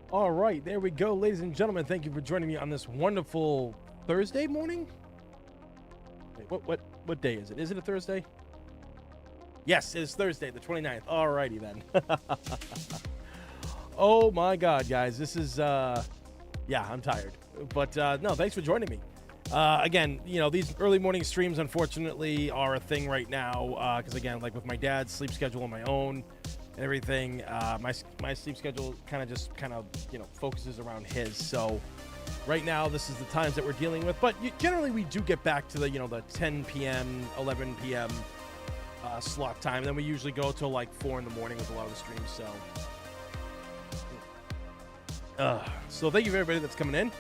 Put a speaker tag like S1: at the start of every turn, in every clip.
S1: All right, there we go, ladies and gentlemen. Thank you for joining me on this wonderful Thursday morning. Wait, what day is it? Is it a Thursday? Yes, it is Thursday, the 29th. All righty then. Oh my God, guys, this is yeah, I'm tired, but no, thanks for joining me. Again, you know, these early morning streams unfortunately are a thing right now because again, like with my dad's sleep schedule on my own and everything, my sleep schedule kind of you know focuses around his. So right now this is the times that we're dealing with, but generally we do get back to the the 10 p.m 11 p.m slot time, and then we usually go till like 4 in the morning with a lot of the streams. So thank you for everybody that's coming in.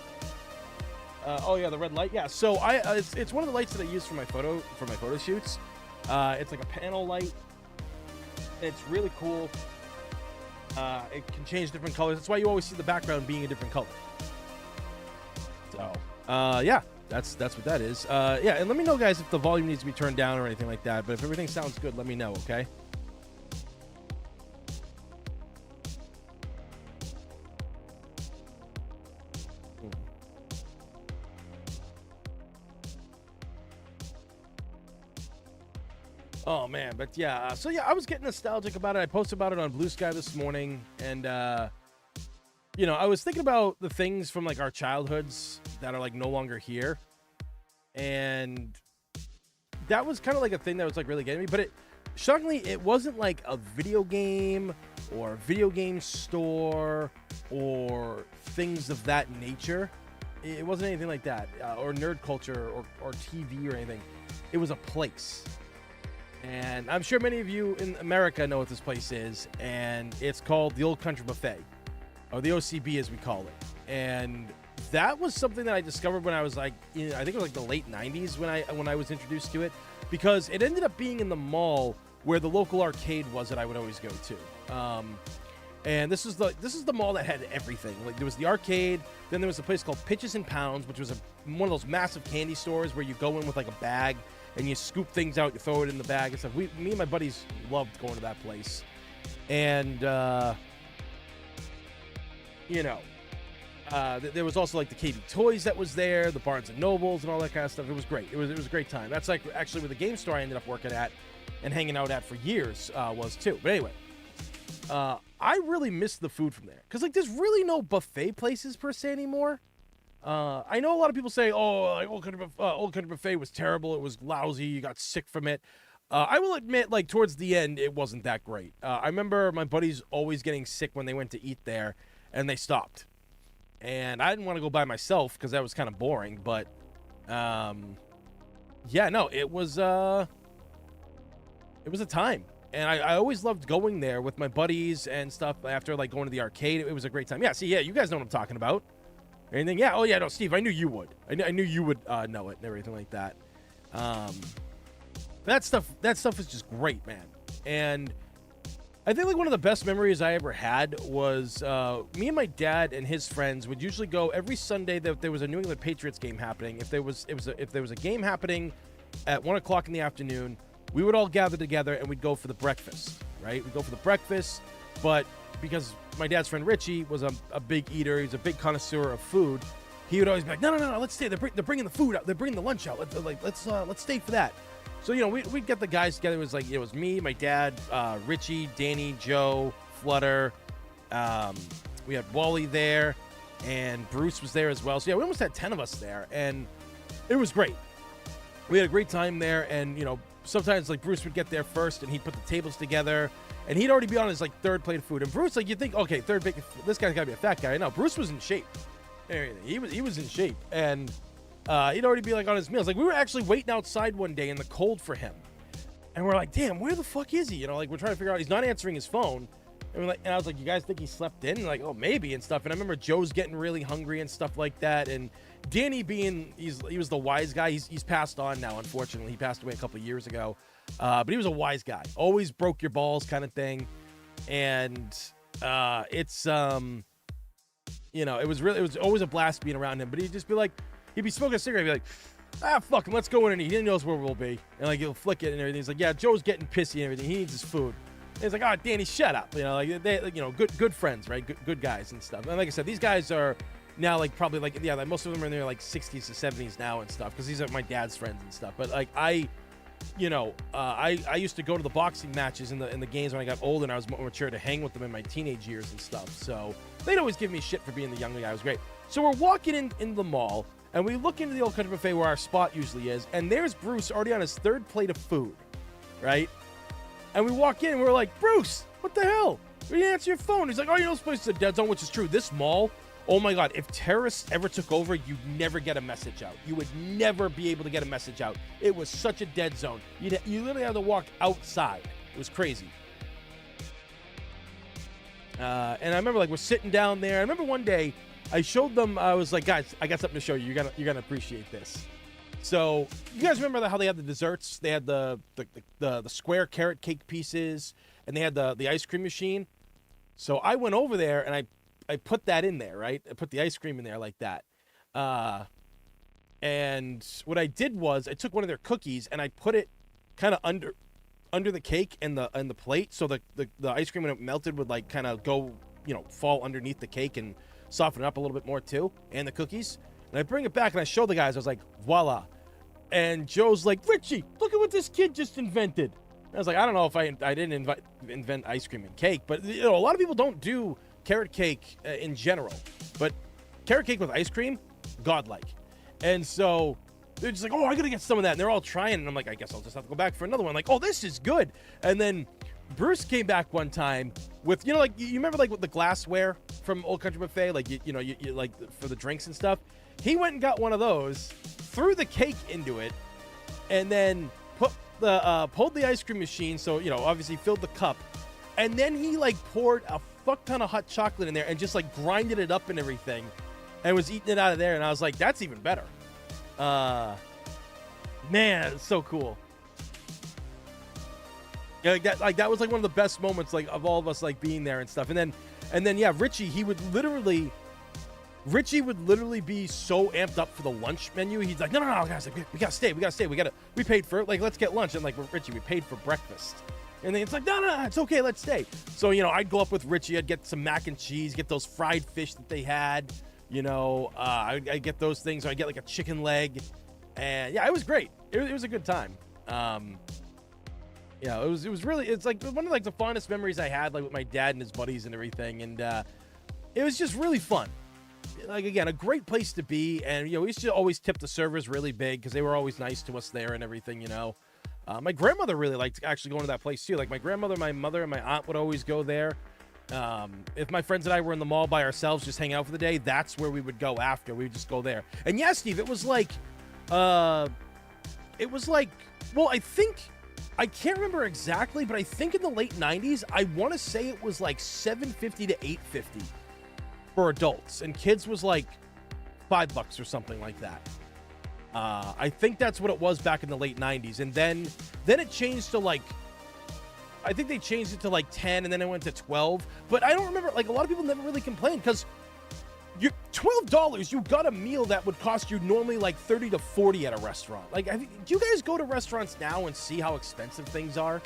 S1: Oh yeah, the red light. Yeah, so it's one of the lights that I use for my photo shoots. It's like a panel light. It's really cool. It can change different colors. That's why you always see the background being a different color. So yeah, that's what that is. Yeah, and let me know, guys, if the volume needs to be turned down or anything like that. But if everything sounds good, let me know, okay? Oh man, but yeah, so yeah, I was getting nostalgic about it. I posted about it on Blue Sky this morning, and you know, I was thinking about the things from like our childhoods that are like no longer here, and that was kind of like a thing that was like really getting me. But it, shockingly, it wasn't like a video game or a video game store or things of that nature. It wasn't anything like that, or nerd culture or TV or anything. It was a place. And I'm sure many of you in America know what this place is, and it's called the Old Country Buffet, or the OCB as we call it. And that was something that I discovered when I was like, I think it was like the late 90s when I was introduced to it, because it ended up being in the mall where the local arcade was that I would always go to. And this is the mall that had everything. Like there was the arcade, then there was a place called Pitches and Pounds, which was one of those massive candy stores where you go in with like a bag and you scoop things out, you throw it in the bag and stuff. Me and my buddies loved going to that place. And, you know, there was also like the KB Toys that was there, the Barnes and Nobles and all that kind of stuff. It was great. It was a great time. That's like actually where the game store I ended up working at and hanging out at for years was too. But anyway, I really miss the food from there. Because like there's really no buffet places per se anymore. I know a lot of people say, "Oh, like Old Country Buffet was terrible. It was lousy. You got sick from it." I will admit, like towards the end, it wasn't that great. I remember my buddies always getting sick when they went to eat there, and they stopped. And I didn't want to go by myself because that was kind of boring. But, yeah, no, it was a time, and I always loved going there with my buddies and stuff after like going to the arcade. It was a great time. Yeah, see, yeah, you guys know what I'm talking about. Anything? Yeah. Oh, yeah. No, Steve. I knew you would. I knew you would know it and everything like that. That stuff is just great, man. And I think like one of the best memories I ever had was me and my dad and his friends would usually go every Sunday that there was a New England Patriots game happening. If there was a game happening at 1 o'clock in the afternoon, we would all gather together and we'd go for the breakfast. Right? We'd go for the breakfast, but because my dad's friend Richie was a big eater, he's a big connoisseur of food, he would always be like, no, let's stay. They're bringing the food out. They're bringing the lunch out. Let's stay for that. So, you know, we'd get the guys together. It was me, my dad, Richie, Danny, Joe, Flutter. We had Wally there, and Bruce was there as well. So, yeah, we almost had 10 of us there, and it was great. We had a great time there, and, you know, sometimes, like, Bruce would get there first, and he'd put the tables together, and he'd already be on his, like, third plate of food. And Bruce, like, you'd think, okay, this guy's got to be a fat guy. No, Bruce was in shape. He was in shape, and he'd already be, like, on his meals. Like, we were actually waiting outside one day in the cold for him, and we're like, damn, where the fuck is he? You know, like, we're trying to figure out. He's not answering his phone, and I was like, you guys think he slept in? And like, oh, maybe, and stuff. And I remember Joe's getting really hungry and stuff like that, and Danny he was the wise guy. He's passed on now, unfortunately. He passed away a couple of years ago. But he was a wise guy, always broke your balls kind of thing. And it's you know, it was always a blast being around him. But he'd just be like, he'd be smoking a cigarette, he'd be like, fuck him, let's go in and eat. He knows where we'll be. And like he'll flick it and everything. He's like, yeah, Joe's getting pissy and everything. He needs his food. And it's like, oh, Danny, shut up. You know, like they, you know, good friends, right? Good guys and stuff. And like I said, these guys are now like probably like, yeah, like most of them are in their like 60s to 70s now and stuff, because these are my dad's friends and stuff. But like I used to go to the boxing matches in the games when I got older and I was more mature to hang with them in my teenage years and stuff. So they'd always give me shit for being the younger guy. It was great. So we're walking in the mall and we look into the Old Country Buffet where our spot usually is, and there's Bruce already on his third plate of food, right? And we walk in and we're like, Bruce, what the hell? You didn't answer your phone. He's like, oh, you know, this place is a dead zone, which is true. This mall, oh my God, if terrorists ever took over, you'd never get a message out. You would never be able to get a message out. It was such a dead zone. You literally had to walk outside. It was crazy. And I remember like we're sitting down there. I remember one day I showed them, I was like, guys, I got something to show you. You're gonna appreciate this. So you guys remember how they had the desserts? They had the square carrot cake pieces, and they had the ice cream machine. So I went over there and I put that in there, right? I put the ice cream in there like that. And what I did was I took one of their cookies and I put it kind of under the cake and the plate, so the ice cream when it melted would like kind of go, you know, fall underneath the cake and soften it up a little bit more too, and the cookies. And I bring it back and I show the guys. I was like, voila. And Joe's like, Richie, look at what this kid just invented. I was like, I don't know if I didn't invent ice cream and cake, but you know, a lot of people don't do carrot cake in general, but carrot cake with ice cream, godlike. And so they're just like, oh, I gotta get some of that. And they're all trying, and I'm like, I guess I'll just have to go back for another one. Like, oh, this is good. And then Bruce came back one time with, you know, like, you remember like with the glassware from Old Country Buffet, like you like for the drinks and stuff. He went and got one of those, threw the cake into it, and then pulled the ice cream machine. So, you know, obviously filled the cup, and then he like poured a fuck ton of hot chocolate in there and just like grinded it up and everything, and was eating it out of there. And I was like, that's even better. Man, it's so cool. Yeah, that was like one of the best moments like of all of us like being there and stuff. And then yeah, Richie would literally be so amped up for the lunch menu. He's like, no, guys, we gotta stay. We paid for it. Like, let's get lunch. And like, Richie, we paid for breakfast. And then it's like, no, it's okay, let's stay. So, you know, I'd go up with Richie. I'd get some mac and cheese, get those fried fish that they had. You know, I'd get those things. Or I'd get like a chicken leg. And yeah, it was great. It was a good time. Yeah, it was really, it's like one of like the fondest memories I had, like with my dad and his buddies and everything. And it was just really fun. Like, again, a great place to be. And, you know, we used to always tip the servers really big because they were always nice to us there and everything, you know. My grandmother really liked actually going to that place too. Like my grandmother, my mother, and my aunt would always go there. If my friends and I were in the mall by ourselves just hanging out for the day, that's where we would go after. We would just go there. And yeah, Steve, it was like, well, I can't remember exactly, but I think in the late 90s, I want to say it was like $7.50 to $8.50 for adults, and kids was like $5 or something like that. I think that's what it was back in the late 90s. And then it changed to like, I think they changed it to like 10, and then it went to 12. But I don't remember, like a lot of people never really complained because you $12, you got a meal that would cost you normally like 30 to 40 at a restaurant. Like, do you guys go to restaurants now and see how expensive things are?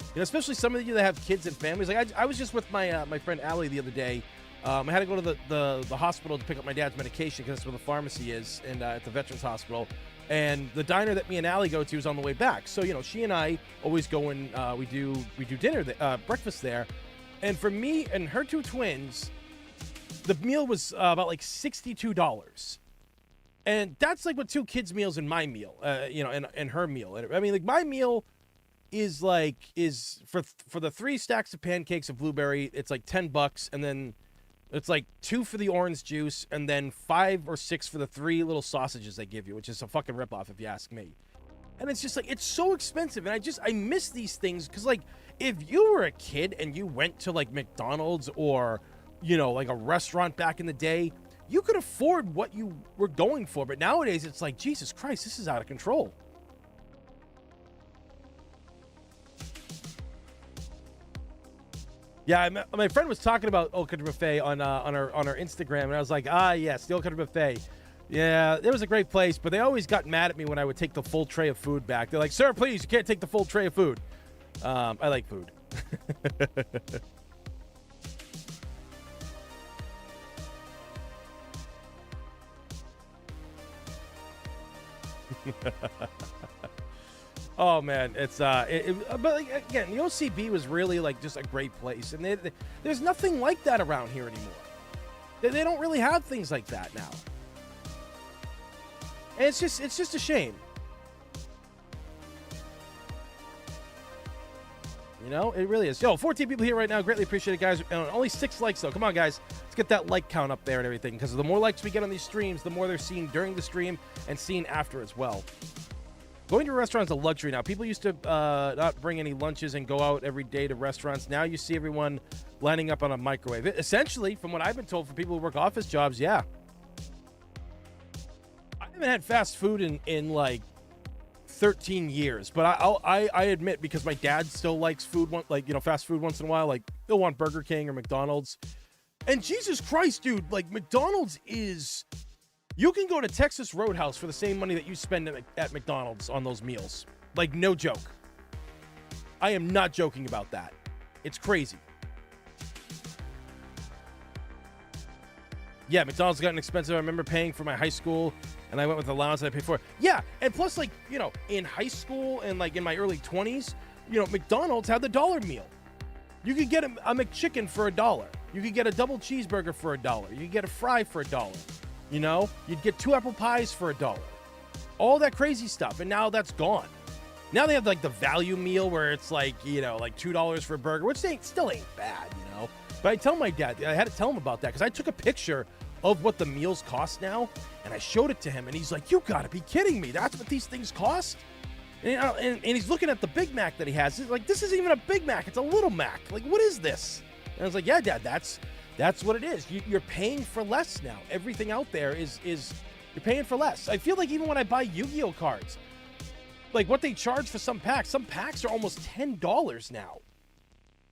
S1: You know, especially some of you that have kids and families. Like I was just with my my friend Allie the other day. I had to go to the hospital to pick up my dad's medication because that's where the pharmacy is, and at the Veterans Hospital. And the diner that me and Allie go to is on the way back. So, you know, she and I always go and we do dinner, breakfast there. And for me and her two twins, the meal was about like $62. And that's like what two kids' meals and my meal, you know, and her meal. And I mean, like my meal is for the 3 stacks of pancakes of blueberry, it's like $10, and then it's like 2 for the orange juice, and then 5 or 6 for the 3 little sausages they give you, which is a fucking ripoff if you ask me. And it's just like, it's so expensive, and I miss these things, because like, if you were a kid and you went to like McDonald's or, you know, like a restaurant back in the day, you could afford what you were going for. But nowadays, it's like, Jesus Christ, this is out of control. Yeah, my friend was talking about Old Country Buffet on our Instagram, and I was like, yes, the Old Country Buffet. Yeah, it was a great place, but they always got mad at me when I would take the full tray of food back. They're like, sir, please, you can't take the full tray of food. I like food. Oh man, it's but like, again, the OCB was really like just a great place, and there's nothing like that around here anymore. They don't really have things like that now, and it's just a shame. You know, it really is. Yo, 14 people here right now. Greatly appreciate it, guys. Only 6 likes, though. Come on, guys. Let's get that like count up there and everything, because the more likes we get on these streams, the more they're seen during the stream and seen after as well. Going to restaurants is a luxury now. People used to not bring any lunches and go out every day to restaurants. Now you see everyone lining up on a microwave. Essentially, from what I've been told, for people who work office jobs, yeah. I haven't had fast food in like 13 years, but I admit, because my dad still likes food, like, you know, fast food once in a while, like he'll want Burger King or McDonald's. And Jesus Christ, dude, like McDonald's is, you can go to Texas Roadhouse for the same money that you spend at McDonald's on those meals. Like, no joke. I am not joking about that. It's crazy. Yeah, McDonald's gotten expensive. I remember paying for my high school, and I went with the allowance that I paid for. Yeah, and plus, like, you know, in high school and, like, in my early 20s, you know, McDonald's had the dollar meal. You could get a McChicken for $1. You could get a double cheeseburger for $1. You could get a fry for $1. You know, you'd get 2 apple pies for $1. All that crazy stuff, and now that's gone. Now they have, like, the value meal where it's, like, you know, like $2 for a burger, which still ain't bad, you know? But I tell my dad, I had to tell him about that, because I took a picture of what the meals cost now, and I showed it to him, and he's like, you gotta be kidding me. That's what these things cost? And, you know, and he's looking at the Big Mac that he has. He's like, this isn't even a Big Mac. It's a Little Mac. Like, what is this? And I was like, yeah, Dad, that's what it is. You're paying for less now. Everything out there is you're paying for less. I feel like even when I buy Yu-Gi-Oh cards, like what they charge for some packs are almost $10 now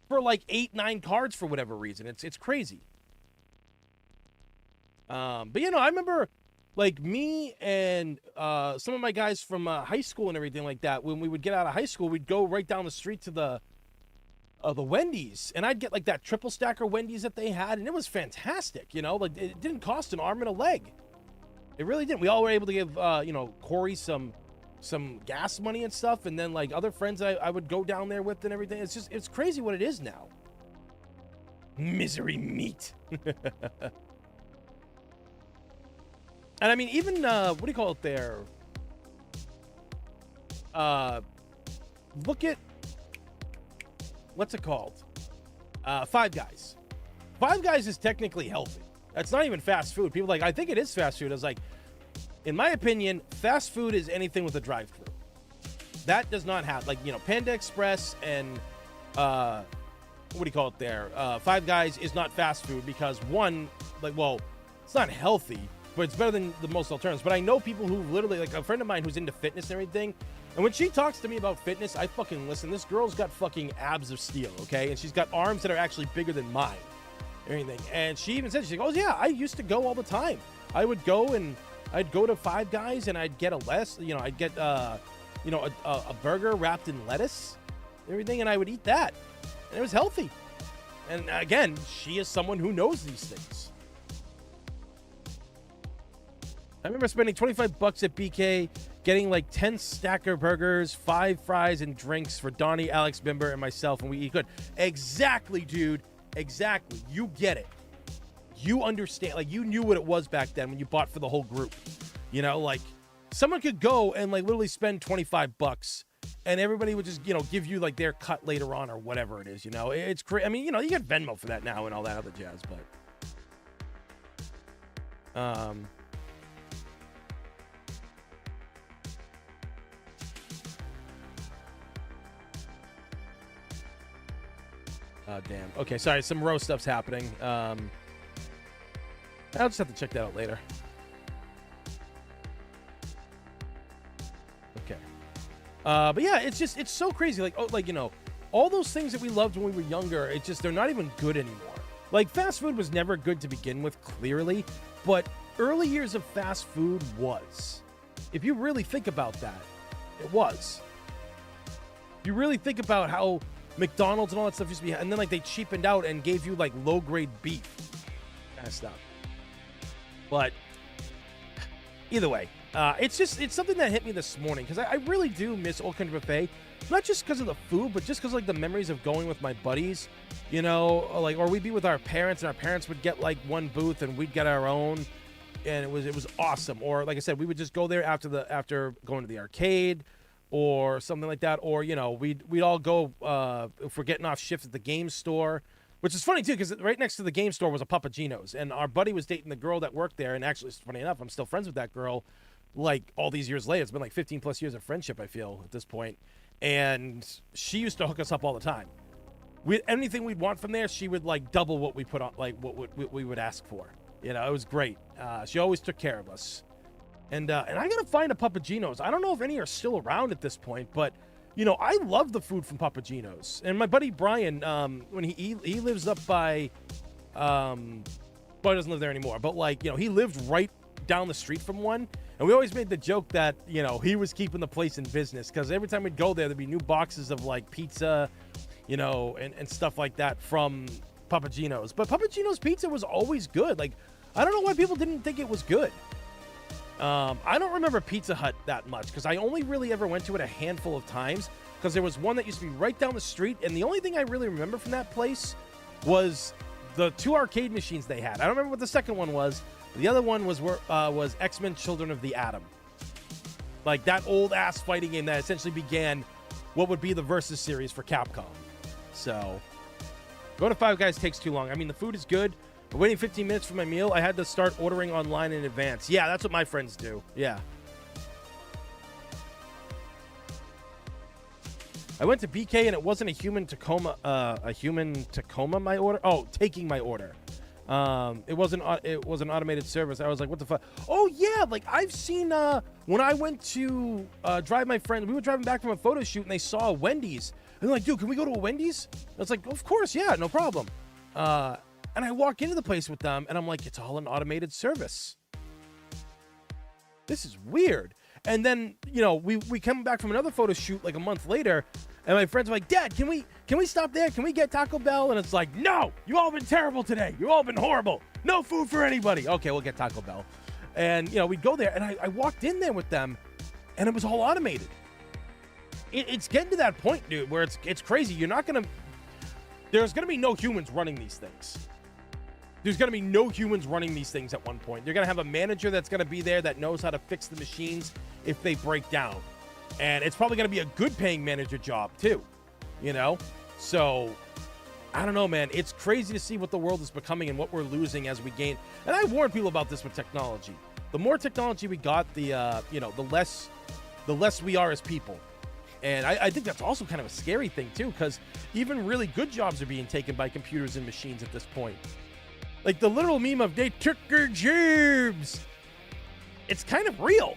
S1: for like 8-9 cards for whatever reason. It's crazy. But you know, I remember like me and some of my guys from high school and everything like that. When we would get out of high school, we'd go right down the street to the Wendy's, and I'd get like that triple stacker Wendy's that they had, and it was fantastic. You know, like it didn't cost an arm and a leg. It really didn't. We all were able to give you know, Corey some gas money and stuff, and then like other friends I would go down there with and everything. It's crazy what it is now. Misery meat. And I mean, even what do you call it there? Look at, what's it called? Five Guys. Five Guys is technically healthy. That's not even fast food. People are like, I think it is fast food. I was like, in my opinion, fast food is anything with a drive-thru. That does not have, like, you know, Panda Express and what do you call it there? Five Guys is not fast food because, one, like, well, it's not healthy, but it's better than the most alternatives. But I know people who literally, like a friend of mine who's into fitness and everything, and when she talks to me about fitness, I fucking listen. This girl's got fucking abs of steel, okay? And she's got arms that are actually bigger than mine. Everything. And she even said, she goes, yeah, I used to go all the time. I would go and I'd go to Five Guys and I'd get I'd get, you know, a burger wrapped in lettuce, everything, and I would eat that. And it was healthy. And again, she is someone who knows these things. I remember spending $25 at BK, getting like 10 stacker burgers, 5 fries, and drinks for Donnie, Alex, Bimber, and myself, and we eat good. Exactly, dude. Exactly. You get it. You understand. Like, you knew what it was back then when you bought for the whole group. You know, like, someone could go and, like, literally spend $25, and everybody would just, you know, give you, like, their cut later on or whatever it is, you know? It's crazy. I mean, you know, you get Venmo for that now and all that other jazz, but... damn. Okay, sorry. Some roast stuff's happening. I'll just have to check that out later. Okay. But yeah, it's so crazy. Like, oh, like, you know, all those things that we loved when we were younger, they're not even good anymore. Like, fast food was never good to begin with, clearly, but early years of fast food was. If you really think about that, it was. You really think about how McDonald's and all that stuff used to be, and then like they cheapened out and gave you like low grade beef kind of stuff. But either way, it's something that hit me this morning because I really do miss Old Country Buffet, not just because of the food, but just because like the memories of going with my buddies, you know, like, or we'd be with our parents and our parents would get like one booth and we'd get our own, and it was awesome. Or like I said, we would just go there after going to the arcade or something like that, or you know, we'd all go if we're getting off shift at the game store, which is funny too because right next to the game store was a Papa Gino's, and our buddy was dating the girl that worked there, and actually, it's funny enough, I'm still friends with that girl. Like all these years later, it's been like 15 plus years of friendship, I feel, at this point. And she used to hook us up all the time. Anything we'd want from there, she would like double what we put on, like what we would ask for. You know, it was great. She always took care of us. And I gotta find a Papa Gino's. I don't know if any are still around at this point, but you know, I love the food from Papa Gino's. And my buddy Brian, when he lives up by, well, he doesn't live there anymore, but like, you know, he lived right down the street from one. And we always made the joke that, you know, he was keeping the place in business because every time we'd go there, there'd be new boxes of like pizza, you know, and stuff like that from Papa Gino's. But Papa Gino's pizza was always good. Like, I don't know why people didn't think it was good. I don't remember Pizza Hut that much because I only really ever went to it a handful of times because there was one that used to be right down the street. And the only thing I really remember from that place was the 2 arcade machines they had. I don't remember what the second one was. The other one was X-Men Children of the Atom. Like that old ass fighting game that essentially began what would be the Versus series for Capcom. So, going to Five Guys takes too long. I mean, the food is good, but waiting 15 minutes for my meal, I had to start ordering online in advance. Yeah, that's what my friends do. Yeah. I went to BK and it wasn't a human Tacoma my order. Oh, taking my order. It was an automated service. I was like, what the fuck? Oh yeah, like I've seen when I went to drive my friend, we were driving back from a photo shoot and they saw a Wendy's. And they're like, dude, can we go to a Wendy's? I was like, of course, yeah, no problem. And I walk into the place with them and I'm like, it's all an automated service. This is weird. And then, you know, we come back from another photo shoot like a month later, and my friends are like, Dad, can we stop there? Can we get Taco Bell? And it's like, no, you all been terrible today. You all been horrible. No food for anybody. Okay, we'll get Taco Bell. And, you know, we'd go there, and I walked in there with them, and it was all automated. It's getting to that point, dude, where it's crazy. There's going to be no humans running these things. There's going to be no humans running these things at one point. You're going to have a manager that's going to be there that knows how to fix the machines if they break down. And it's probably going to be a good paying manager job too, you know? So, I don't know, man. It's crazy to see what the world is becoming and what we're losing as we gain. And I warn people about this with technology. The more technology we got, the less we are as people. And I think that's also kind of a scary thing too, because even really good jobs are being taken by computers and machines at this point. Like the literal meme of, they took your jobs. It's kind of real.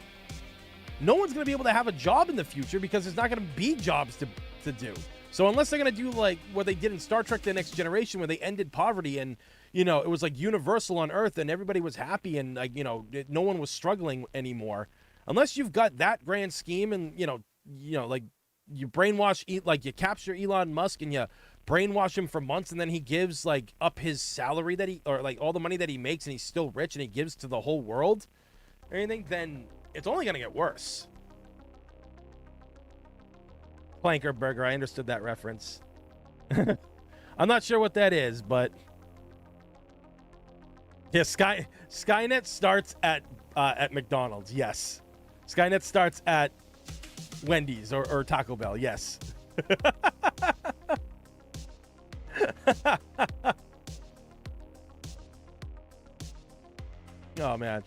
S1: No one's going to be able to have a job in the future because there's not going to be jobs to do. So unless they're going to do like what they did in Star Trek The Next Generation, where they ended poverty and, you know, it was like universal on Earth and everybody was happy and, like, you know, no one was struggling anymore. Unless you've got that grand scheme and, you know, like you you capture Elon Musk and you brainwash him for months and then he gives like up his salary or like all the money that he makes and he's still rich and he gives to the whole world or anything, then it's only going to get worse. Planker Burger, I understood that reference. I'm not sure what that is, but yeah, Skynet starts at McDonald's. Yes, Skynet starts at Wendy's or Taco Bell. Yes. Oh man.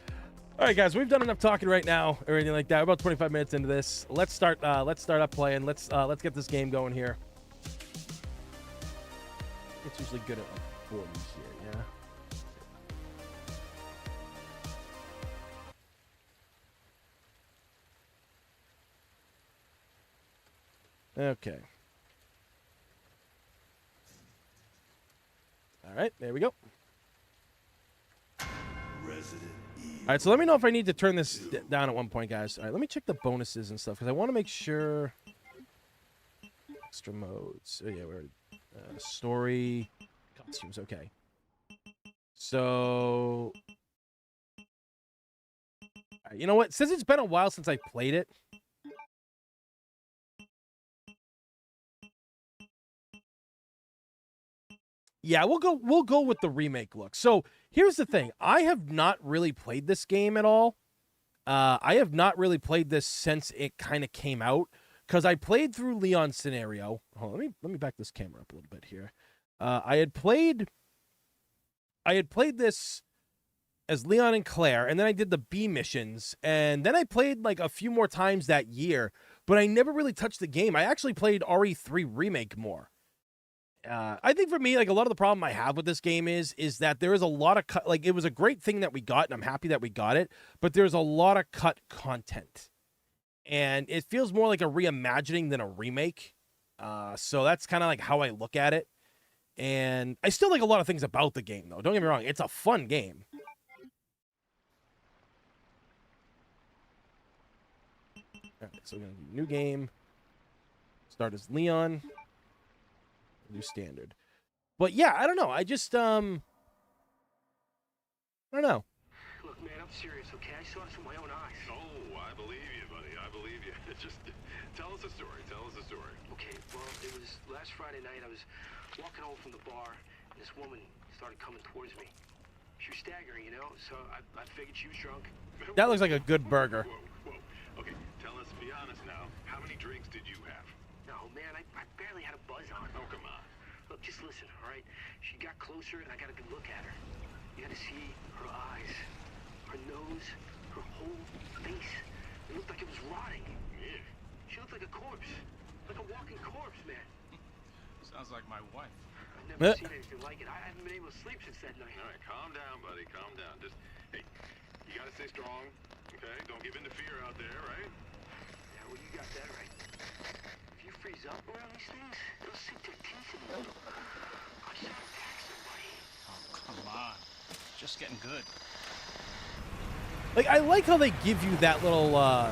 S1: All right, guys, we've done enough talking right now or anything like that. We're about 25 minutes into this. Let's start up playing. Let's get this game going here. It's usually good at like 40s here, yeah. Okay. All right, there we go. All right, so let me know if I need to turn this down at one point, guys. All right, let me check the bonuses and stuff because I want to make sure. extra modes. Oh, yeah, we're story, costumes. Okay. So, you know what? Since it's been a while since I played it, yeah, we'll go with the remake look. So here's the thing: I have not really played this game at all. I have not really played this since it kind of came out because I played through Leon's scenario. Hold on, let me back this camera up a little bit here. I had played this as Leon and Claire, and then I did the B missions, and then I played like a few more times that year, but I never really touched the game. I actually played RE3 Remake more. I think for me, like a lot of the problem I have with this game is that there is a lot of cut. Like it was a great thing that we got, and I'm happy that we got it. But there's a lot of cut content, and it feels more like a reimagining than a remake. So that's kind of like how I look at it. And I still like a lot of things about the game, though. Don't get me wrong; it's a fun game. All right, so we're gonna do new game. Start as Leon. New standard. But yeah, I don't know. I just I don't know.
S2: Look, man, I'm serious, okay? I saw this with my own eyes.
S3: Oh, I believe you, buddy. I believe you. Just tell us a story. Tell us a story.
S2: Okay, well, it was last Friday night. I was walking home from the bar, and this woman started coming towards me. She was staggering, you know, so I figured she was drunk.
S1: That looks like a good burger.
S3: Whoa. Okay, tell us, be honest now. How many drinks did you have?
S2: No, man, I barely had a buzz on.
S3: Oh, come on.
S2: Look, just listen, all right? She got closer, and I got a good look at her. You got to see her eyes, her nose, her whole face. It looked like it was rotting.
S3: Yeah.
S2: She looked like a corpse, like a walking corpse, man.
S4: Sounds like my wife.
S2: I've never seen anything like it. I haven't been able to sleep since that night.
S3: All right, calm down, buddy. Calm down. Just, hey, you got to stay strong, okay? Don't give in to fear out there, right?
S2: Yeah, well, you got that right. If you freeze up around these things, they'll sink their teeth in you. I should attack somebody.
S4: Oh, come on. Just getting good.
S1: Like, I like how they give you that little, I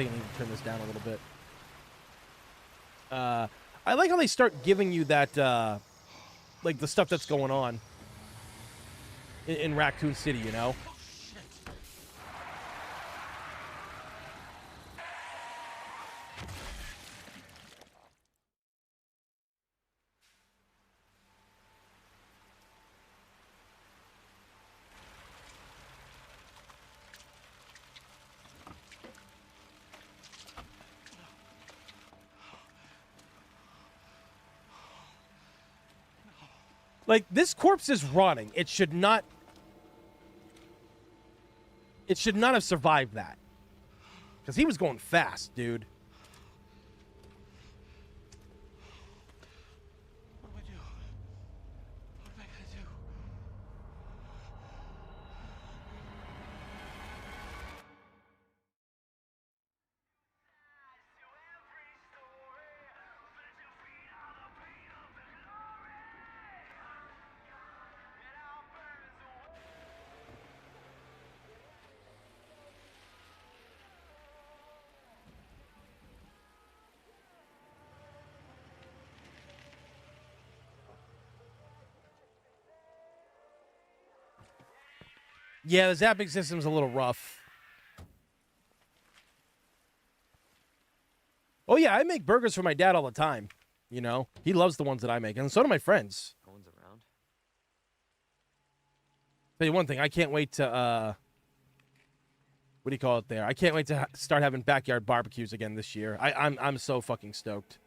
S1: think I need to turn this down a little bit. I like how they start giving you that, like, the stuff that's going on in Raccoon City, you know? Like, this corpse is rotting. It should not have survived that. Because he was going fast, dude.
S4: What do I do? What am I gonna do?
S1: Yeah, the zapping system's a little rough. Oh, yeah, I make burgers for my dad all the time. You know, he loves the ones that I make, and so do my friends.
S5: No one's around.
S1: Tell you one thing, I can't wait to, what do you call it there? I can't wait to start having backyard barbecues again this year. I'm so fucking stoked.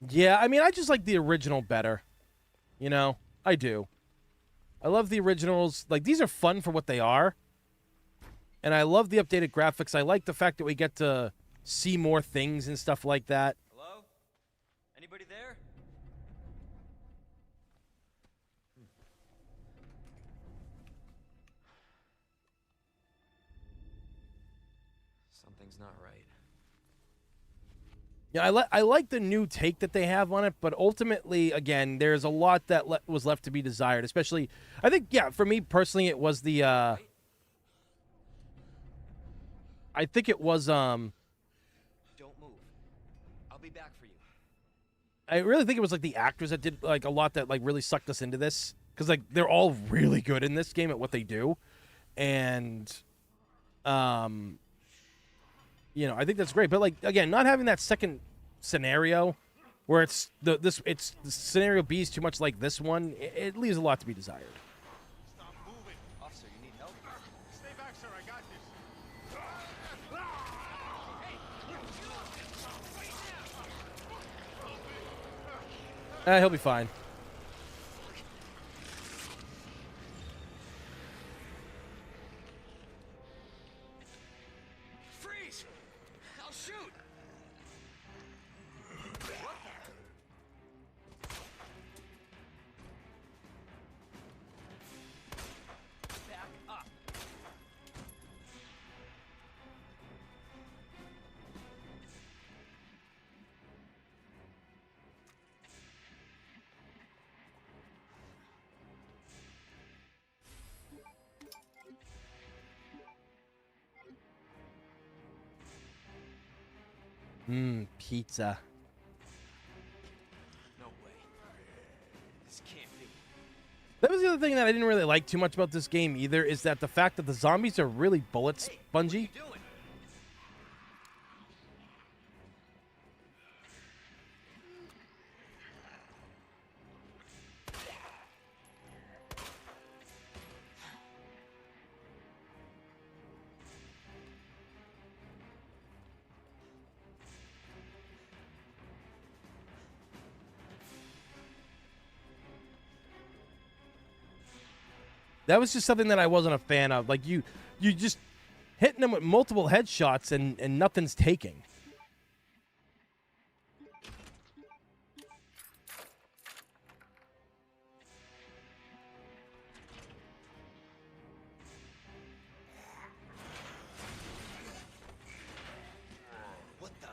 S1: Yeah, I mean, I just like the original better. You know, I do. I love the originals. Like, these are fun for what they are. And I love the updated graphics. I like the fact that we get to see more things and stuff like that.
S5: Hello? Anybody there? Something's not right.
S1: Yeah, I like the new take that they have on it, but ultimately, again, there's a lot that was left to be desired. Especially, I think, yeah, for me personally, it was the. I think it was
S5: Don't move. I'll be back for you.
S1: I really think it was like the actors that did like a lot that like really sucked us into this, because like they're all really good in this game at what they do, and you know, I think that's great. But like again, not having that second scenario where it's the scenario B is too much like this one, it leaves a lot to be desired.
S4: Stop moving.
S5: Officer, you need help?
S4: Stay back, sir. I got this.
S1: He'll be fine.
S5: Freeze! I'll shoot! What the? Back up.
S1: Pizza.
S5: No way. This can't be.
S1: That was the other thing that I didn't really like too much about this game either, is that the fact that the zombies are really bullet spongy.
S5: What are you doing?
S1: That was just something that I wasn't a fan of. Like you just hitting them with multiple headshots and nothing's taking.
S5: What the?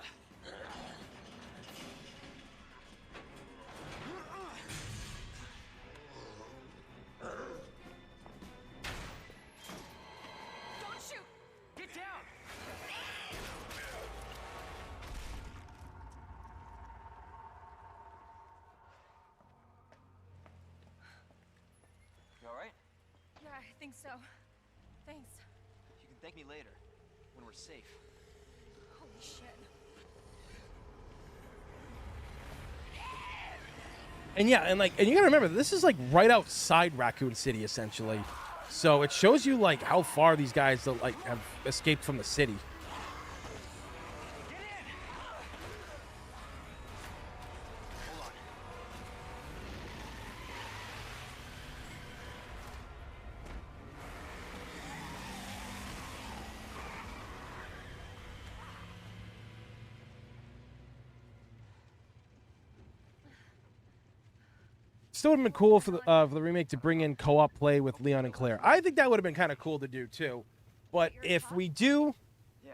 S6: Don't shoot!
S5: Get down! You alright?
S6: Yeah, I think so. Thanks.
S5: You can thank me later, when we're safe.
S6: Holy shit.
S1: And yeah, and you gotta remember, this is like right outside Raccoon City, essentially. So it shows you like how far these guys like have escaped from the city.
S5: Get in! Hold on.
S1: Still would have been cool for the remake to bring in co-op play with Leon and Claire. I think that would have been kind of cool to do too. But if we do,
S5: Yeah,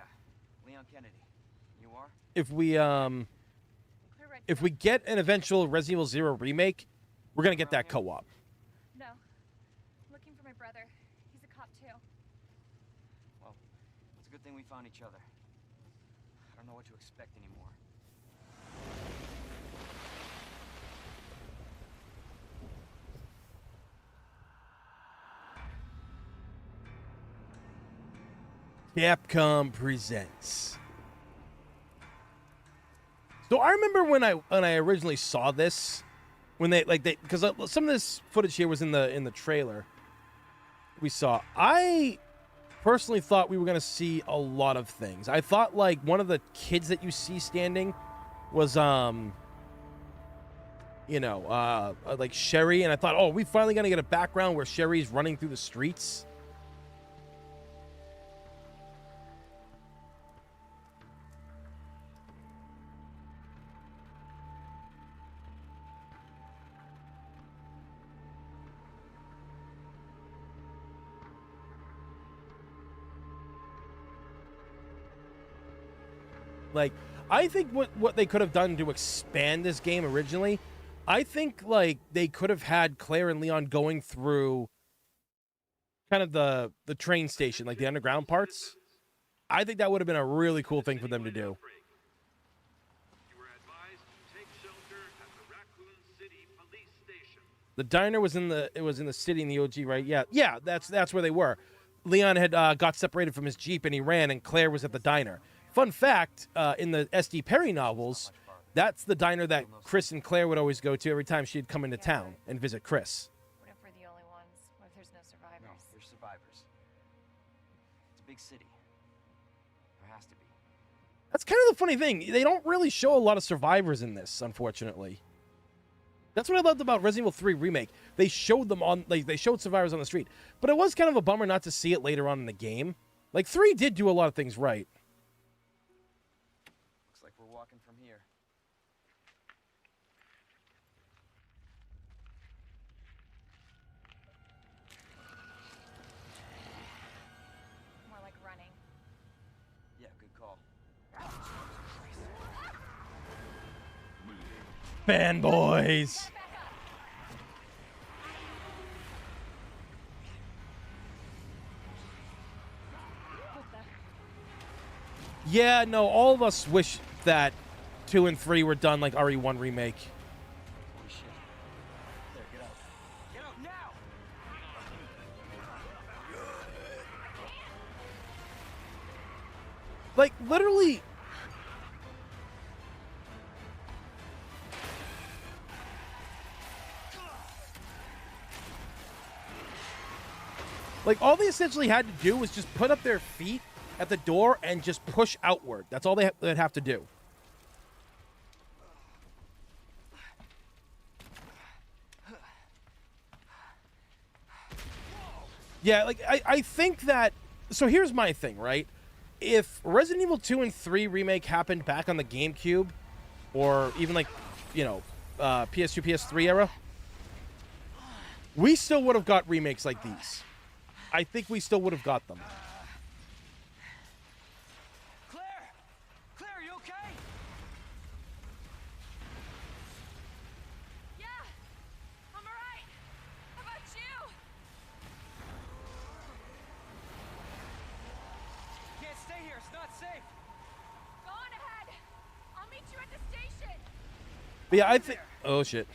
S5: Leon Kennedy. You are?
S1: if
S6: Clear right
S1: we get an eventual Resident Evil 0 remake, we're gonna get that co-op.
S6: No. I'm looking for my brother. He's a cop too.
S5: Well, it's a good thing we found each other. I don't know what to expect anymore.
S1: Capcom presents. So I remember when I originally saw this, when they because some of this footage here was in the trailer we saw. I personally thought we were gonna see a lot of things. I thought like one of the kids that you see standing was like Sherry, and I thought, oh, we finally gonna get a background where Sherry's running through the streets. Like, I think what they could have done to expand this game originally, I think like they could have had Claire and Leon going through kind of the train station, like the underground parts. I think that would have been a really cool thing for them to do.
S3: You were advised to take shelter at the Raccoon City police station.
S1: The diner was in the city in the OG, right? Yeah, that's where they were. Leon had got separated from his Jeep and he ran, and Claire was at the diner. Fun fact, in the S.D. Perry novels, that's the diner that Chris and Claire would always go to every time she'd come into town and visit Chris.
S6: What if we're the only ones? What if there's no survivors?
S5: No, there's survivors. It's a big city. There has to be.
S1: That's kind of the funny thing. They don't really show a lot of survivors in this, unfortunately. That's what I loved about Resident Evil 3 Remake. They showed them on, like, they showed survivors on the street. But it was kind of a bummer not to see it later on in the game. Like, 3 did do a lot of things right.
S5: Looks like we're walking from here.
S6: More like running.
S5: Yeah, good call.
S1: Fanboys.
S6: What the?
S1: Yeah, no, all of us wish that 2 and 3 were done like RE1 Remake.
S5: Holy shit. There, get out. Get out now!
S1: Like, literally... Like, all they essentially had to do was just put up their feet at the door and just push outward. That's all they'd have to do. Yeah, like, I think that... So here's my thing, right? If Resident Evil 2 and 3 Remake happened back on the GameCube, or even, like, you know, PS2, PS3 era, we still would have got remakes like these. I think we still would have got them.
S5: Claire! Claire, are you okay?
S6: Yeah, I'm alright. How about you?
S5: Can't stay here, it's not safe.
S6: Go on ahead. I'll meet you at the station.
S1: But yeah, I think... Oh, shit.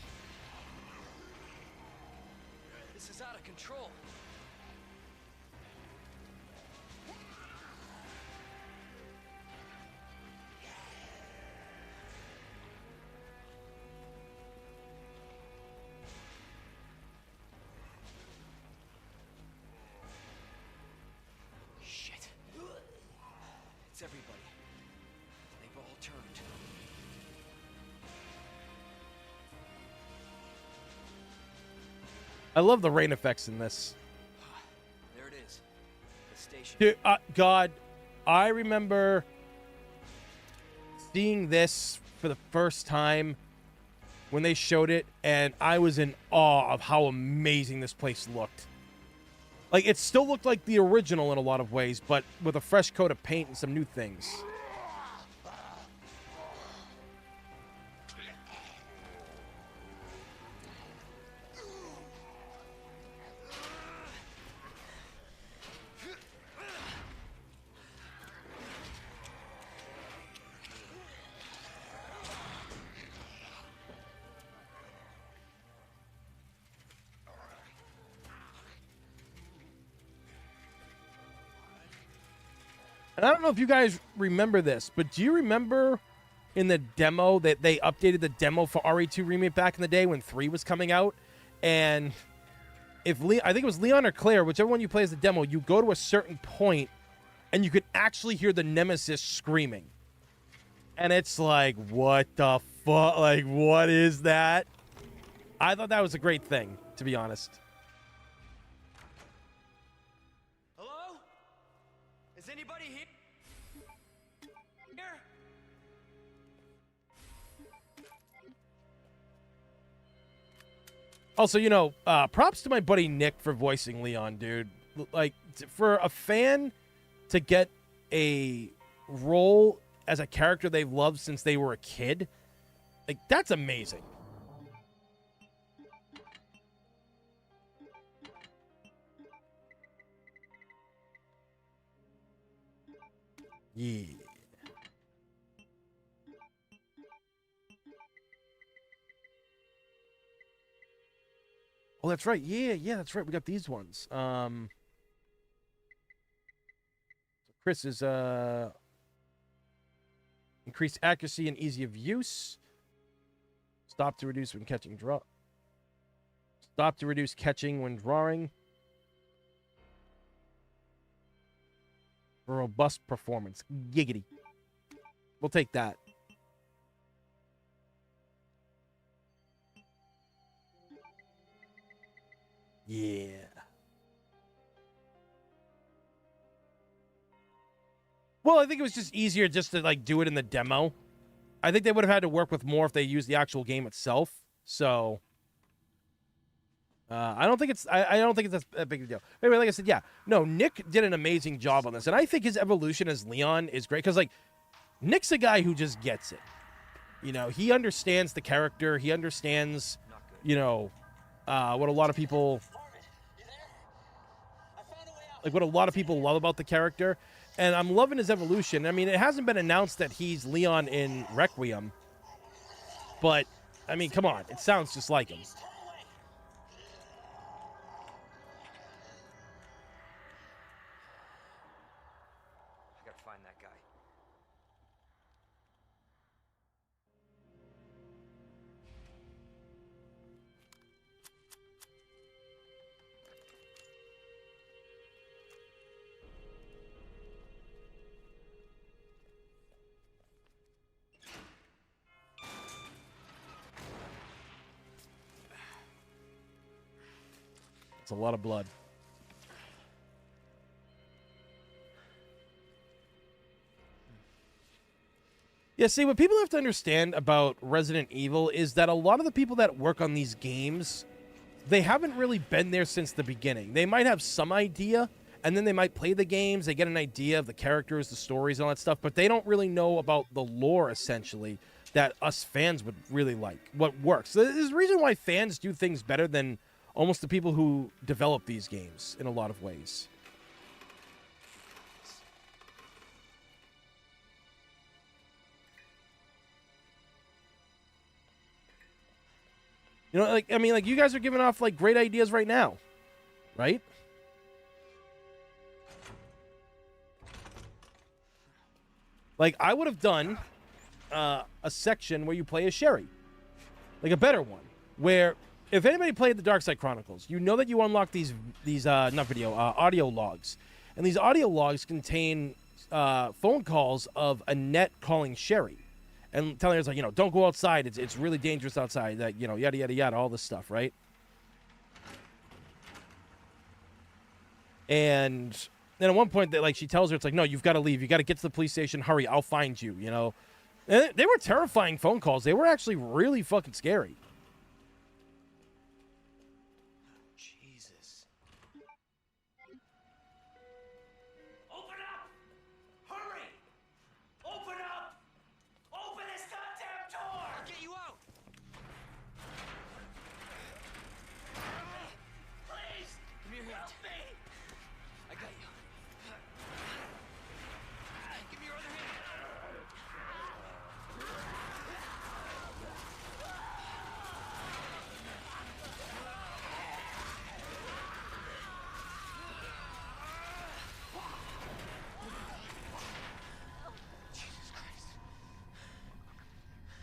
S5: This is out of control. Shit. It's everybody. They've all turned.
S1: I love the rain effects in this.
S5: There it is. The station.
S1: Dude, God, I remember seeing this for the first time when they showed it, and I was in awe of how amazing this place looked. Like, it still looked like the original in a lot of ways, but with a fresh coat of paint and some new things. And I don't know if you guys remember this, but do you remember in the demo that they updated the demo for RE2 Remake back in the day when 3 was coming out? And if I think it was Leon or Claire, whichever one you play as the demo, you go to a certain point and you could actually hear the Nemesis screaming. And it's like, what the fuck? Like, what is that? I thought that was a great thing, to be honest.
S5: Hello? Is anybody here? Here?
S1: Also, you know, props to my buddy Nick for voicing Leon, dude. Like, for a fan to get a role as a character they've loved since they were a kid. Like, that's amazing. Yeah. Oh, that's right. Yeah, that's right. We got these ones. Chris is increased accuracy and easy of use. Stop to reduce when catching draw. Stop to reduce catching when drawing. Robust performance. Giggity. We'll take that. Yeah. Well, I think it was just easier just to like do it in the demo. I think they would have had to work with more if they used the actual game itself. So I don't think it's I don't think it's that big of a deal. Anyway, like I said, yeah, no, Nick did an amazing job on this, and I think his evolution as Leon is great because like Nick's a guy who just gets it. You know, he understands the character. He understands, you know, what a lot of people like. What a lot of people love about the character. And I'm loving his evolution. I mean, it hasn't been announced that he's Leon in Requiem. But, I mean, come on. It sounds just like him.
S5: I gotta find that guy.
S1: It's a lot of blood. Yeah, see, what people have to understand about Resident Evil is that a lot of the people that work on these games, they haven't really been there since the beginning. They might have some idea, and then they might play the games, they get an idea of the characters, the stories, and all that stuff, but they don't really know about the lore, essentially, that us fans would really like, what works. So there's a reason why fans do things better than almost the people who develop these games in a lot of ways. You know, like, I mean, like, you guys are giving off, like, great ideas right now, right? Like, I would have done a section where you play as Sherry. Like, a better one. Where, if anybody played the Dark Side Chronicles, you know that you unlock these audio logs. And these audio logs contain phone calls of Annette calling Sherry. And telling her, it's like, you know, don't go outside. It's really dangerous outside. That, you know, yada, yada, yada, all this stuff, right? And then at one point, that like she tells her, it's like, no, you've got to leave. You got to get to the police station. Hurry, I'll find you, you know? And they were terrifying phone calls. They were actually really fucking scary.
S4: Jesus. Open up! Hurry! Open up! Open this goddamn door!
S5: I'll get you out!
S4: Please!
S5: Give me your hand.
S4: Help me!
S5: I got you. Give me your other hand.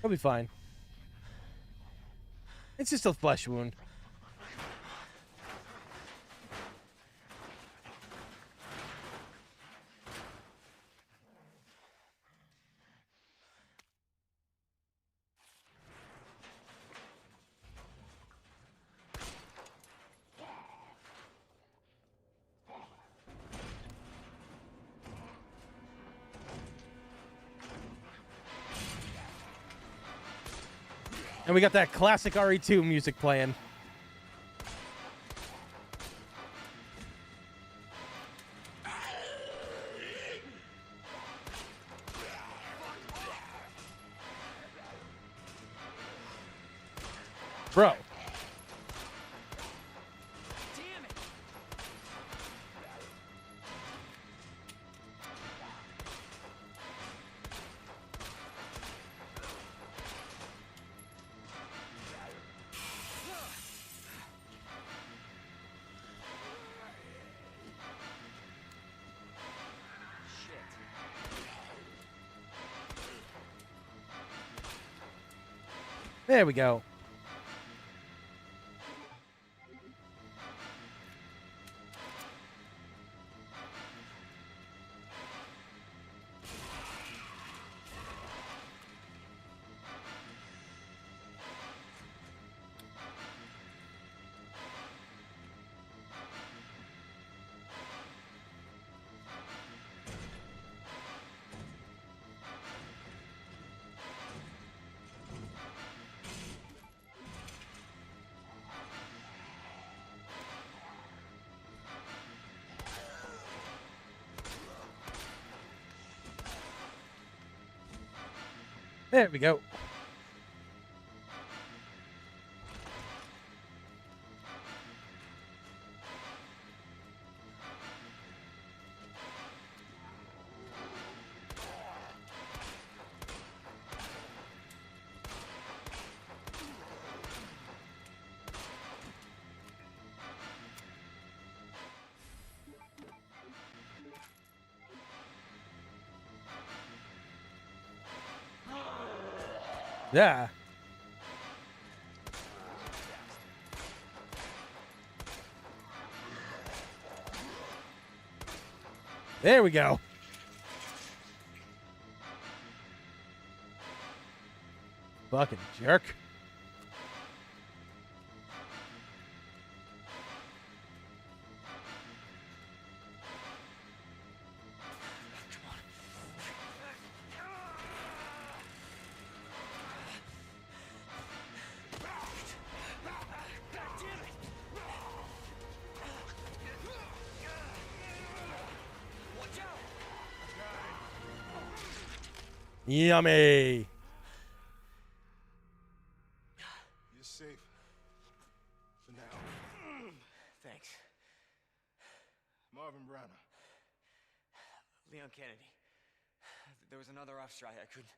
S1: He'll be fine. It's just a flesh wound. And we got that classic RE2 music playing. Bro.
S5: Damn it!
S1: There we go. There we go. Yeah. There we go. Fucking jerk. Yummy.
S7: You're safe. For now.
S5: Thanks.
S7: Marvin Browner.
S5: Leon Kennedy. There was another off strike. I couldn't...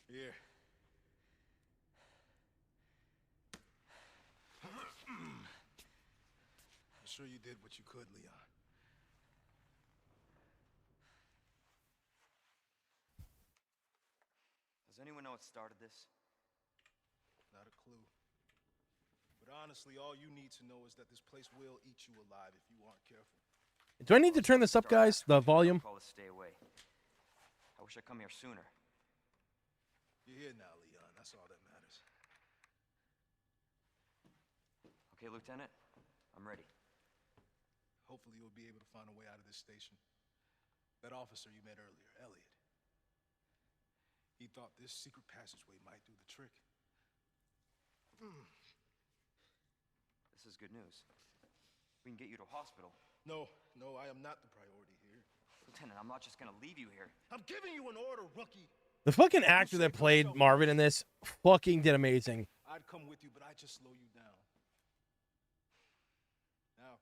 S7: Here. I'm sure you did what you could, Leon.
S5: Does anyone know what started this?
S7: Not a clue. But honestly, all you need to know is that this place will eat you alive if you aren't careful.
S1: Do I need to turn this up, guys? The volume?
S5: Call us stay away. I wish I'd come here sooner.
S7: You're here now, Leon. That's all that matters.
S5: Okay, Lieutenant. I'm ready.
S7: Hopefully you'll be able to find a way out of this station. That officer you met earlier, Elliot. He thought this secret passageway might do the trick.
S5: This is good news. We can get you to a hospital.
S7: No, I am not the priority here.
S5: Lieutenant, I'm not just gonna leave you here.
S7: I'm giving you an order, rookie.
S1: The fucking actor that played Marvin in this fucking did amazing.
S7: I'd come with you, but I'd just slow you down. Now,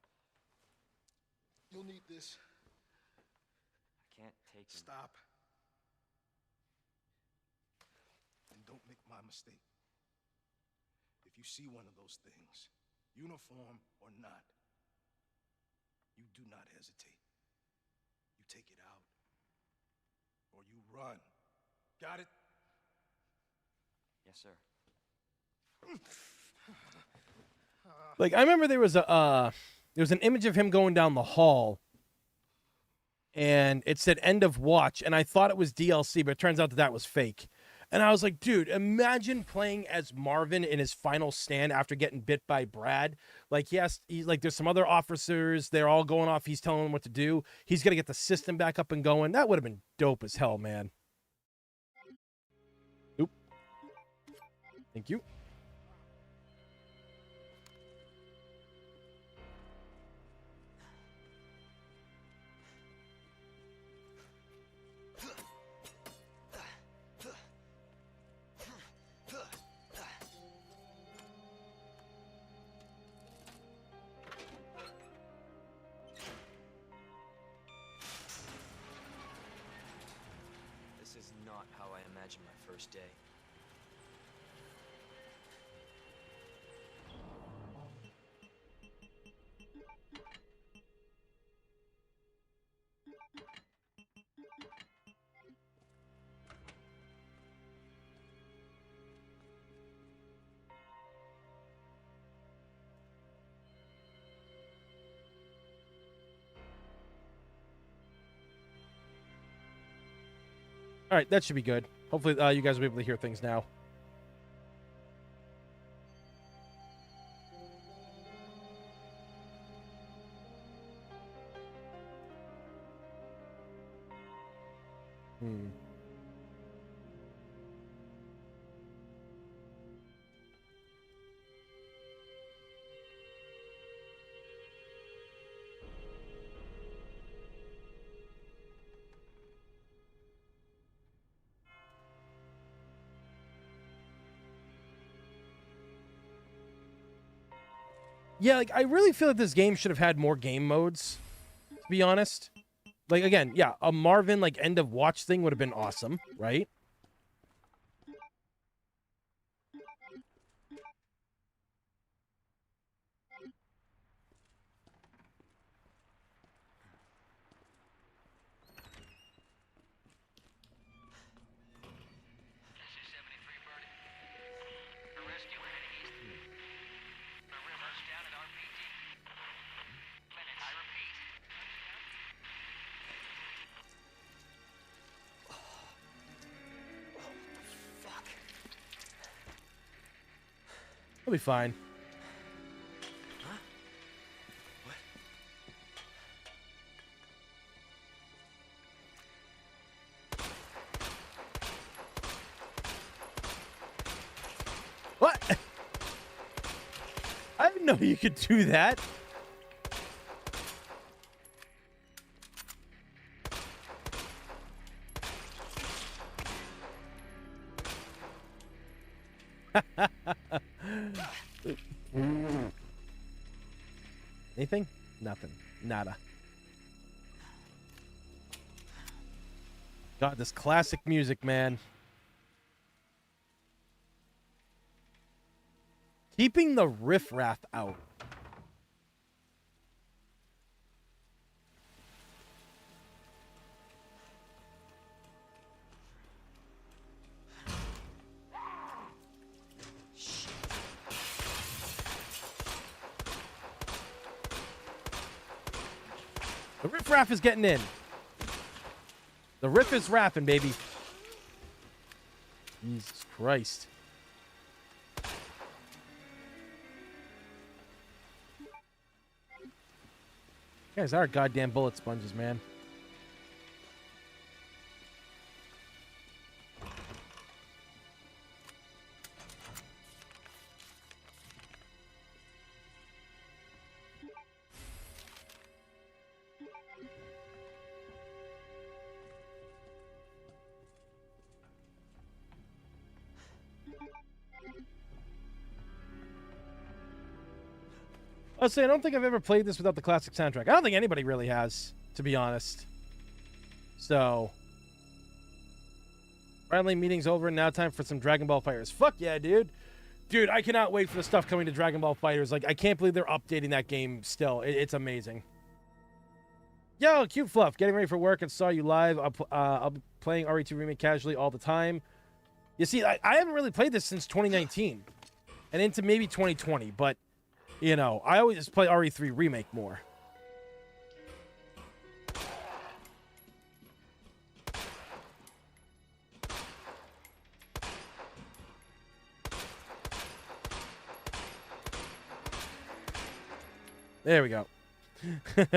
S7: you'll need this.
S5: I can't take him.
S7: Stop. And don't make my mistake. If you see one of those things, uniform or not, you do not hesitate. You take it out, or you run. Got it?
S5: Yes, sir.
S1: Like, I remember there was an image of him going down the hall, and it said "End of Watch," and I thought it was DLC, but it turns out that was fake. And I was like, dude, imagine playing as Marvin in his final stand after getting bit by Brad. Like, yes, he's like, there's some other officers. They're all going off. He's telling them what to do. He's going to get the system back up and going. That would have been dope as hell, man. Oop. Thank you.
S5: is not how I imagined my first day.
S1: All right, that should be good. Hopefully, you guys will be able to hear things now. Yeah, like I really feel that this game should have had more game modes, to be honest. Like again, yeah, a Marvin like end of watch thing would have been awesome, right?
S2: This is 73 Birdie. A rescue heading east. The river's down at RPG. Clinic, I repeat.
S5: Fuck.
S1: It'll be fine.
S5: Huh? What?
S1: What? I didn't know you could do that. Anything? Nothing. Nada. God, this classic music, man. Keeping the riffraff out. The riffraff is getting in. The riff is rapping, baby. Jesus Christ. You guys are goddamn bullet sponges, man. I'll say I don't think I've ever played this without the classic soundtrack. I don't think anybody really has, to be honest. So, friendly meeting's over, and now time for some Dragon Ball Fighters. Fuck yeah, dude. Dude, I cannot wait for the stuff coming to Dragon Ball Fighters. Like, I can't believe they're updating that game still. It's amazing. Yo, cute fluff. Getting ready for work and saw you live. I'll be playing RE2 Remake casually all the time. You see, I haven't really played this since 2019 and into maybe 2020, but, you know, I always play RE3 Remake more. There we go.
S5: What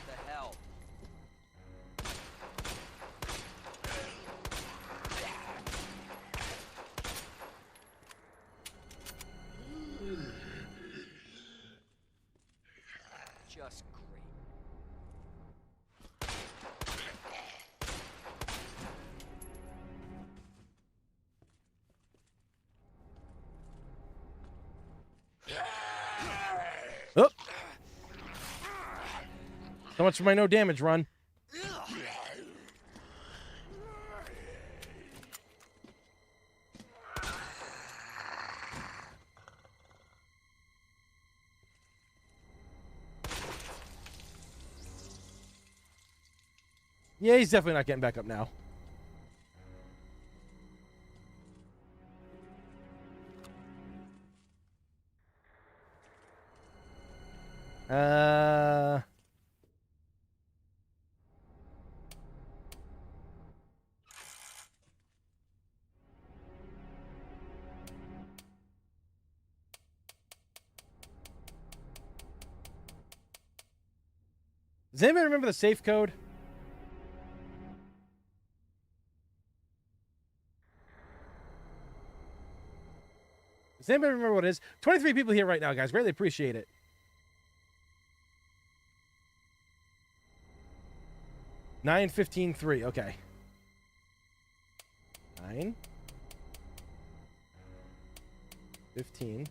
S5: the hell? just great.
S1: Oh. So much for my no damage run. Yeah, he's definitely not getting back up now. Does anybody remember the safe code? Does anybody remember what it is? 23 people here right now, guys. Greatly appreciate it. 9:15:3. Okay. 9. 15.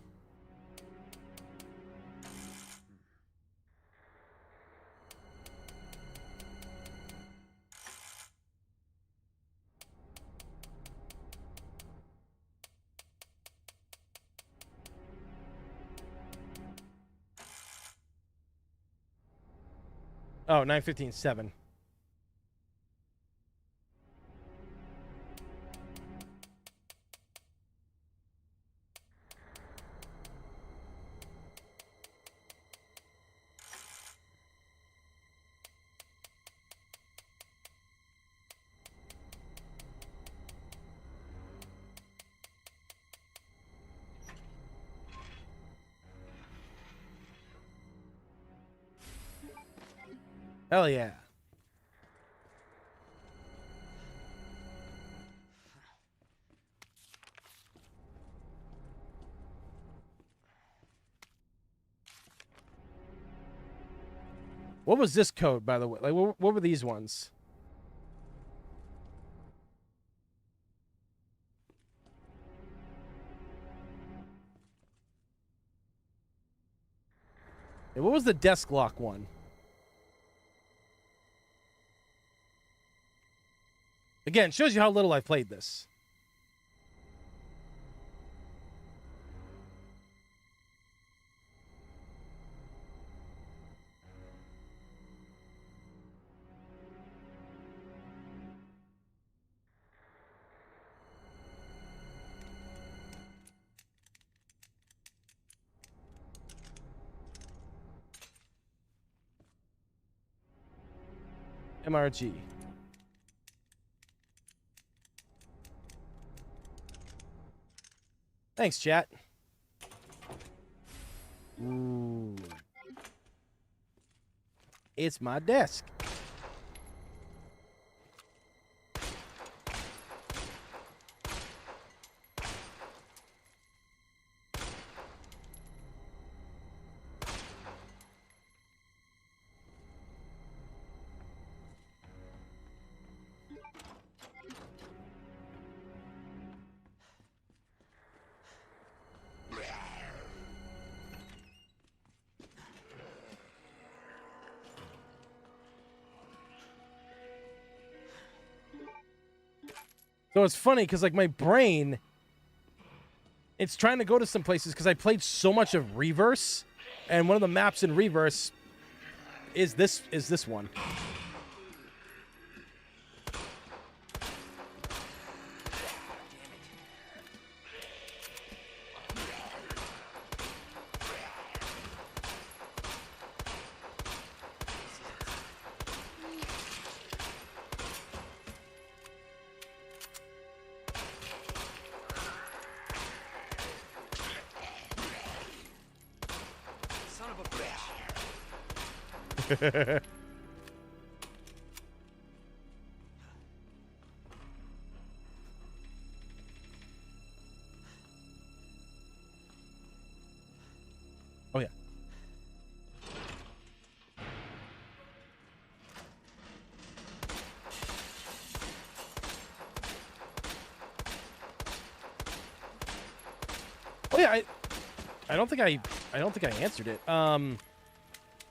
S1: Oh, 9:15:7. Hell yeah. What was this code, by the way? Like, what were these ones? Yeah, what was the desk lock one? Again, shows you how little I played this. MRG. Thanks, chat. Ooh. It's my desk. So it's funny because like my brain, it's trying to go to some places because I played so much of Reverse, and one of the maps in Reverse is this one.
S5: Son of a bitch.
S1: Oh yeah. don't think I answered it.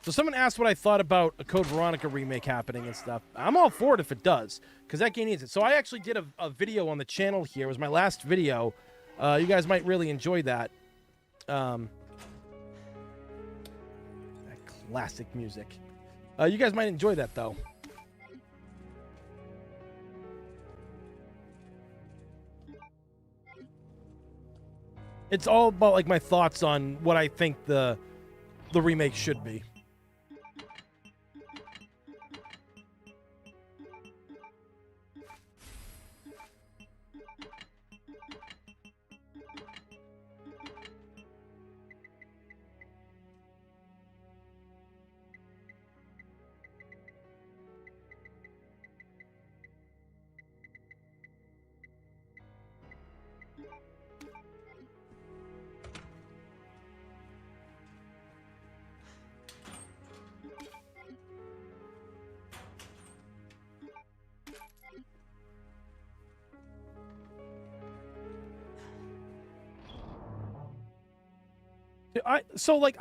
S1: So someone asked what I thought about a Code Veronica remake happening and stuff. I'm all for it if it does, because that game needs it. So I actually did a video on the channel here. It was my last video. You guys might really enjoy that. That classic music. You guys might enjoy that, though. It's all about like my thoughts on what I think the remake should be.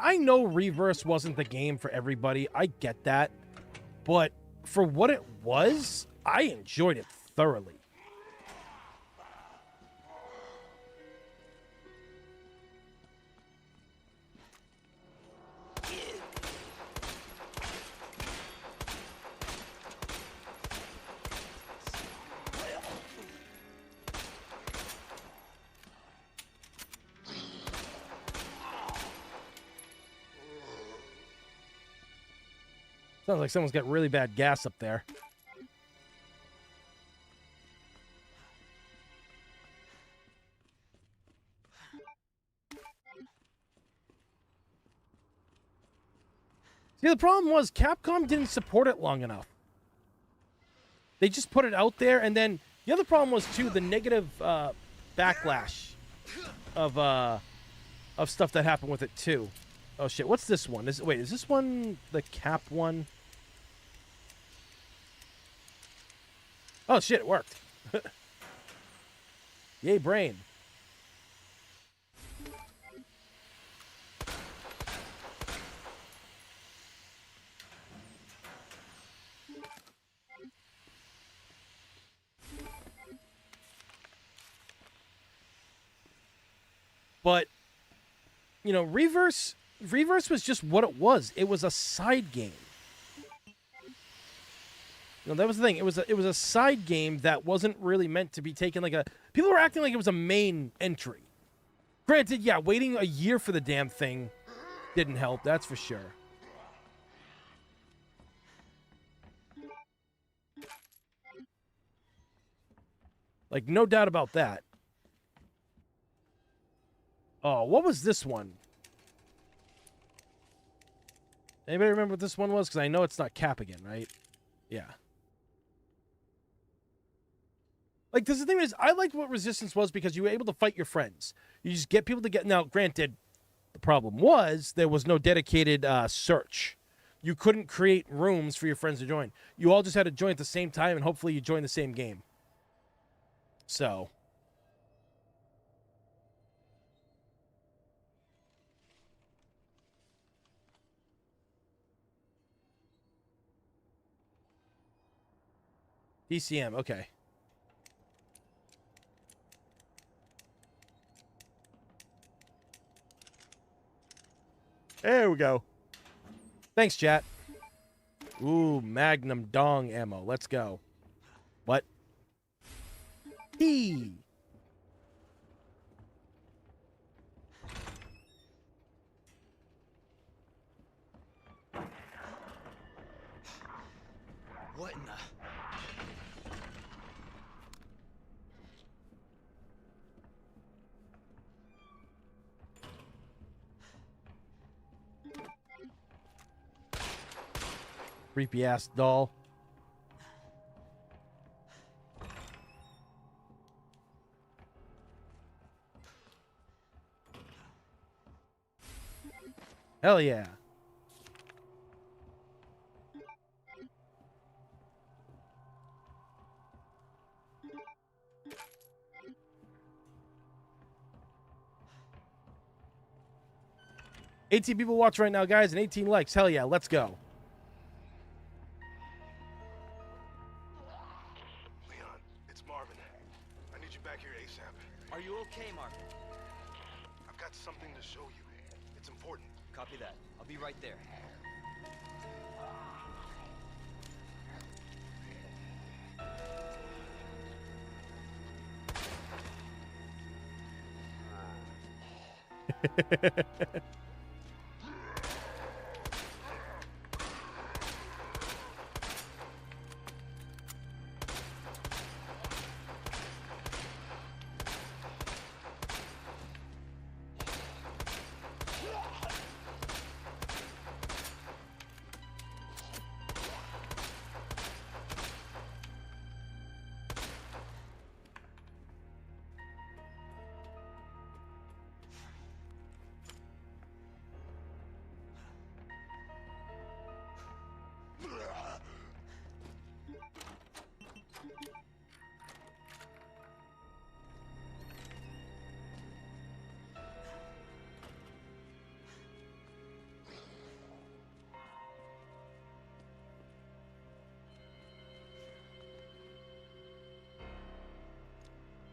S1: I know Reverse wasn't the game for everybody. I get that. But for what it was, I enjoyed it thoroughly. Sounds like someone's got really bad gas up there. See, the problem was Capcom didn't support it long enough. They just put it out there, and then the other problem was, too, the negative backlash of stuff that happened with it, too. Oh, shit. What's this one? Wait, is this one the Cap one? Oh, shit, it worked. Yay, brain. But, you know, Reverse was just what it was. It was a side game. You know, that was the thing. It was a side game that wasn't really meant to be taken like a... People were acting like it was a main entry. Granted, yeah, waiting a year for the damn thing didn't help, that's for sure. Like, no doubt about that. Oh, what was this one? Anybody remember what this one was? Because I know it's not Cap again, right? Yeah. Like, because the thing is, I liked what Resistance was because you were able to fight your friends. You just get people to get... Now, granted, the problem was there was no dedicated search. You couldn't create rooms for your friends to join. You all just had to join at the same time, and hopefully you join the same game. So... DCM, okay. There we go. Thanks, chat. Ooh, Magnum Dong ammo. Let's go. What? He.
S5: What in the...
S1: Creepy ass doll. Hell yeah. 18 people watch right now, guys, and 18 likes. Hell yeah, let's go.
S7: Leon, it's Marvin. I need you back here ASAP.
S5: Are you okay, Marvin?
S7: I've got something to show you. It's important.
S5: Copy that. I'll be right there.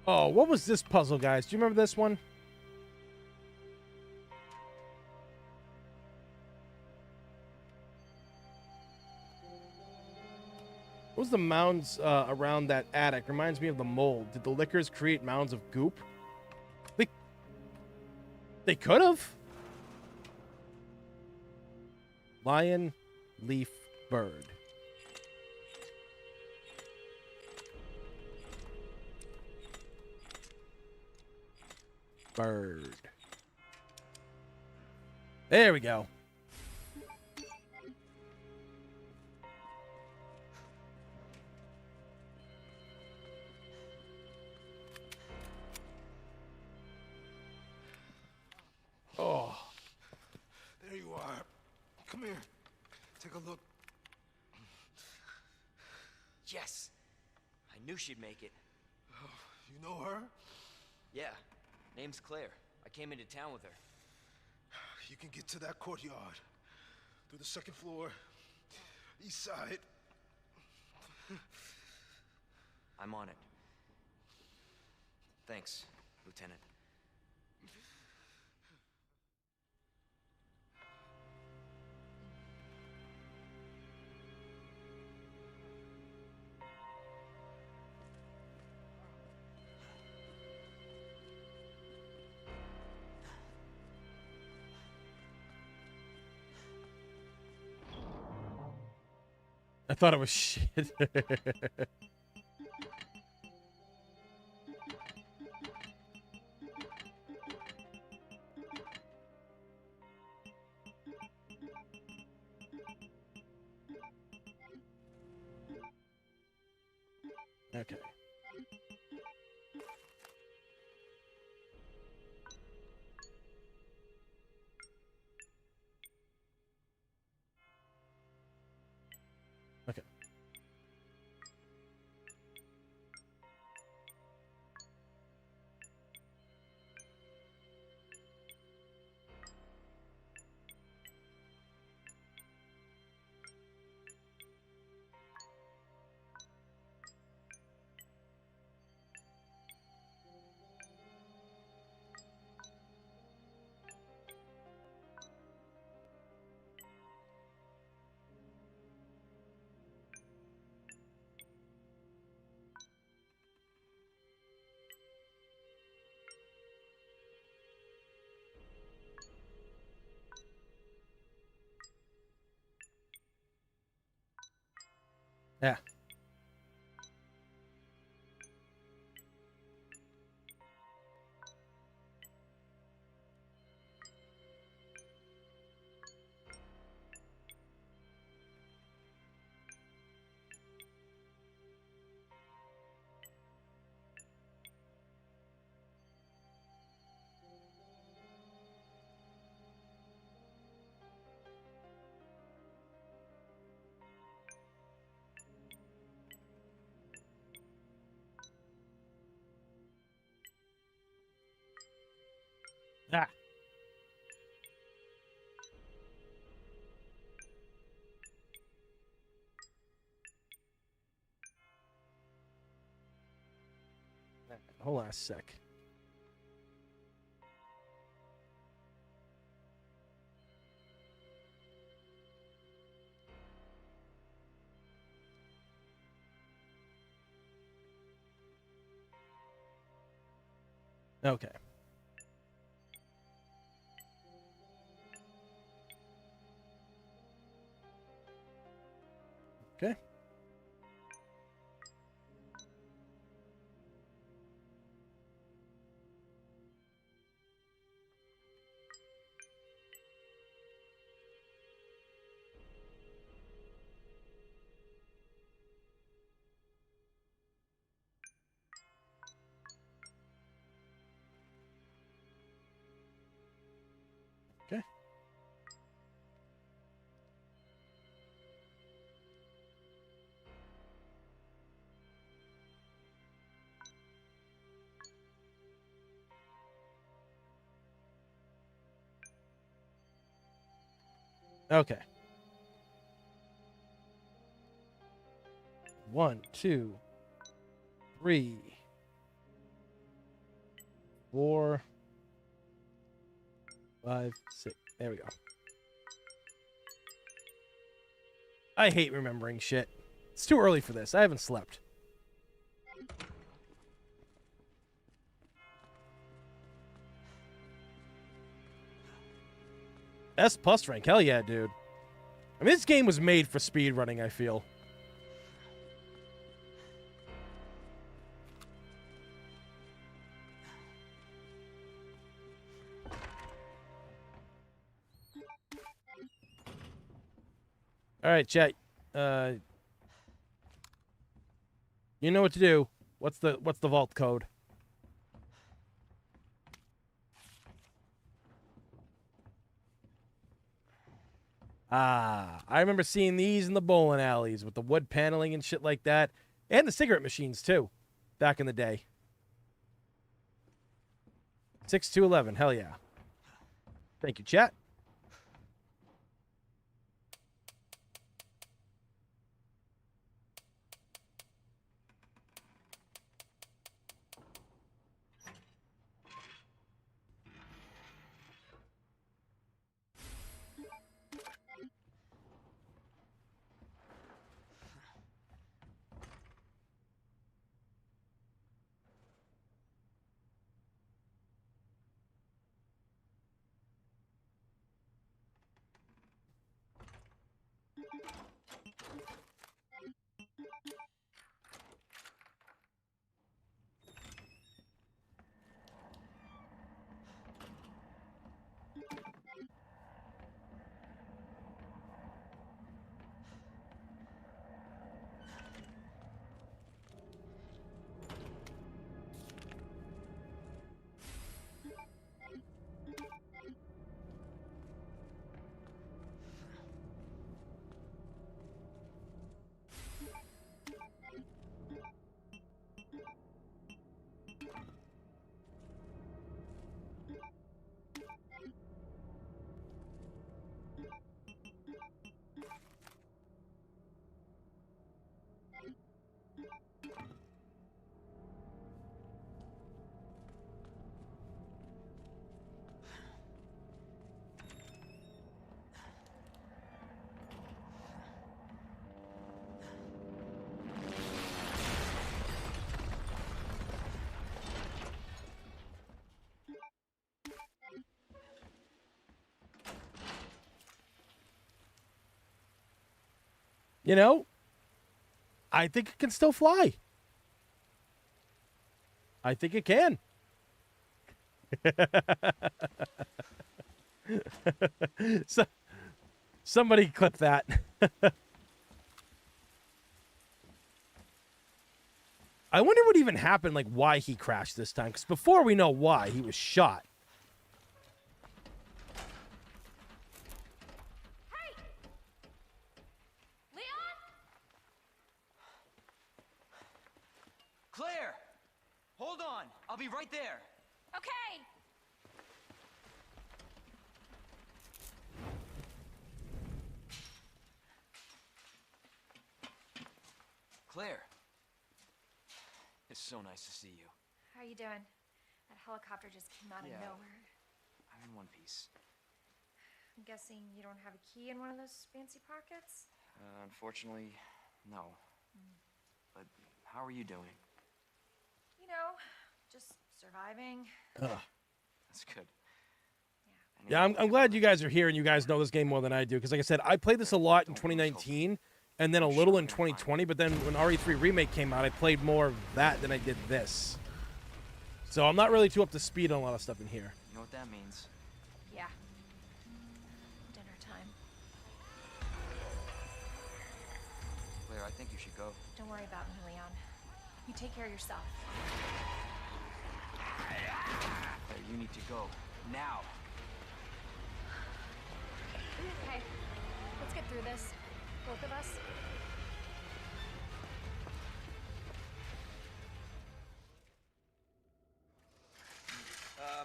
S1: Oh, what was this puzzle, guys? Do you remember this one? What was the mounds around that attic? Reminds me of the mold. Did the liquors create mounds of goop? They could have. Lion, leaf, bird. Bird. There we go. Oh.
S7: There you are. Come here. Take a look.
S5: Yes. I knew she'd make it.
S7: You know her?
S5: Yeah. Name's Claire. I came into town with her.
S7: You can get to that courtyard. Through the second floor. East side.
S5: I'm on it. Thanks, Lieutenant.
S1: I thought it was shit. Okay. Okay. Hold on a sec. Okay. Okay. Okay. Okay. 1, 2, 3, 4, 5, 6. There we go. I hate remembering shit. It's too early for this. I haven't slept. S plus rank. Hell yeah, dude. I mean, this game was made for speed running, I feel. All right, chat. You know what to do. What's the vault code? Ah, I remember seeing these in the bowling alleys with the wood paneling and shit like that, and the cigarette machines too, back in the day. 6211. Hell yeah. Thank you, chat. You know, I think it can still fly. I think it can. So, somebody clip that. I wonder what even happened, like why he crashed this time. Because before we know why, he was shot.
S6: Hey! Leon?
S5: Claire! Hold on. I'll be right there.
S6: Okay.
S5: Claire. It's so nice to see you.
S6: How you doing? That helicopter just came out of
S5: Yeah.
S6: nowhere.
S5: I'm in one piece.
S6: I'm guessing you don't have a key in one of those fancy pockets?
S5: Unfortunately, no. But how are you doing?
S6: You know, just surviving.
S1: Ugh.
S5: That's good.
S1: Yeah, I'm glad you guys are here and you guys know this game more than I do. Because like I said, I played this a lot in 2019 and then a little in 2020. But then when RE3 Remake came out, I played more of that than I did this. So I'm not really too up to speed on a lot of stuff in here.
S5: You know what that means?
S6: Yeah. Dinner time.
S5: Claire, I think you should go.
S6: Don't worry about me, Leon. You take care of yourself.
S5: Claire, you need to go. Now!
S6: Okay, let's get through this. Both of us.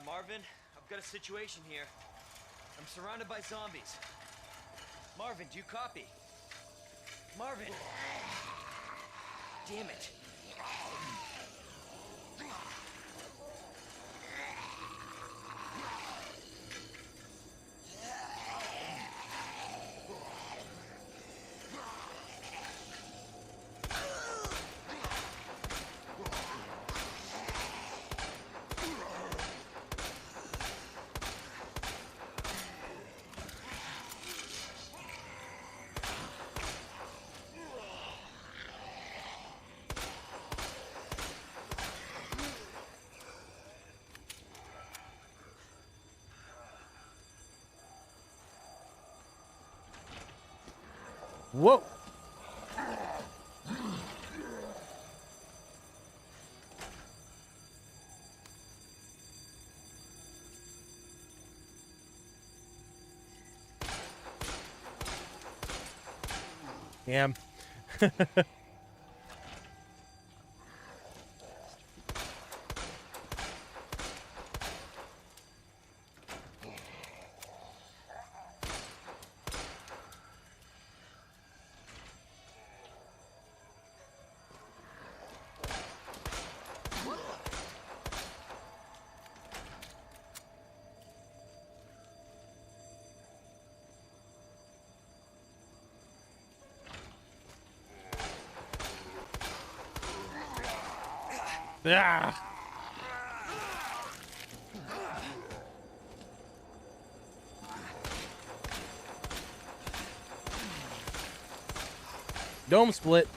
S5: Marvin, I've got a situation here. I'm surrounded by zombies. Marvin, do you copy? Marvin! Damn it.
S1: Whoa. Damn. Yeah. Dome split.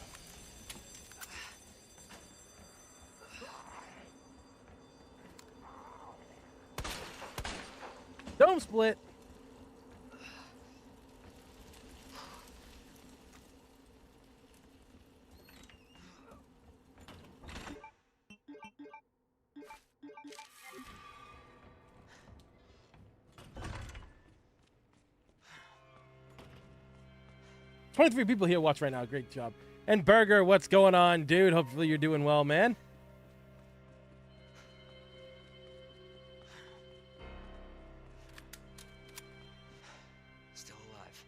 S1: Dome split. $23 people here watch right now. Great job. And Burger, what's going on, dude? Hopefully you're doing well, man.
S5: Still alive.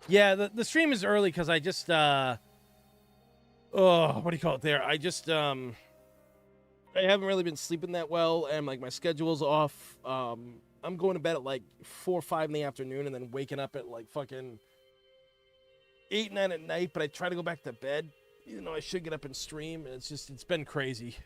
S1: Yeah, the stream is early because I just what do you call it there? I just I haven't really been sleeping that well and like my schedule's off. I'm going to bed at like 4 or 5 in the afternoon and then waking up at like fucking 8, 9 at night, but I try to go back to bed. You know, I should get up and stream, and it's been crazy.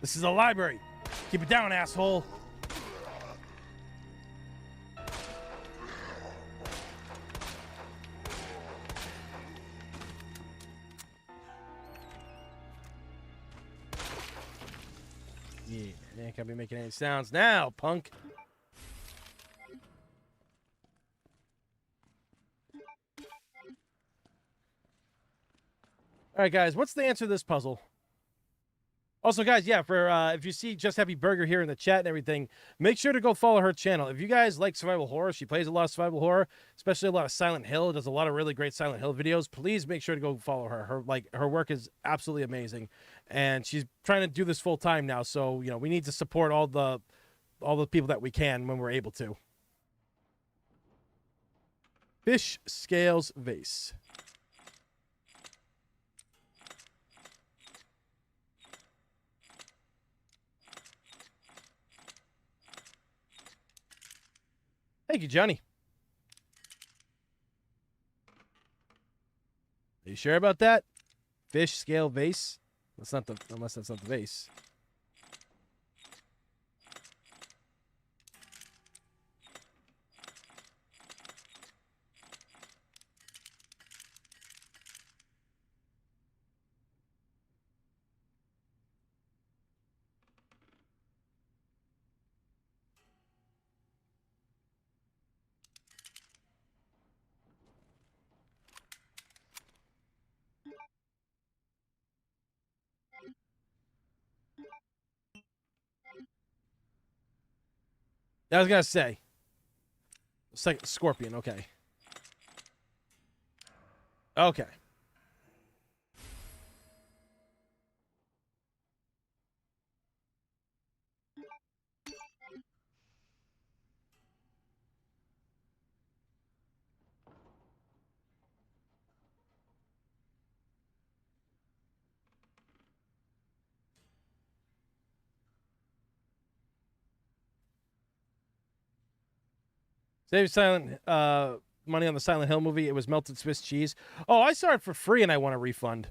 S1: This is a library. Keep it down, asshole. Yeah, they ain't gonna be making any sounds now, punk. All right, guys, what's the answer to this puzzle? Also, guys, yeah, for if you see Just Happy Burger here in the chat and everything, make sure to go follow her channel. If you guys like survival horror, she plays a lot of survival horror, especially a lot of Silent Hill, does a lot of really great Silent Hill videos. Please make sure to go follow her. Her work is absolutely amazing, and she's trying to do this full time now. So we need to support all the people that we can when we're able to. Fish scales vase. Thank you, Johnny. Are you sure about that? Fish scale vase? Unless that's not the vase. I was gonna say. It's like scorpion, okay. Okay. Save money on the Silent Hill movie. It was melted Swiss cheese. Oh, I saw it for free and I want a refund.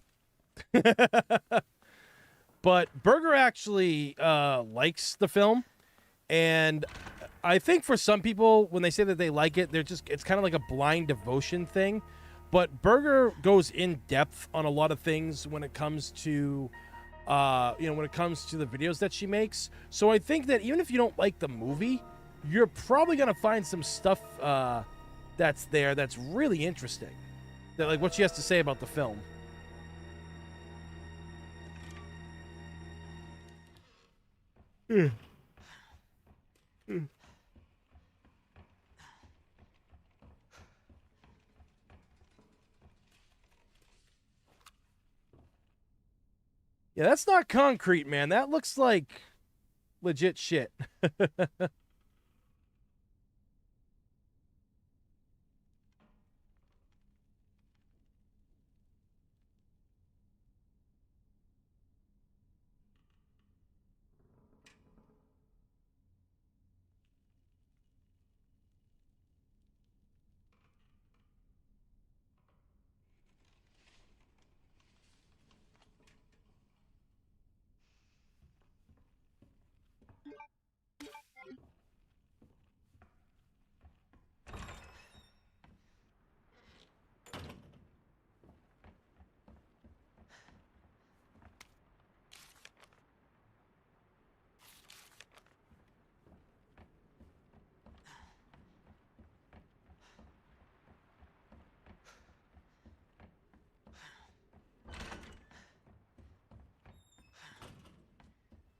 S1: But Burger actually likes the film, and I think for some people, when they say that they like it, it's kind of like a blind devotion thing. But Burger goes in depth on a lot of things when it comes to when it comes to the videos that she makes. So I think that even if you don't like the movie, you're probably gonna find some stuff that's there that's really interesting. That, like, what she has to say about the film. Yeah, that's not concrete, man. That looks like legit shit.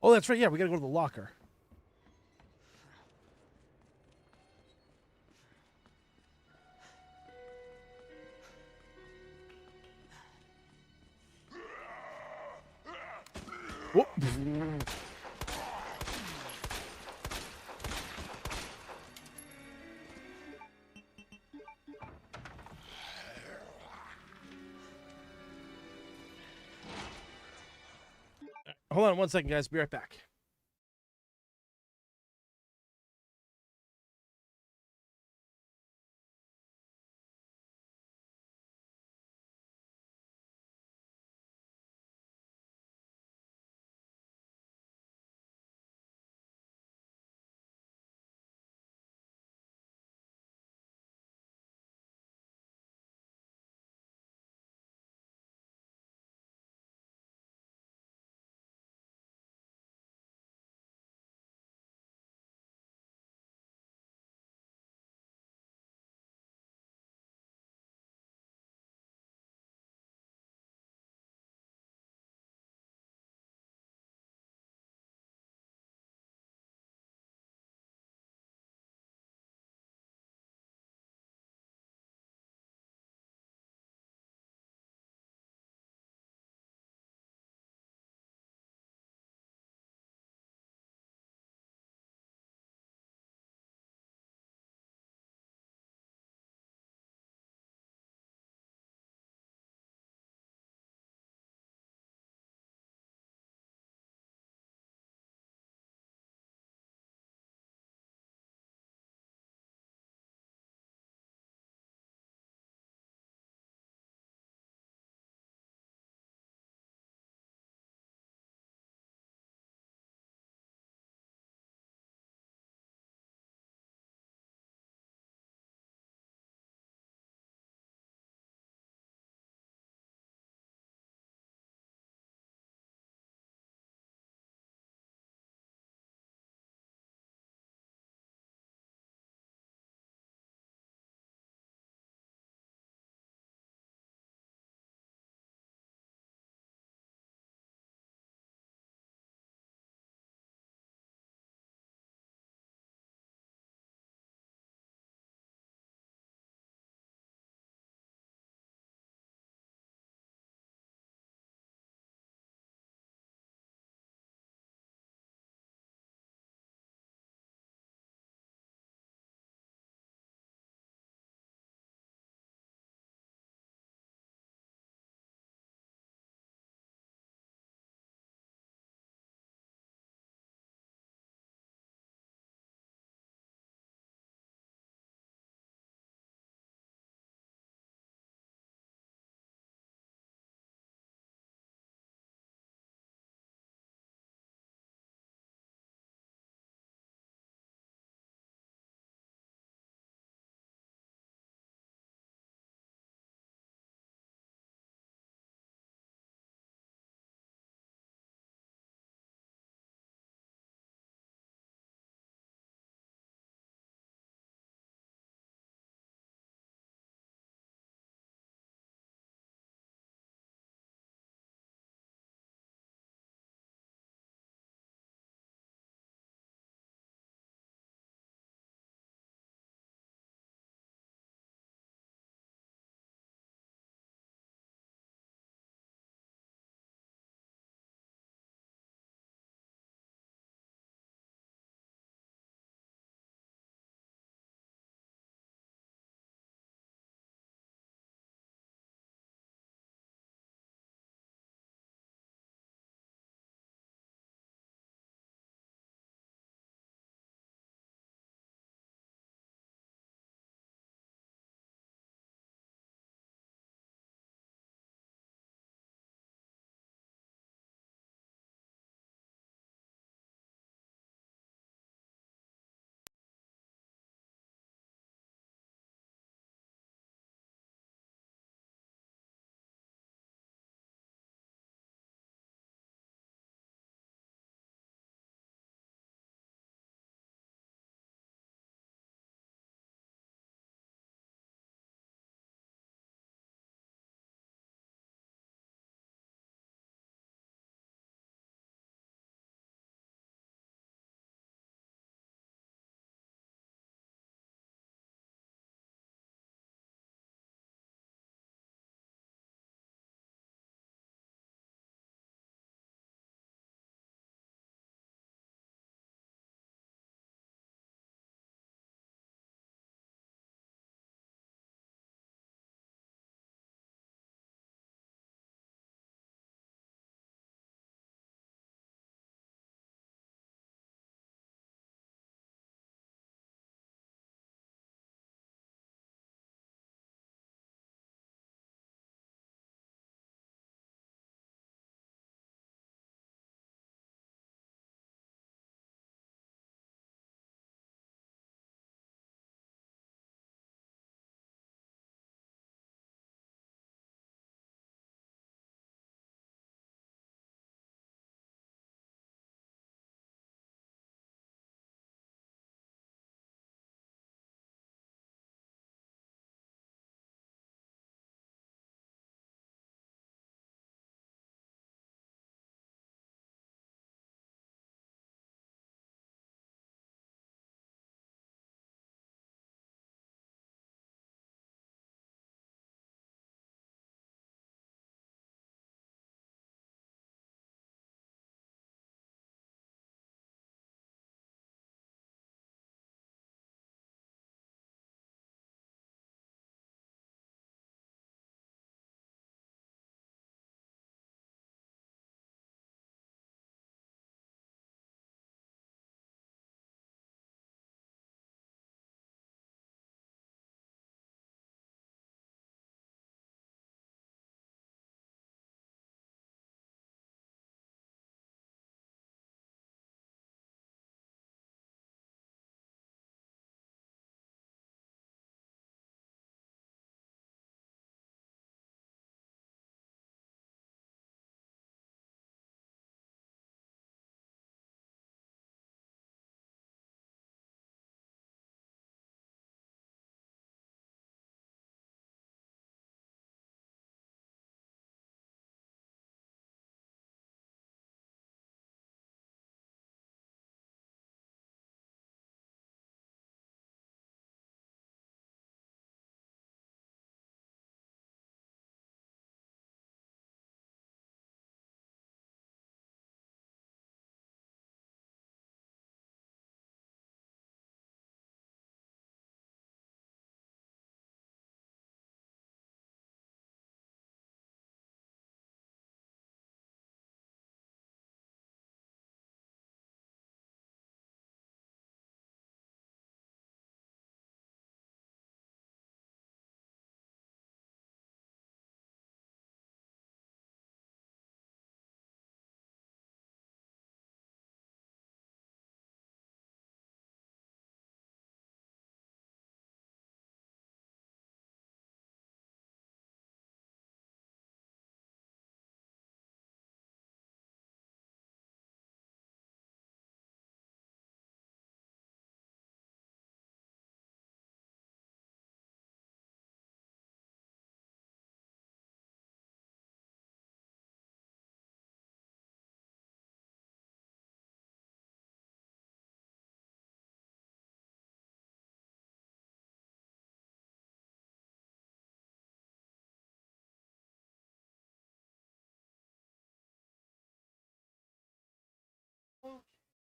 S1: Oh, that's right. Yeah, we gotta go to the locker. Whoop. Hold on 1 second, guys. Be right back.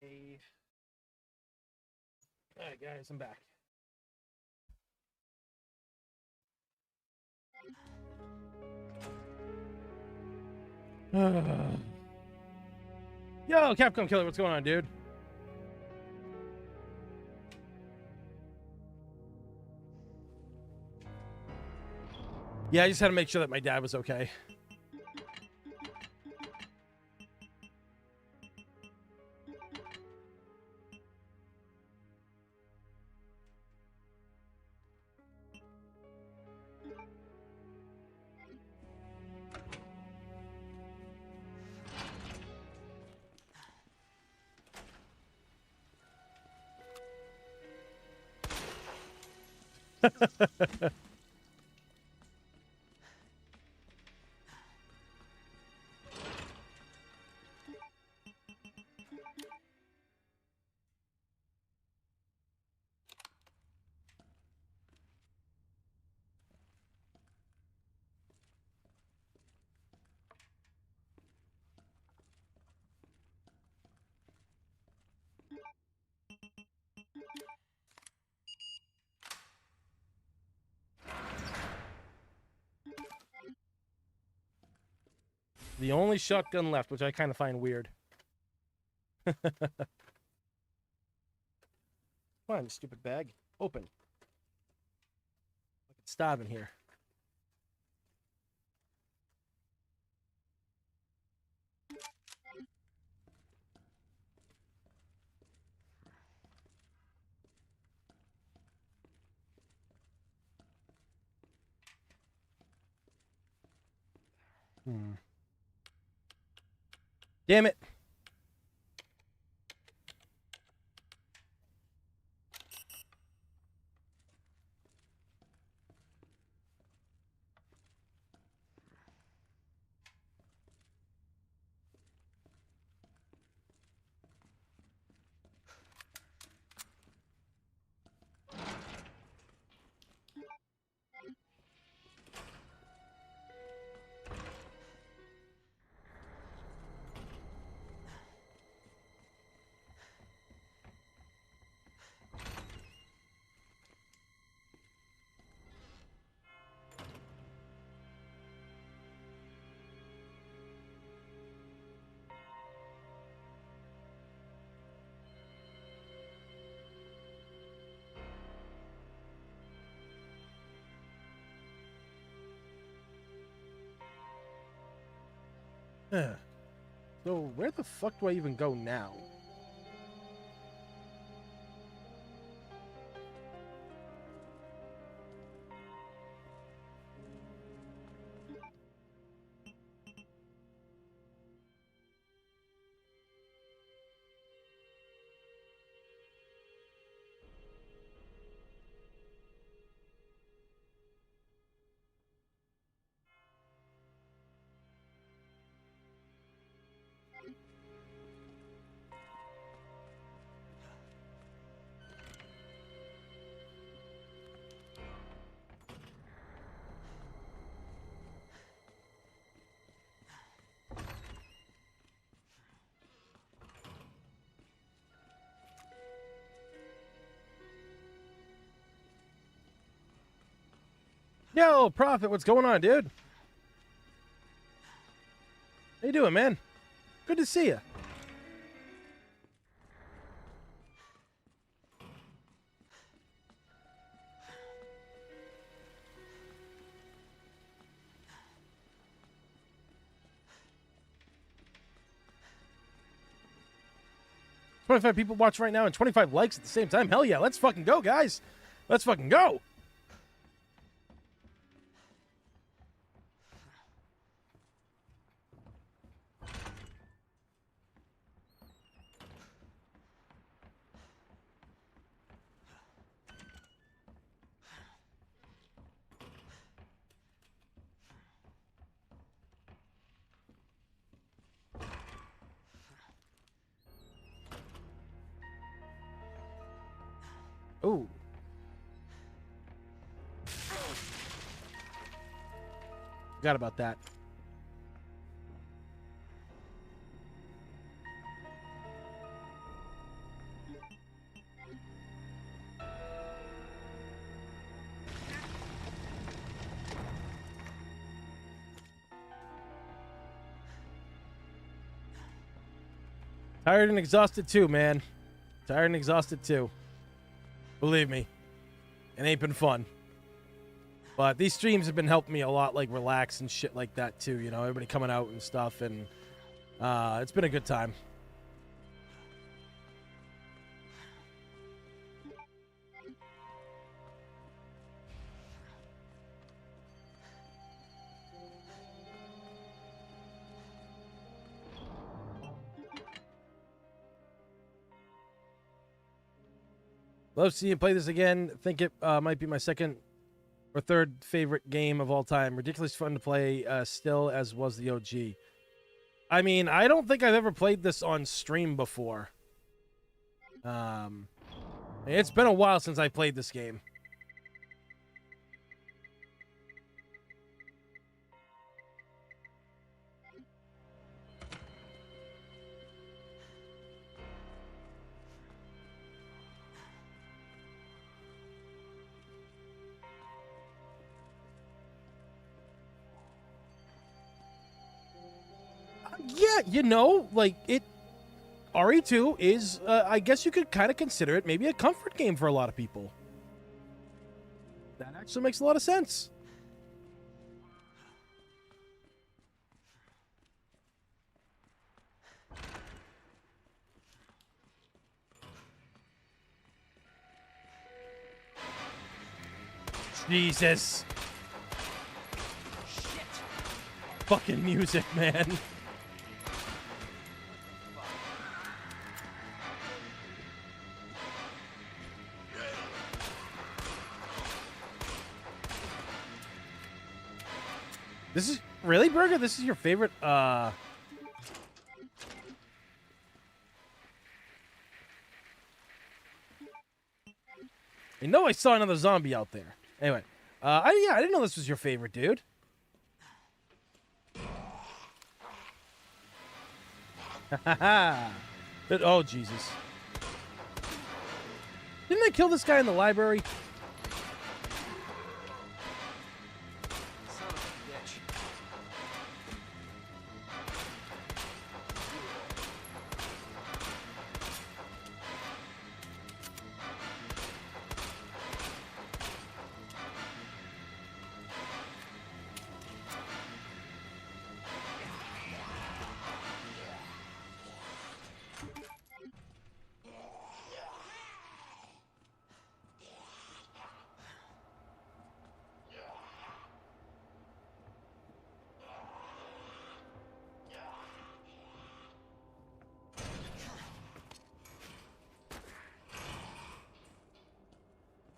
S1: All right, guys, I'm back. Yo, Capcom Killer, what's going on, dude? Yeah, I just had to make sure that my dad was okay. The only shotgun left, which I kind of find weird. Come on, you stupid bag. Open. I can starve in here. Damn it. So where the fuck do I even go now? Yo, Prophet, what's going on, dude? How you doing, man? Good to see you. $25 people watch right now and 25 likes at the same time. Hell yeah, let's fucking go, guys. Let's fucking go. Ooh. Forgot about that. Tired and exhausted too, man. Tired and exhausted too. Believe me, it ain't been fun. But these streams have been helping me a lot, like relax and shit like that too. You know, everybody coming out and stuff, and it's been a good time. Love seeing you play this again. Think it might be my second or third favorite game of all time. Ridiculous fun to play still, as was the OG. I mean, I don't think I've ever played this on stream before. It's been a while since I played this game. Yeah, you know, like it. RE2 is, I guess you could kind of consider it maybe a comfort game for a lot of people. That actually makes a lot of sense. Jesus.
S5: Shit!
S1: Fucking music, man. This is really, Burger? This is your favorite I know I saw another zombie out there. Anyway, I didn't know this was your favorite, dude. Oh, Jesus. Didn't I kill this guy in the library?
S5: Son of a bitch.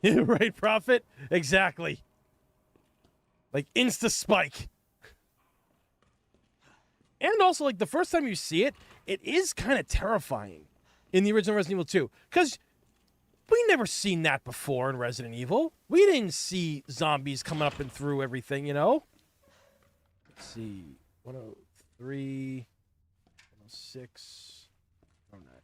S1: Right, Prophet? Exactly. Like, insta-spike. And also, like, the first time you see it, it is kind of terrifying in the original Resident Evil 2. Because we never seen that before in Resident Evil. We didn't see zombies coming up and through everything, you know? Let's see. 103, 106, 109.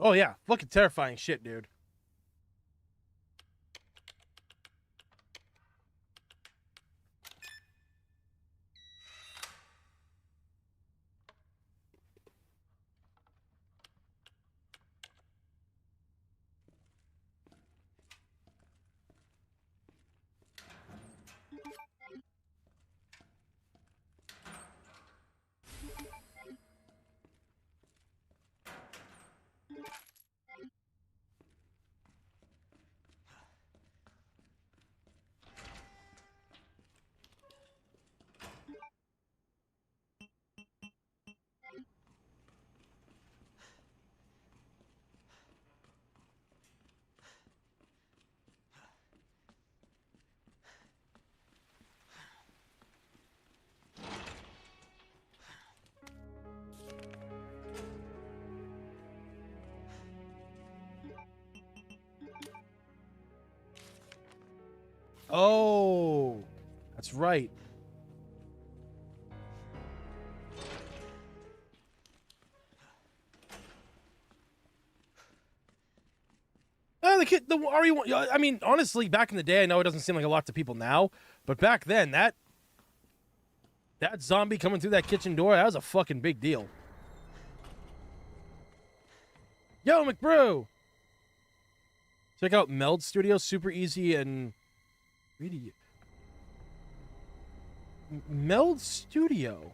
S1: Oh, yeah. Fucking terrifying shit, dude. Oh, that's right. the RE1. I mean, honestly, back in the day, I know it doesn't seem like a lot to people now, but back then, that zombie coming through that kitchen door, that was a fucking big deal. Yo, McBrew! Check out Meld Studio, super easy and really. Meld Studio.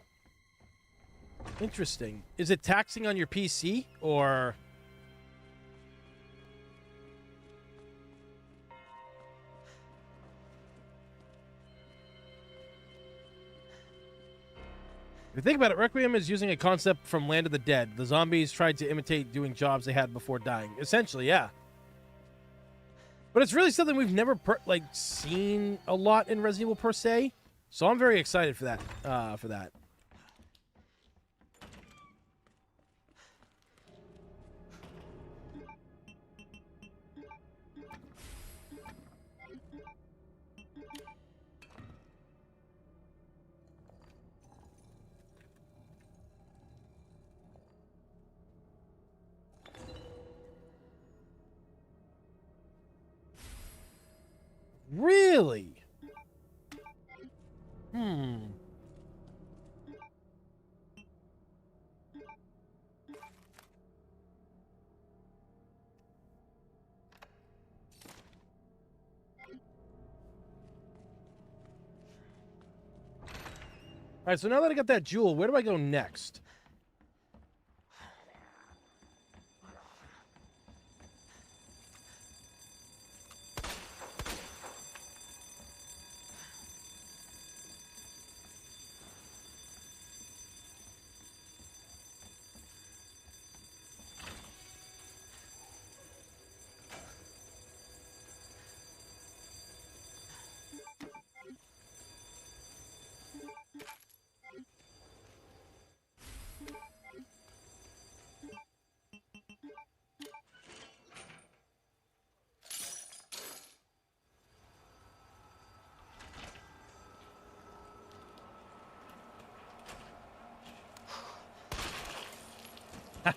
S1: Interesting. Is it taxing on your PC or? If you think about it, Requiem is using a concept from Land of the Dead. The zombies tried to imitate doing jobs they had before dying. Essentially, yeah. But it's really something we've never seen a lot in Resident Evil per se. So I'm very excited for that. Really? All right, so now that I got that jewel, where do I go next?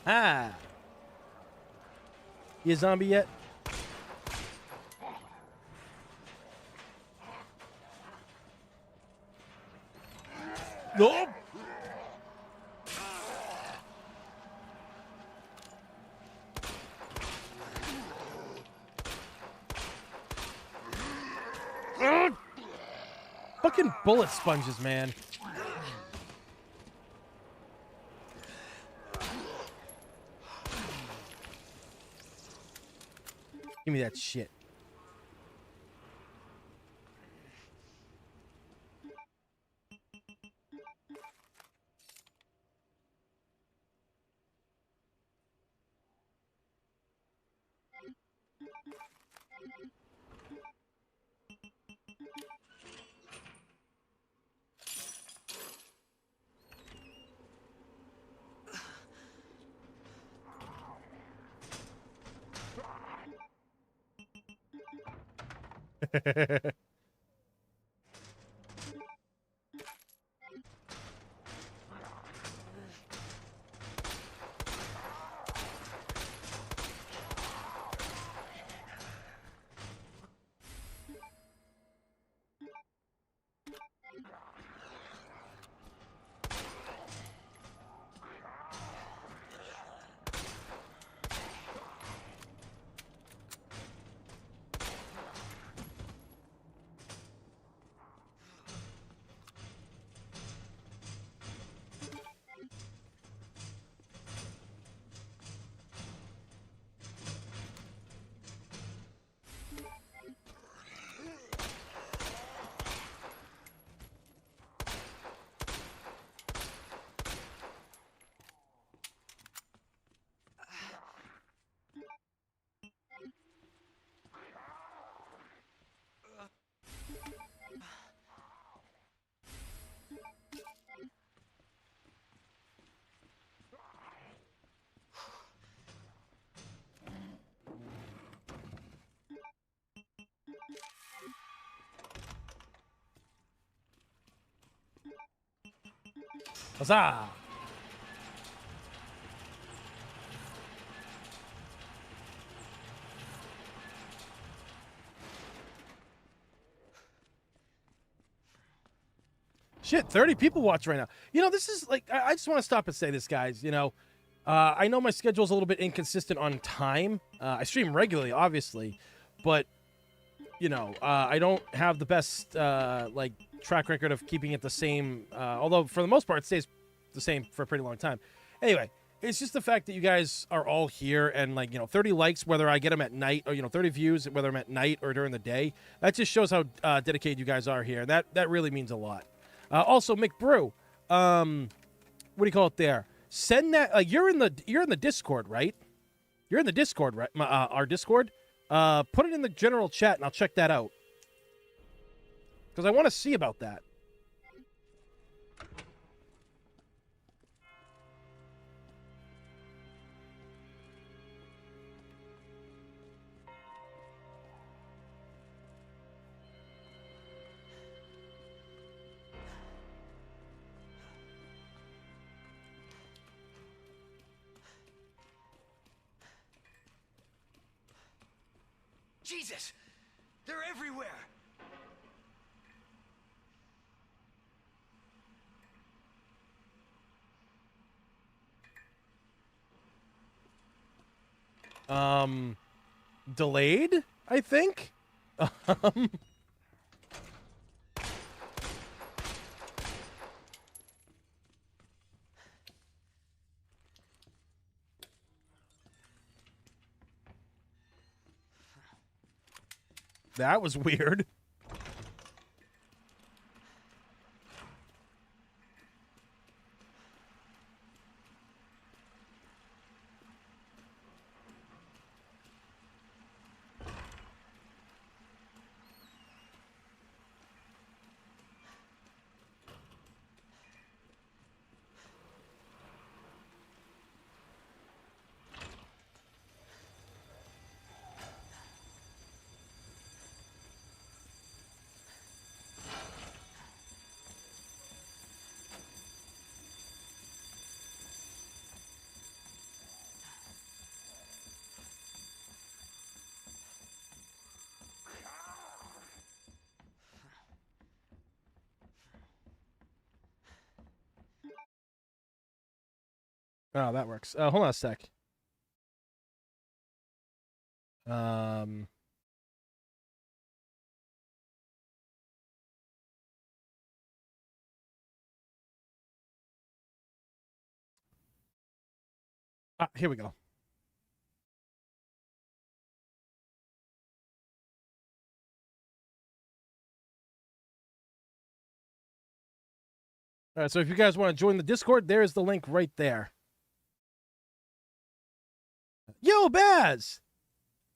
S1: Ha! You a zombie yet? Nope. Fucking bullet sponges, man. Give me that shit. Huzzah! Shit, 30 people watch right now. You know, this is like, I just want to stop and say this, guys. You know, I know my schedule's a little bit inconsistent on time. I stream regularly, obviously, but, you know, I don't have the best, like, track record of keeping it the same. Although, for the most part, it stays the same for a pretty long time. Anyway, it's just the fact that you guys are all here and, like, you know, 30 likes, whether I get them at night, or, you know, 30 views, whether I'm at night or during the day. That just shows how dedicated you guys are here. And that really means a lot. Also, McBrew, what do you call it there? Send that. You're in the Discord, right? You're in the Discord, right? Our Discord. Put it in the general chat, and I'll check that out because I want to see about that.
S5: Jesus! They're everywhere!
S1: Delayed, I think. That was weird. Oh, that works. Hold on a sec. Here we go. All right, so if you guys want to join the Discord, there's the link right there. Yo, Baz!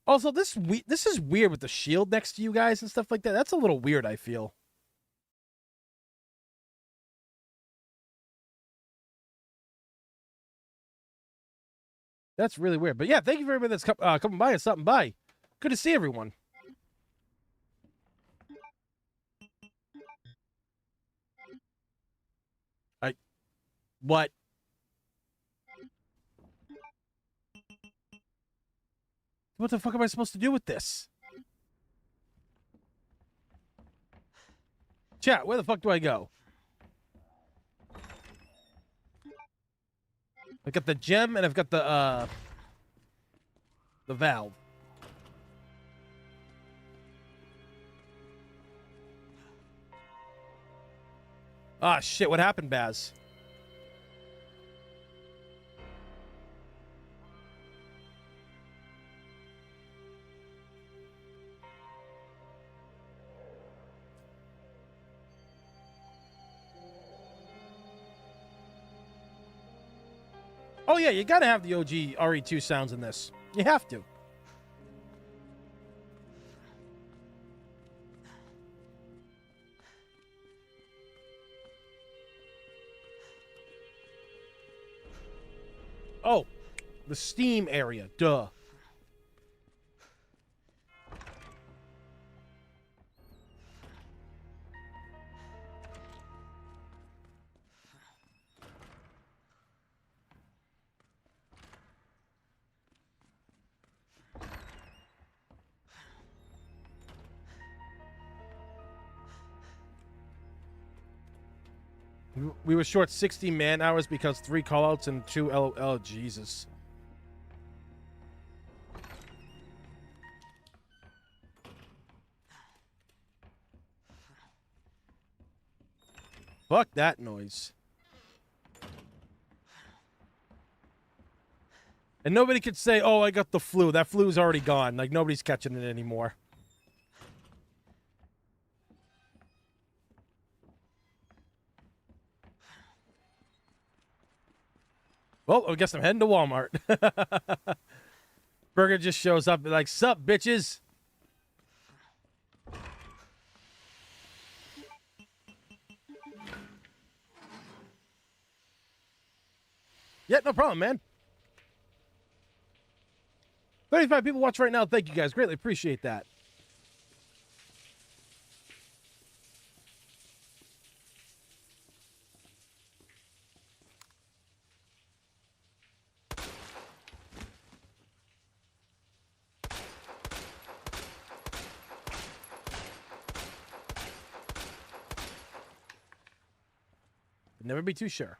S1: Also, this is weird with the shield next to you guys and stuff like that. That's a little weird, I feel. That's really weird. But yeah, thank you for everybody that's coming by and stopping by. Good to see everyone. What? What the fuck am I supposed to do with this? Chat, where the fuck do I go? I've got the gem and I've got the valve. Ah, shit, what happened, Baz? Oh, yeah, you gotta have the OG RE2 sounds in this. You have to. Oh, the Steam area. Duh. We were short 60 man hours because 3 callouts and 2 Oh, Jesus. Fuck that noise. And nobody could say, oh, I got the flu. That flu's already gone. Like, nobody's catching it anymore. Well, I guess I'm heading to Walmart. Burger just shows up like, sup, bitches? Yeah, no problem, man. 35 people watch right now. Thank you guys. Greatly appreciate that. Never be too sure.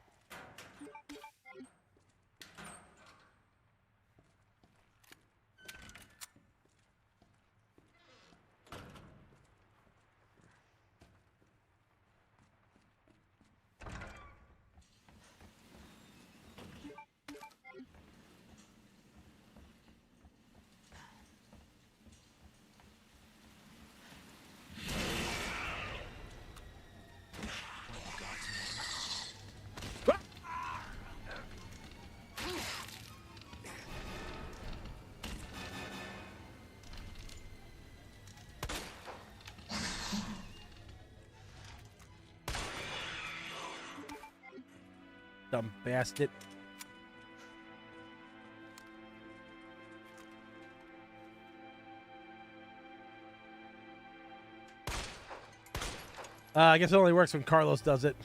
S1: Dumb bastard. I guess it only works when Carlos does it.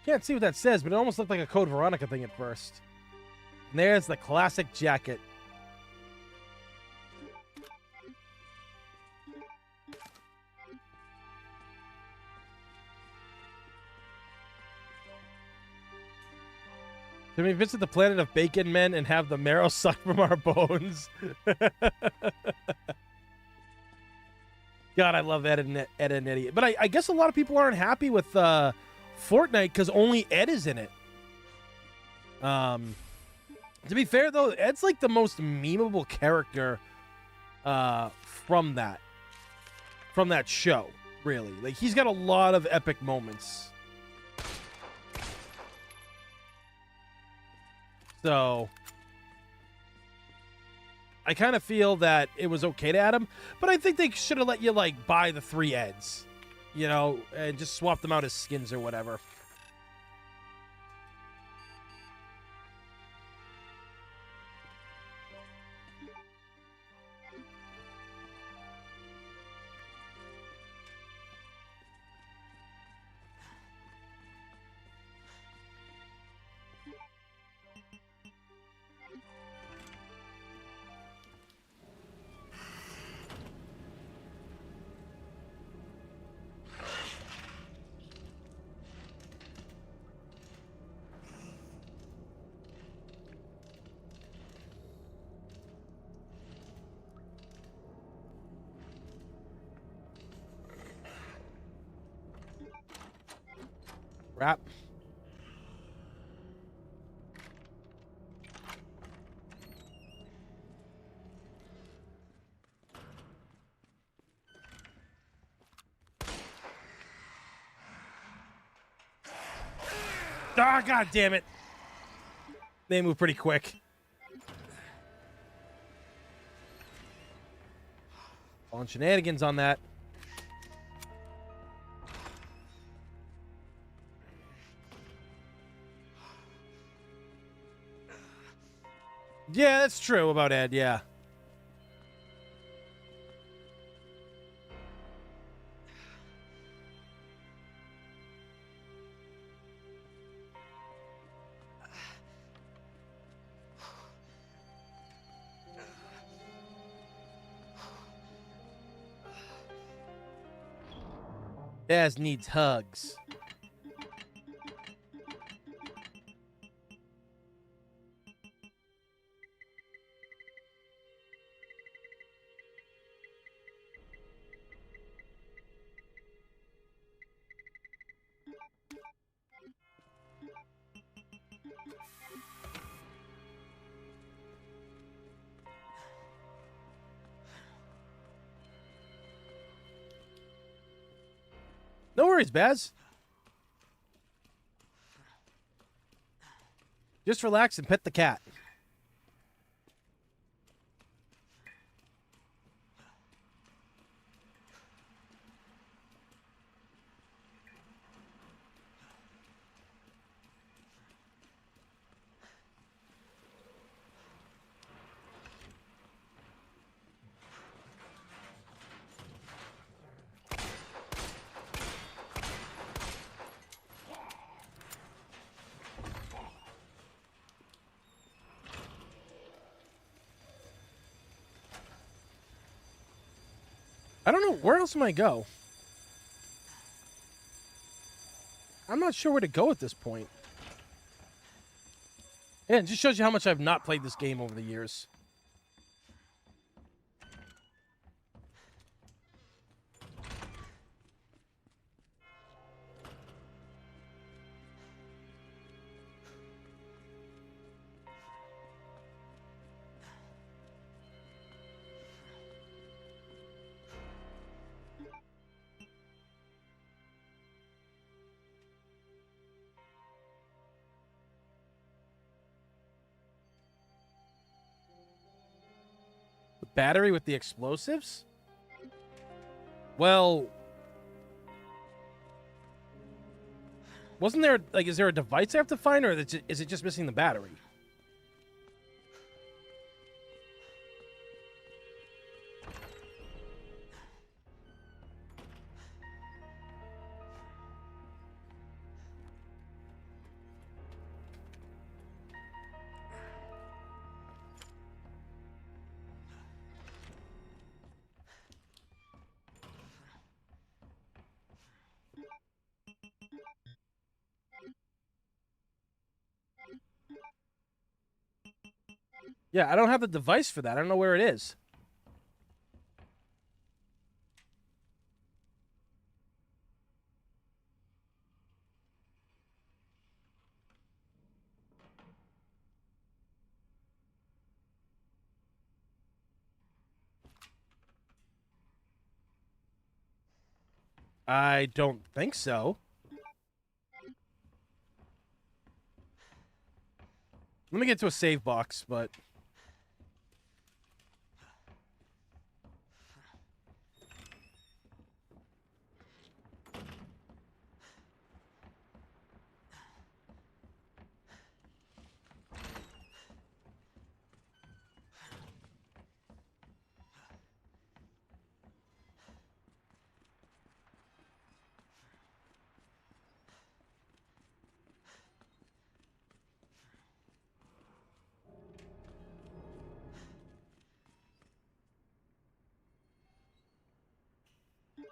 S1: Can't see what that says, but it almost looked like a Code Veronica thing at first. And there's the classic jacket. Can we visit the planet of bacon men and have the marrow sucked from our bones? God, I love Ed and Eddie. But I guess a lot of people aren't happy with Fortnite because only Ed is in it. To be fair, though, Ed's like the most memeable character from that show, really. Like, he's got a lot of epic moments. So I kind of feel that it was okay to add him, but I think they should have let you, like, buy the 3 Eds, you know, and just swap them out as skins or whatever. Wrap. Ah, God damn it. They move pretty quick. On shenanigans on that. Yeah, that's true about Ed, yeah. Baz needs hugs. No worries, Baz. Just relax and pet the cat. I don't know. Where else am I go? I'm not sure where to go at this point. Yeah, it just shows you how much I've not played this game over the years. The battery with the explosives? Well, wasn't there, like, is there a device I have to find, or is it just missing the battery? Yeah, I don't have the device for that. I don't know where it is. I don't think so. Let me get to a save box, but...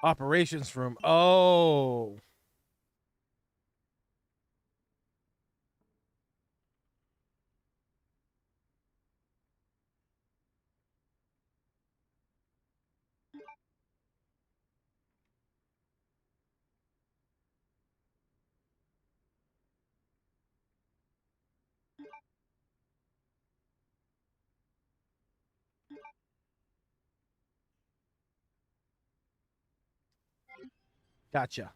S1: Operations room. Oh. Gotcha.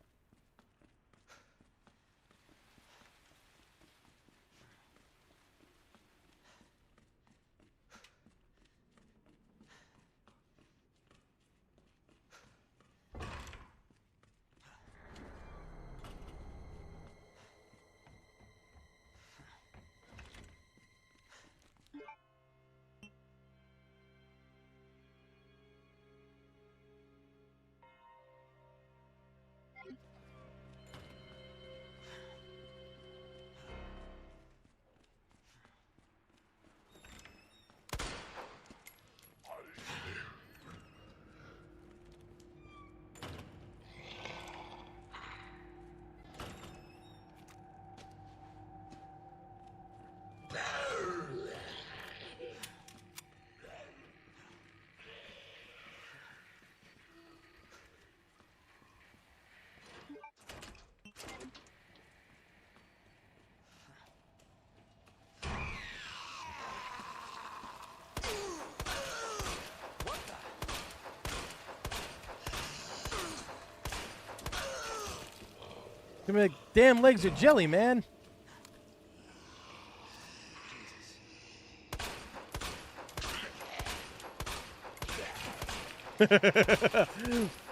S1: Like, damn legs are jelly, man.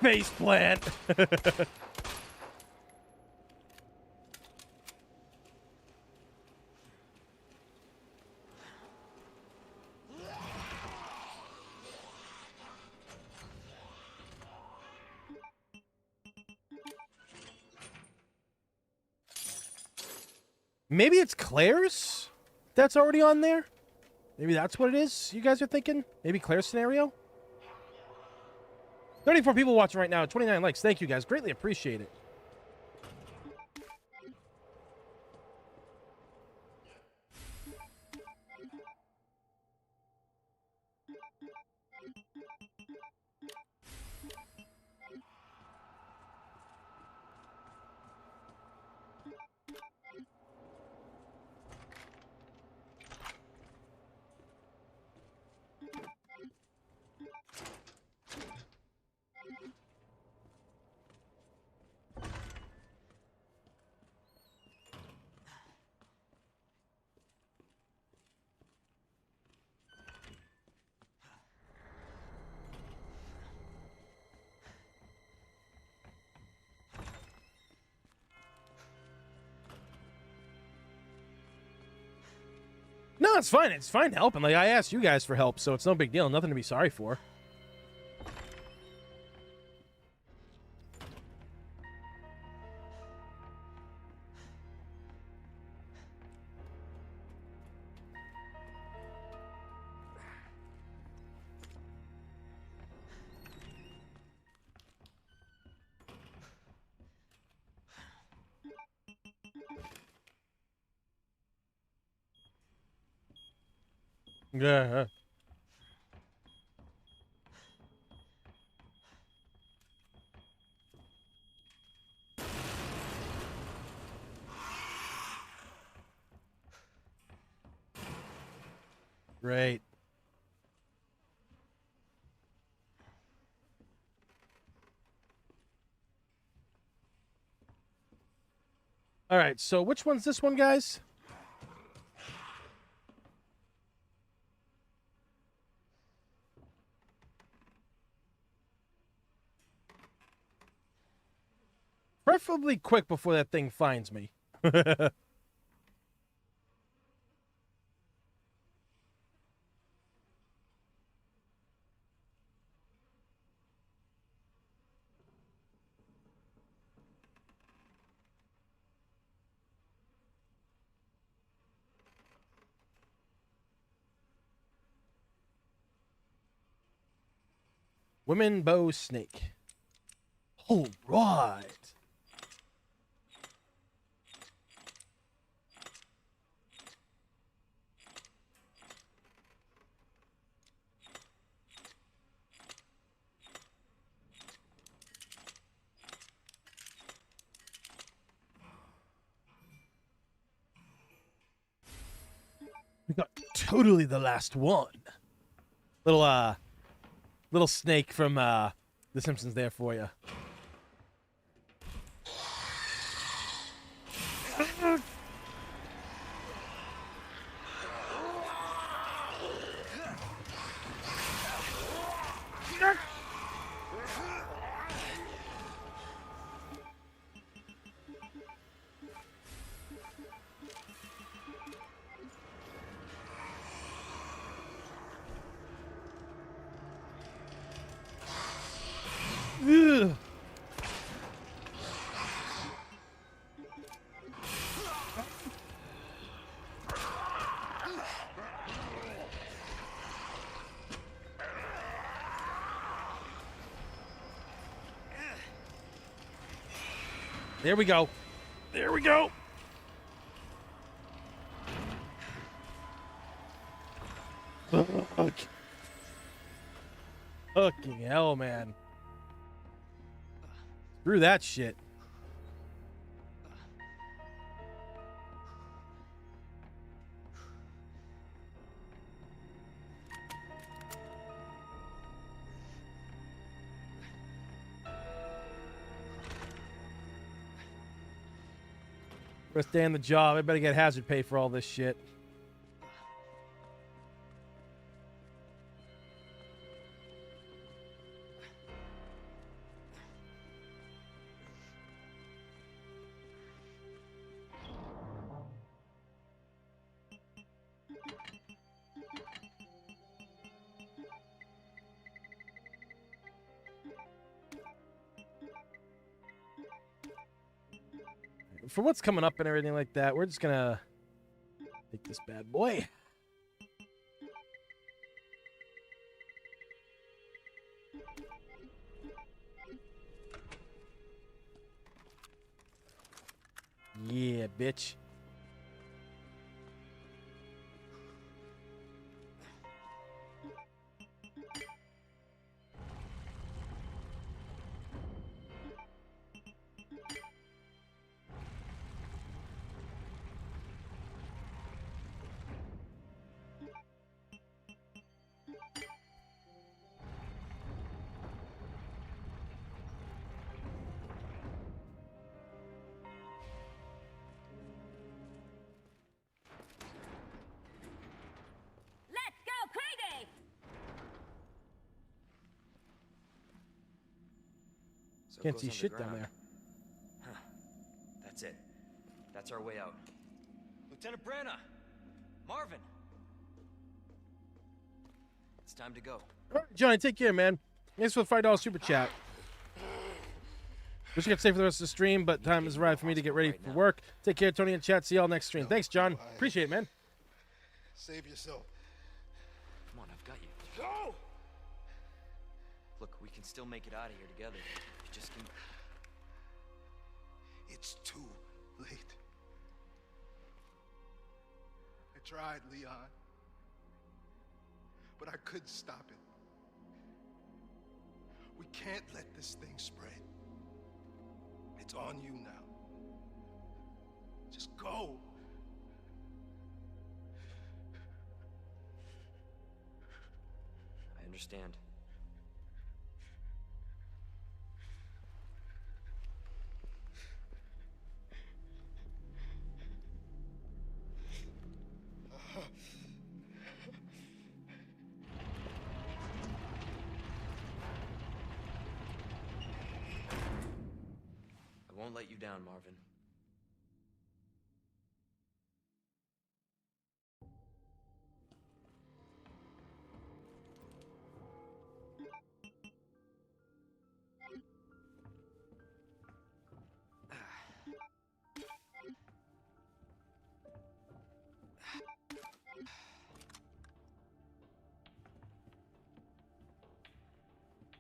S1: Face plant. Maybe it's Claire's that's already on there? Maybe that's what it is you guys are thinking? Maybe Claire's scenario? 34 people watching right now, 29 likes. Thank you guys. Greatly appreciate it. No, it's fine. It's fine helping. Like, I asked you guys for help, so it's no big deal. Nothing to be sorry for. Yeah. Great. All right, so which one's this one, guys? Preferably quick before that thing finds me. Women bow snake. All right. We got totally the last one. Little snake from The Simpsons there for you. Ugh. There we go. There we go. Fuck. Fucking hell, man. Screw that shit. First day on the job. I better get hazard pay for all this shit. For what's coming up and everything like that, we're just gonna take this bad boy. Yeah, bitch.
S6: Let's go crazy!
S5: So it
S1: Can't
S5: goes
S1: see shit down
S5: underground.
S1: there.
S5: Huh. That's it. That's our way out. Lieutenant Branna! Marvin! It's time to go.
S1: All right, Johnny, take care, man. Thanks for the $5 super chat. Wish I could stay for the rest of the stream, but time has arrived for me to get ready for work. Take care, Tony and chat. See y'all next stream. Thanks, John. Appreciate it, man.
S7: Save yourself.
S5: Come on, I've got you.
S7: Go!
S5: Look, we can still make it out of here together. You just can...
S7: It's too late. I tried, Leon. But I couldn't stop it. We can't let this thing spread. It's on you now. Just go.
S5: I understand. I won't let you down, Marvin.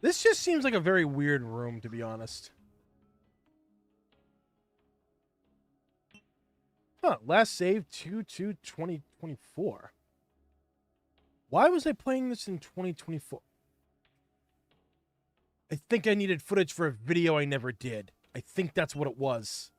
S1: This just seems like a very weird room, to be honest. Huh, last save 2/2/2024. Why was I playing this in 2024? I think I needed footage for a video I never did. I think that's what it was.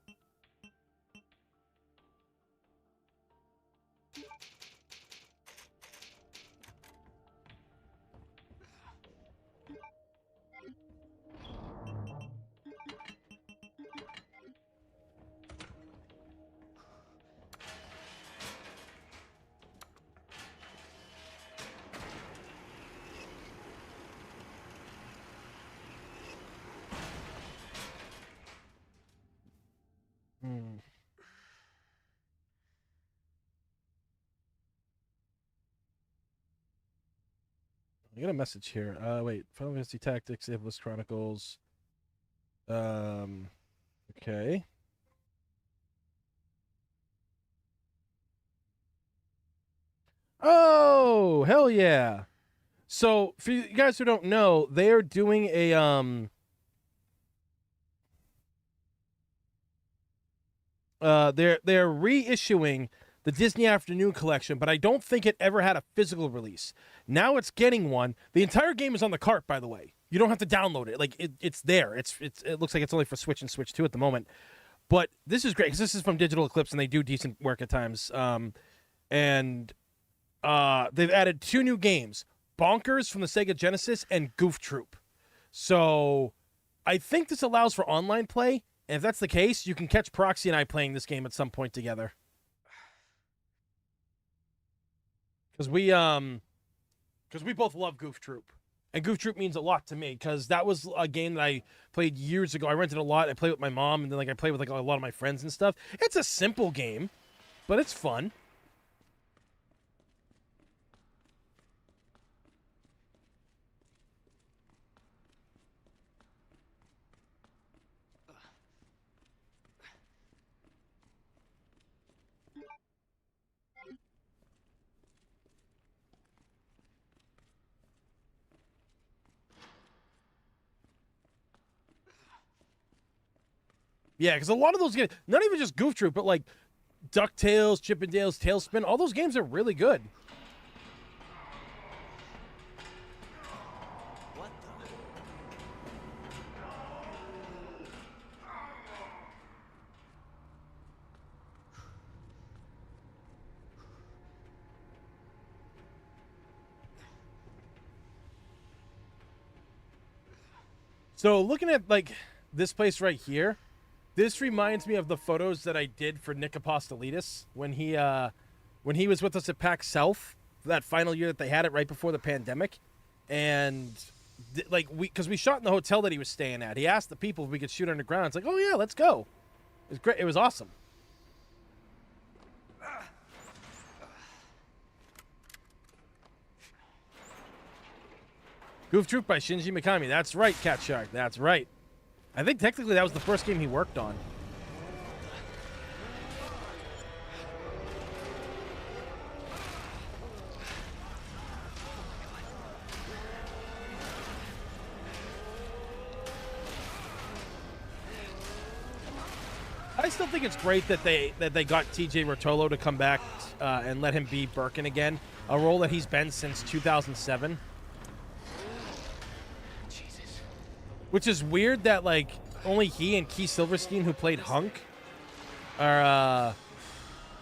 S1: I got a message here. Wait. Final Fantasy Tactics, Infamous Chronicles. Okay. Oh, hell yeah. So, for you guys who don't know, they are doing a, they're reissuing the Disney Afternoon Collection, but I don't think it ever had a physical release. Now it's getting one. The entire game is on the cart, by the way. You don't have to download it. Like it's there. It looks like it's only for Switch and Switch 2 at the moment. But this is great because this is from Digital Eclipse and they do decent work at times. And they've added 2 new games: Bonkers from the Sega Genesis and Goof Troop. So I think this allows for online play. And if that's the case, you can catch Proxy and I playing this game at some point together. Because we both love Goof Troop. And Goof Troop means a lot to me because that was a game that I played years ago. I rented a lot. I played with my mom, and then like I played with like a lot of my friends and stuff. It's a simple game, but it's fun. Yeah, because a lot of those games, not even just Goof Troop, but like DuckTales, Chippendales, Tailspin, all those games are really good.
S5: What the?
S1: So looking at like this place right here, this reminds me of the photos that I did for Nick Apostolidis when he was with us at PAX South that final year that they had it right before the pandemic, and like because we shot in the hotel that he was staying at. He asked the people if we could shoot underground. It's like, oh yeah, let's go. It was great. It was awesome. Goof Troop by Shinji Mikami. That's right, Cat Shark. That's right. I think technically that was the first game he worked on. I still think it's great that they got TJ Rotolo to come back and let him be Birkin again, a role that he's been since 2007. Which is weird that like only he and Keith Silverstein, who played Hunk, are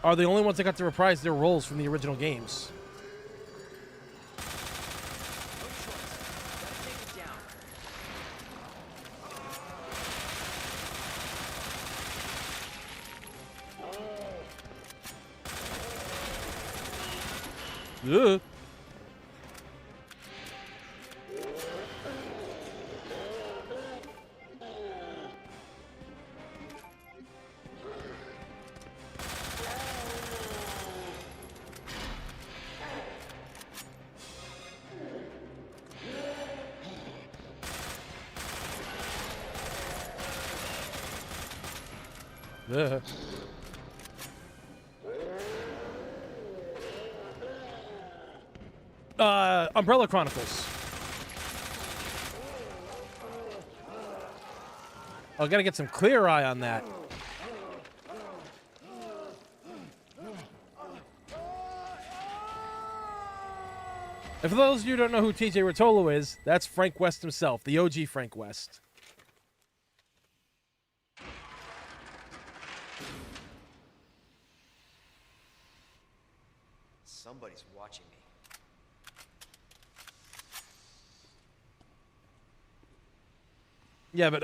S1: the only ones that got to reprise their roles from the original games. Ugh. Ugh. Umbrella Chronicles. I gotta get some Clear Eye on that. And for those of you who don't know who TJ Rotolo is, that's Frank West himself, the OG Frank West.
S5: Somebody's watching me.
S1: Yeah, but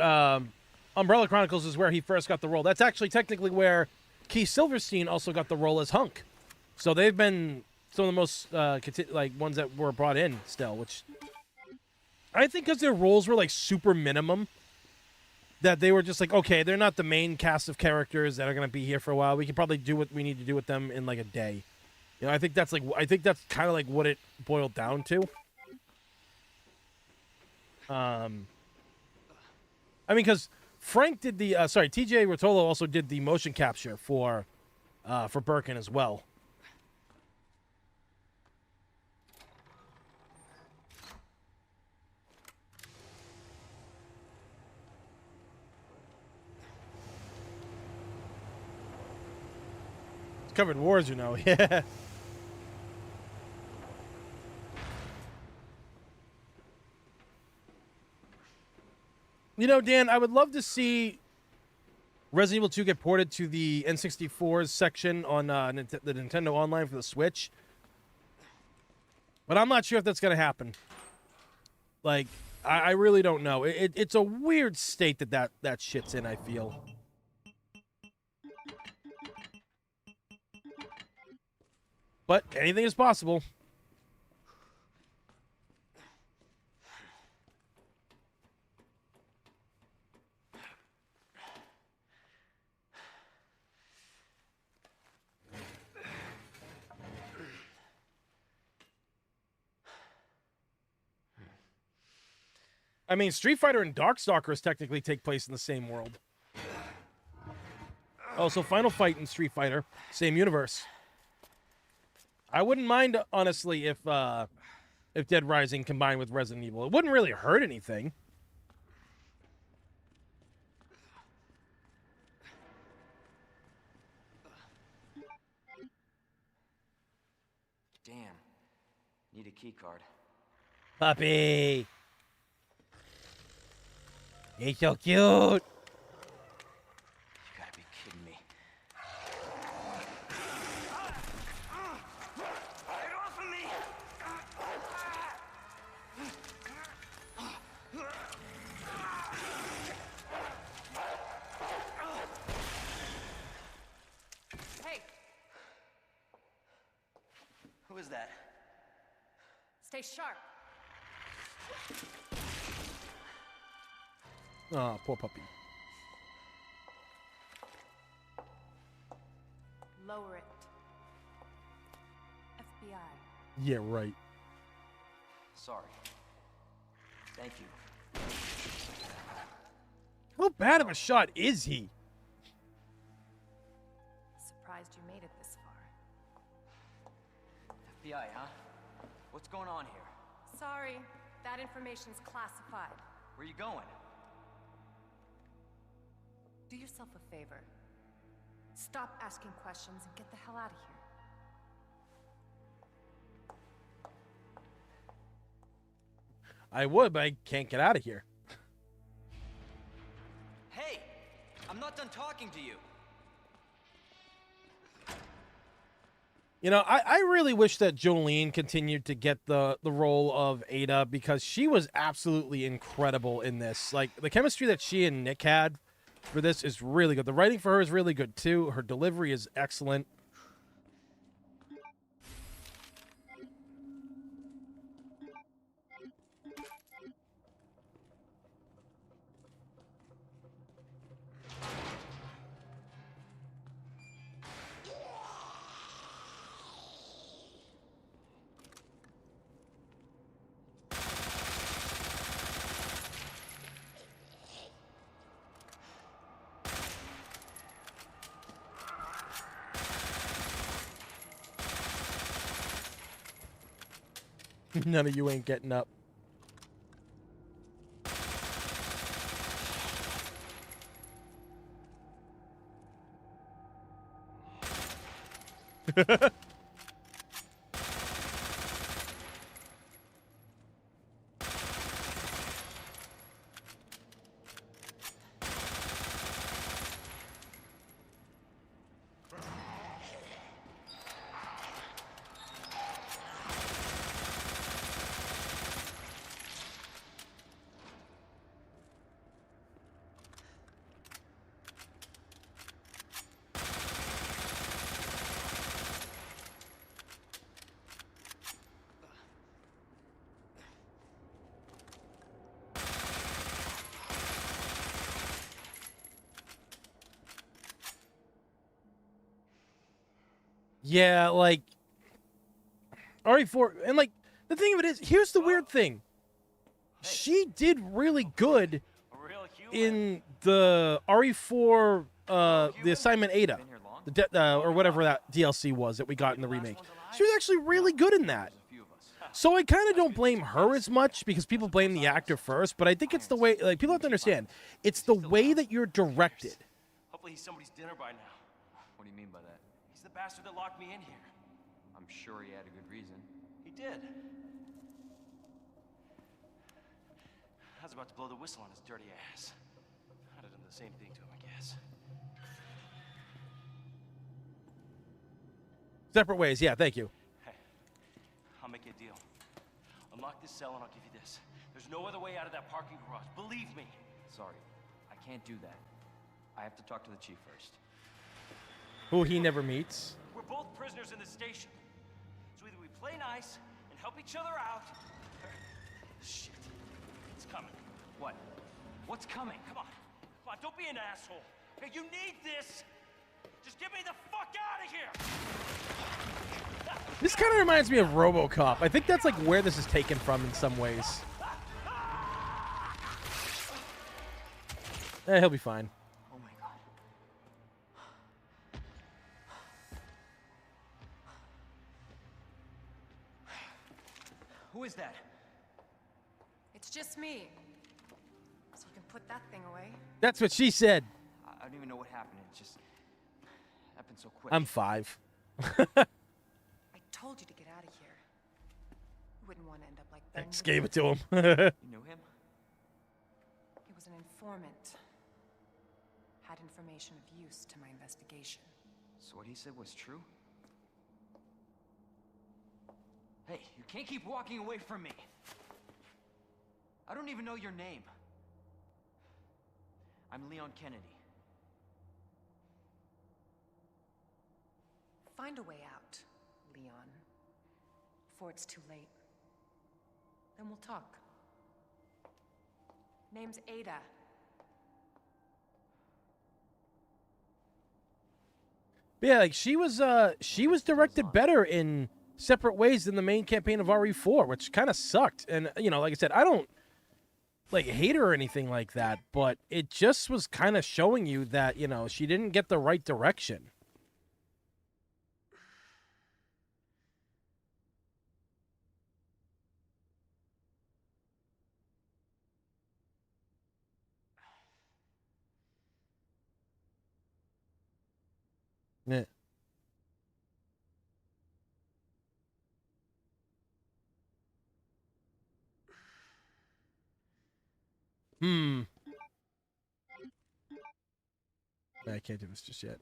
S1: Umbrella Chronicles is where he first got the role. That's actually technically where Keith Silverstein also got the role as Hunk. So they've been some of the most like ones that were brought in still, which I think because their roles were like super minimum, that they were just like, okay, they're not the main cast of characters that are going to be here for a while. We can probably do what we need to do with them in like a day. You know, I think that's kind of like what it boiled down to. I mean, because Frank did the TJ Rotolo also did the motion capture for Birkin as well. It's covered wars, you know. Yeah. You know, Dan, I would love to see Resident Evil 2 get ported to the N64's section on the Nintendo Online for the Switch. But I'm not sure if that's going to happen. Like, I really don't know. It's a weird state that shit's in, I feel. But anything is possible. I mean, Street Fighter and Darkstalkers technically take place in the same world. Also, Final Fight and Street Fighter, same universe. I wouldn't mind, honestly, if Dead Rising combined with Resident Evil. It wouldn't really hurt anything.
S5: Damn. Need a key card.
S1: Puppy. He's so cute.
S5: You gotta be kidding me. Get off of me!
S6: Hey,
S5: Who is that?
S6: stay sharp.
S1: Oh, poor puppy.
S6: Lower it. FBI.
S1: Yeah, right.
S5: Sorry. Thank you.
S1: How bad of a shot is he?
S6: Surprised you made it this far.
S5: FBI, huh? What's going on here?
S6: Sorry, that information's classified.
S5: Where you going?
S6: Do yourself a favor. Stop asking questions and get the hell out of here.
S1: I would, but I can't get out of here.
S5: Hey! I'm not done talking to you.
S1: You know, I really wish that Jolene continued to get the role of Ada, because she was absolutely incredible in this. Like, the chemistry that she and Nick had for this is really good. The writing for her is really good, too. Her delivery is excellent. None of you ain't getting up. Yeah, like RE4, and like the thing of it is, here's the weird thing. She did really good
S5: A real human.
S1: in the RE4 the assignment Ada, or whatever that DLC was that we got in the remake. She was actually really good in that. So I kind of don't blame her as much, because people blame the actor first, but I think it's the way, like, people have to understand, it's the way that you're directed.
S8: Hopefully he's somebody's dinner by now.
S5: What do you mean by that?
S8: He's the bastard that locked me in here.
S5: I'm sure he had a good reason.
S8: He did. I was about to blow the whistle on his dirty ass. I'd have done the same thing to him, I guess.
S1: Separate ways, yeah, thank you.
S8: Hey, I'll make you a deal. Unlock this cell and I'll give you this. There's no other way out of that parking garage. Believe me.
S5: Sorry, I can't do that. I have to talk to the chief first.
S1: Who he never meets.
S8: We're both prisoners in this station. So either we play nice and help each other out, or... Shit. It's coming.
S5: What? What's coming?
S8: Come on. Come on, don't be an asshole. Okay, you need this. Just get me the fuck out of here.
S1: This kind of reminds me of RoboCop. I think that's like where this is taken from in some ways. He'll be fine.
S5: Oh my god. Who is that?
S6: It's just me. So you can put that thing away.
S1: That's what she said.
S5: I don't even know what happened. It just happened so quick.
S1: I'm 5.
S6: I told you to get out of here. You wouldn't want to end up like Ben.
S1: Just gave it to him.
S5: You knew him?
S6: He was an informant. Had information of use to my investigation.
S5: So what he said was true? Hey, you can't keep walking away from me. I don't even know your name. I'm Leon Kennedy.
S6: Find a way out, Leon. Before it's too late. Then we'll talk. Name's Ada.
S1: Yeah, like she was directed better in separate ways than the main campaign of RE4, which kind of sucked. And you know, like I said, I don't like hate her or anything like that, but it just was kind of showing you that, you know, she didn't get the right direction. Yeah. I can't do this just yet.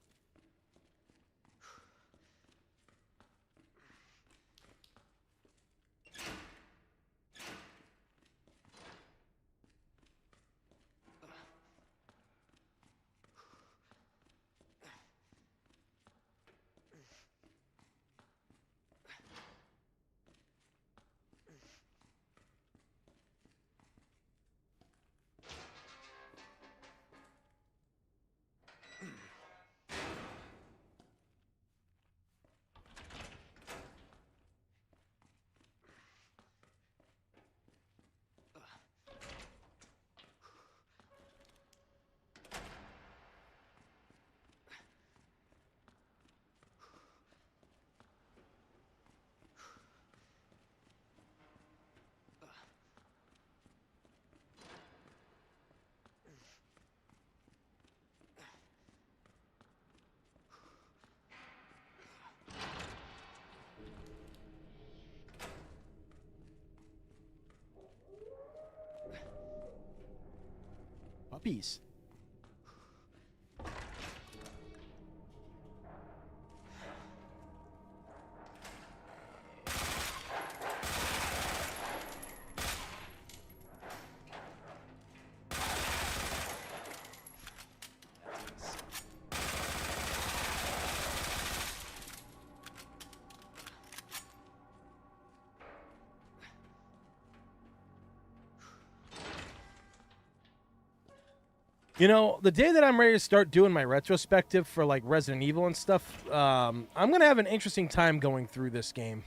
S1: Puppies. You know, the day that I'm ready to start doing my retrospective for, like, Resident Evil and stuff, I'm going to have an interesting time going through this game.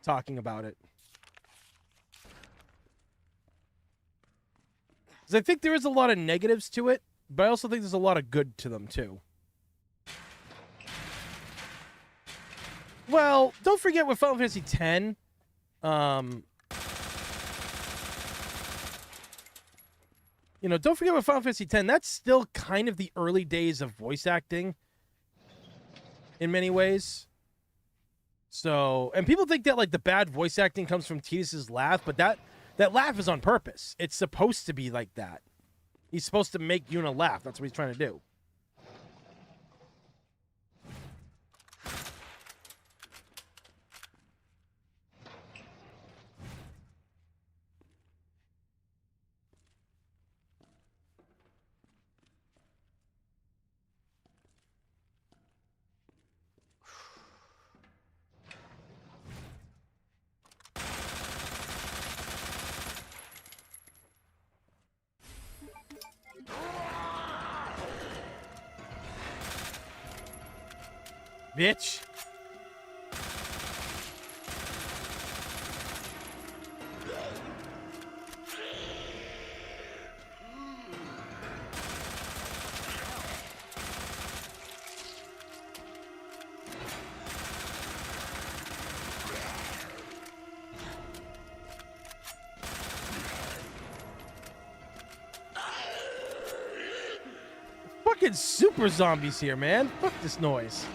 S1: Talking about it. Because I think there is a lot of negatives to it, but I also think there's a lot of good to them, too. Well, don't forget with Final Fantasy X, you know, don't forget with Final Fantasy X, that's still kind of the early days of voice acting in many ways. So, and people think that, like, the bad voice acting comes from Tidus's laugh, but that laugh is on purpose. It's supposed to be like that. He's supposed to make Yuna laugh. That's what he's trying to do. bitch. Fucking super zombies here, man. Fuck this noise.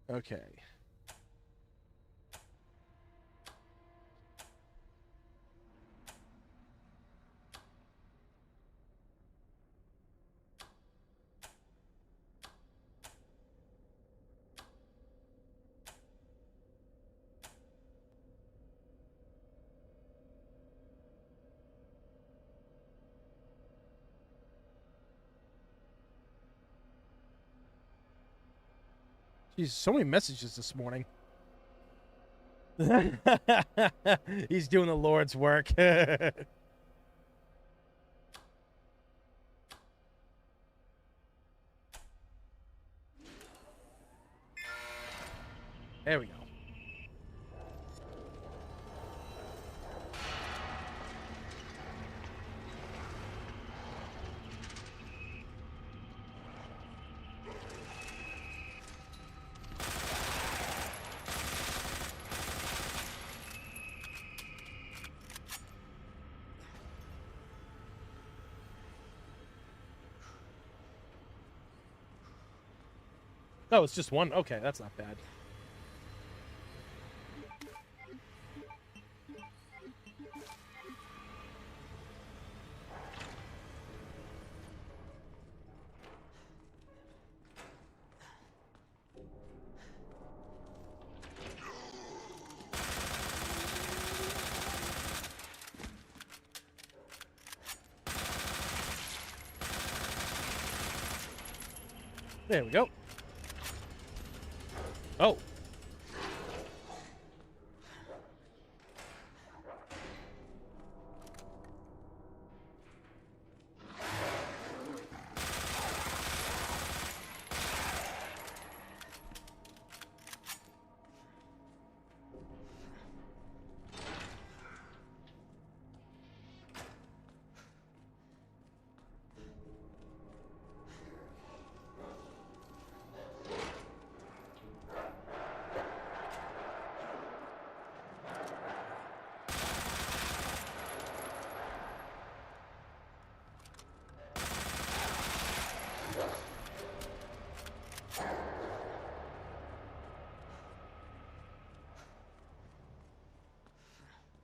S1: Okay. Jeez, so many messages this morning. He's doing the Lord's work. There we go. Oh, it's just one? Okay, that's not bad. There we go. Oh.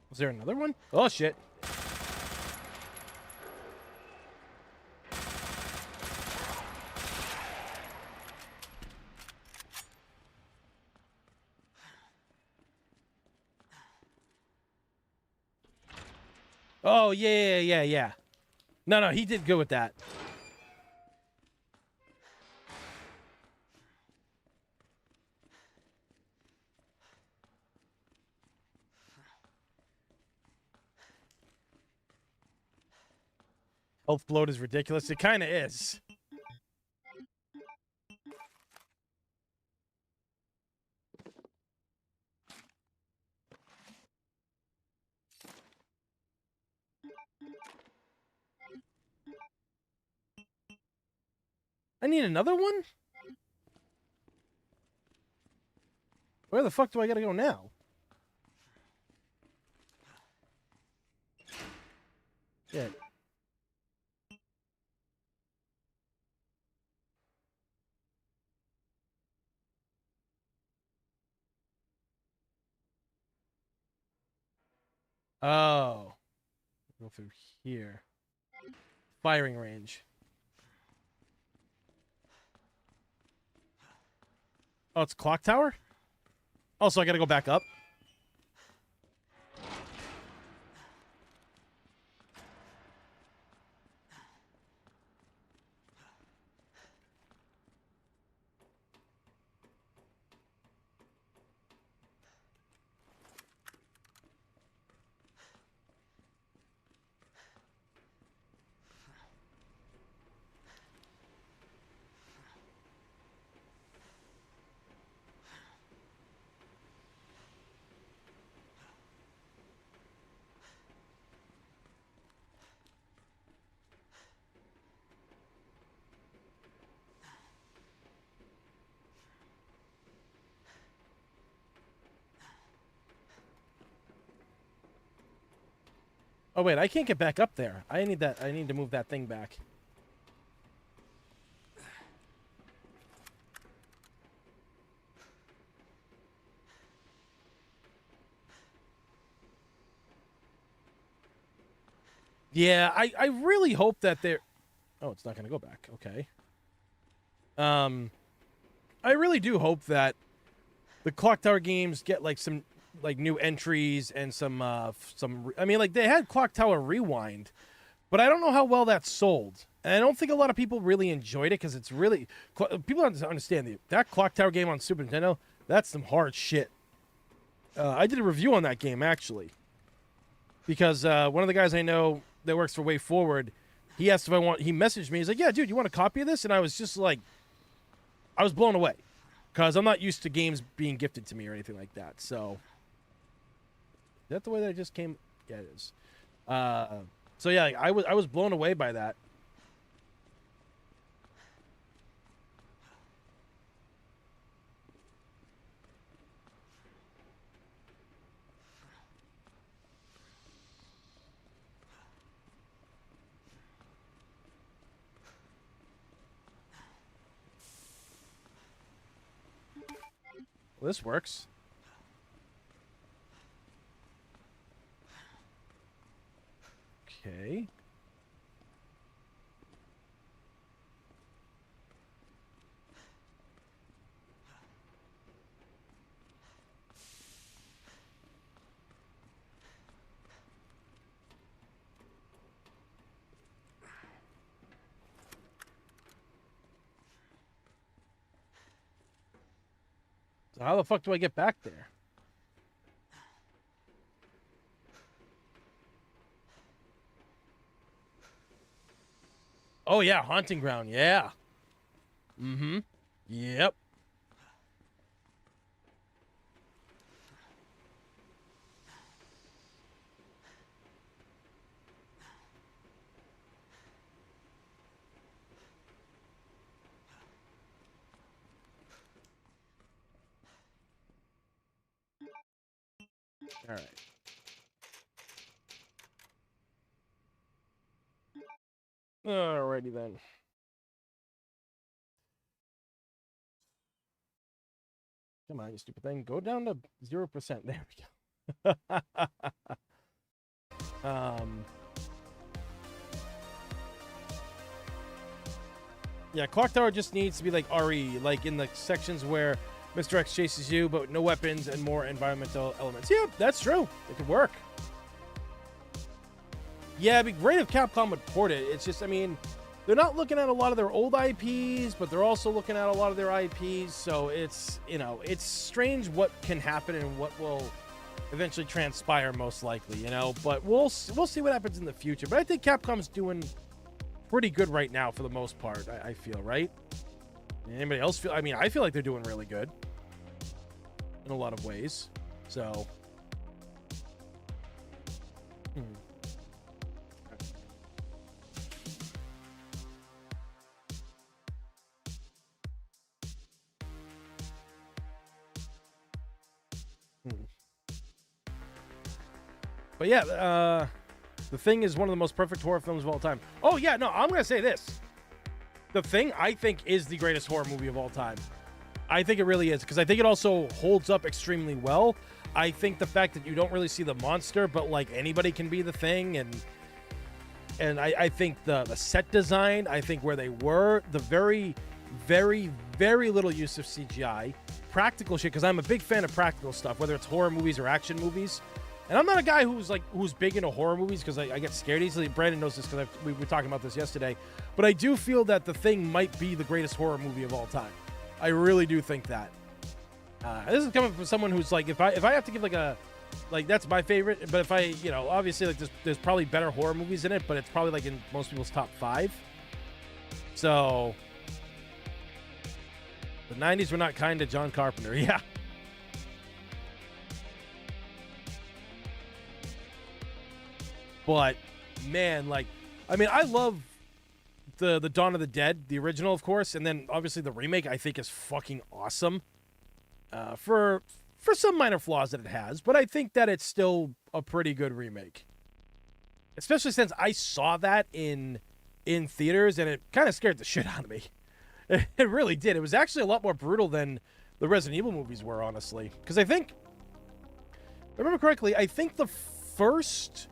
S1: Was there another one? Oh, shit. Oh, yeah. No, he did good with that. Health bloat is ridiculous. It kind of is. I need another one? Where the fuck do I gotta go now? Shit. Oh. Go through here. Firing range. Oh, it's clock tower? Oh, so I gotta go back up? Oh, wait, I can't get back up there. I need that. I need to move that thing back. Yeah, I really hope that they're... Oh, it's not going to go back. Okay. I really do hope that the Clock Tower games get, like, some, like, new entries and some... I mean, like, they had Clock Tower Rewind, but I don't know how well that sold. And I don't think a lot of people really enjoyed it because it's really... People don't understand that Clock Tower game on Super Nintendo, that's some hard shit. I did a review on that game, actually. Because one of the guys I know that works for Way Forward, he asked if I want... He messaged me. He's like, yeah, dude, you want a copy of this? And I was just like... I was blown away. Because I'm not used to games being gifted to me or anything like that. So... Is that the way that I just came? Yeah, it is. So yeah, I was blown away by that. Well, this works. Okay. So how the fuck do I get back there? Oh, yeah, Haunting Ground, yeah. Mm-hmm. Yep. All right. Alrighty then. Come on, you stupid thing. Go down to 0%. There we go. Yeah, Clock Tower just needs to be like RE, like in the sections where Mr. X chases you, but no weapons and more environmental elements. Yeah, that's true. It could work. Yeah, it'd be great if Capcom would port it. It's just, I mean, they're not looking at a lot of their old IPs, but they're also looking at a lot of their IPs. So it's, you know, it's strange what can happen and what will eventually transpire most likely, you know. But we'll see what happens in the future. But I think Capcom's doing pretty good right now for the most part, I feel, right? Anybody else feel? I mean, I feel like they're doing really good in a lot of ways. So... But yeah, The Thing is one of the most perfect horror films of all time. Oh, yeah, no, I'm going to say this. The Thing, I think, is the greatest horror movie of all time. I think it really is, because I think it also holds up extremely well. I think the fact that you don't really see the monster, but, like, anybody can be the Thing, and I think the set design, I think where they were, the very, very, very little use of CGI, practical shit, because I'm a big fan of practical stuff, whether it's horror movies or action movies. And I'm not a guy who's big into horror movies because I get scared easily. Brandon knows this because we were talking about this yesterday. But I do feel that The Thing might be the greatest horror movie of all time. I really do think that. This is coming from someone who's like, if I have to give that's my favorite. But if obviously like there's probably better horror movies in it, but it's probably like in most people's top 5. So the 90s were not kind to John Carpenter. Yeah. But, man, I love the Dawn of the Dead, the original, of course, and then, obviously, the remake, I think, is fucking awesome. For some minor flaws that it has, but I think that it's still a pretty good remake. Especially since I saw that in theaters, and it kind of scared the shit out of me. It really did. It was actually a lot more brutal than the Resident Evil movies were, honestly. Because if I remember correctly, I think the first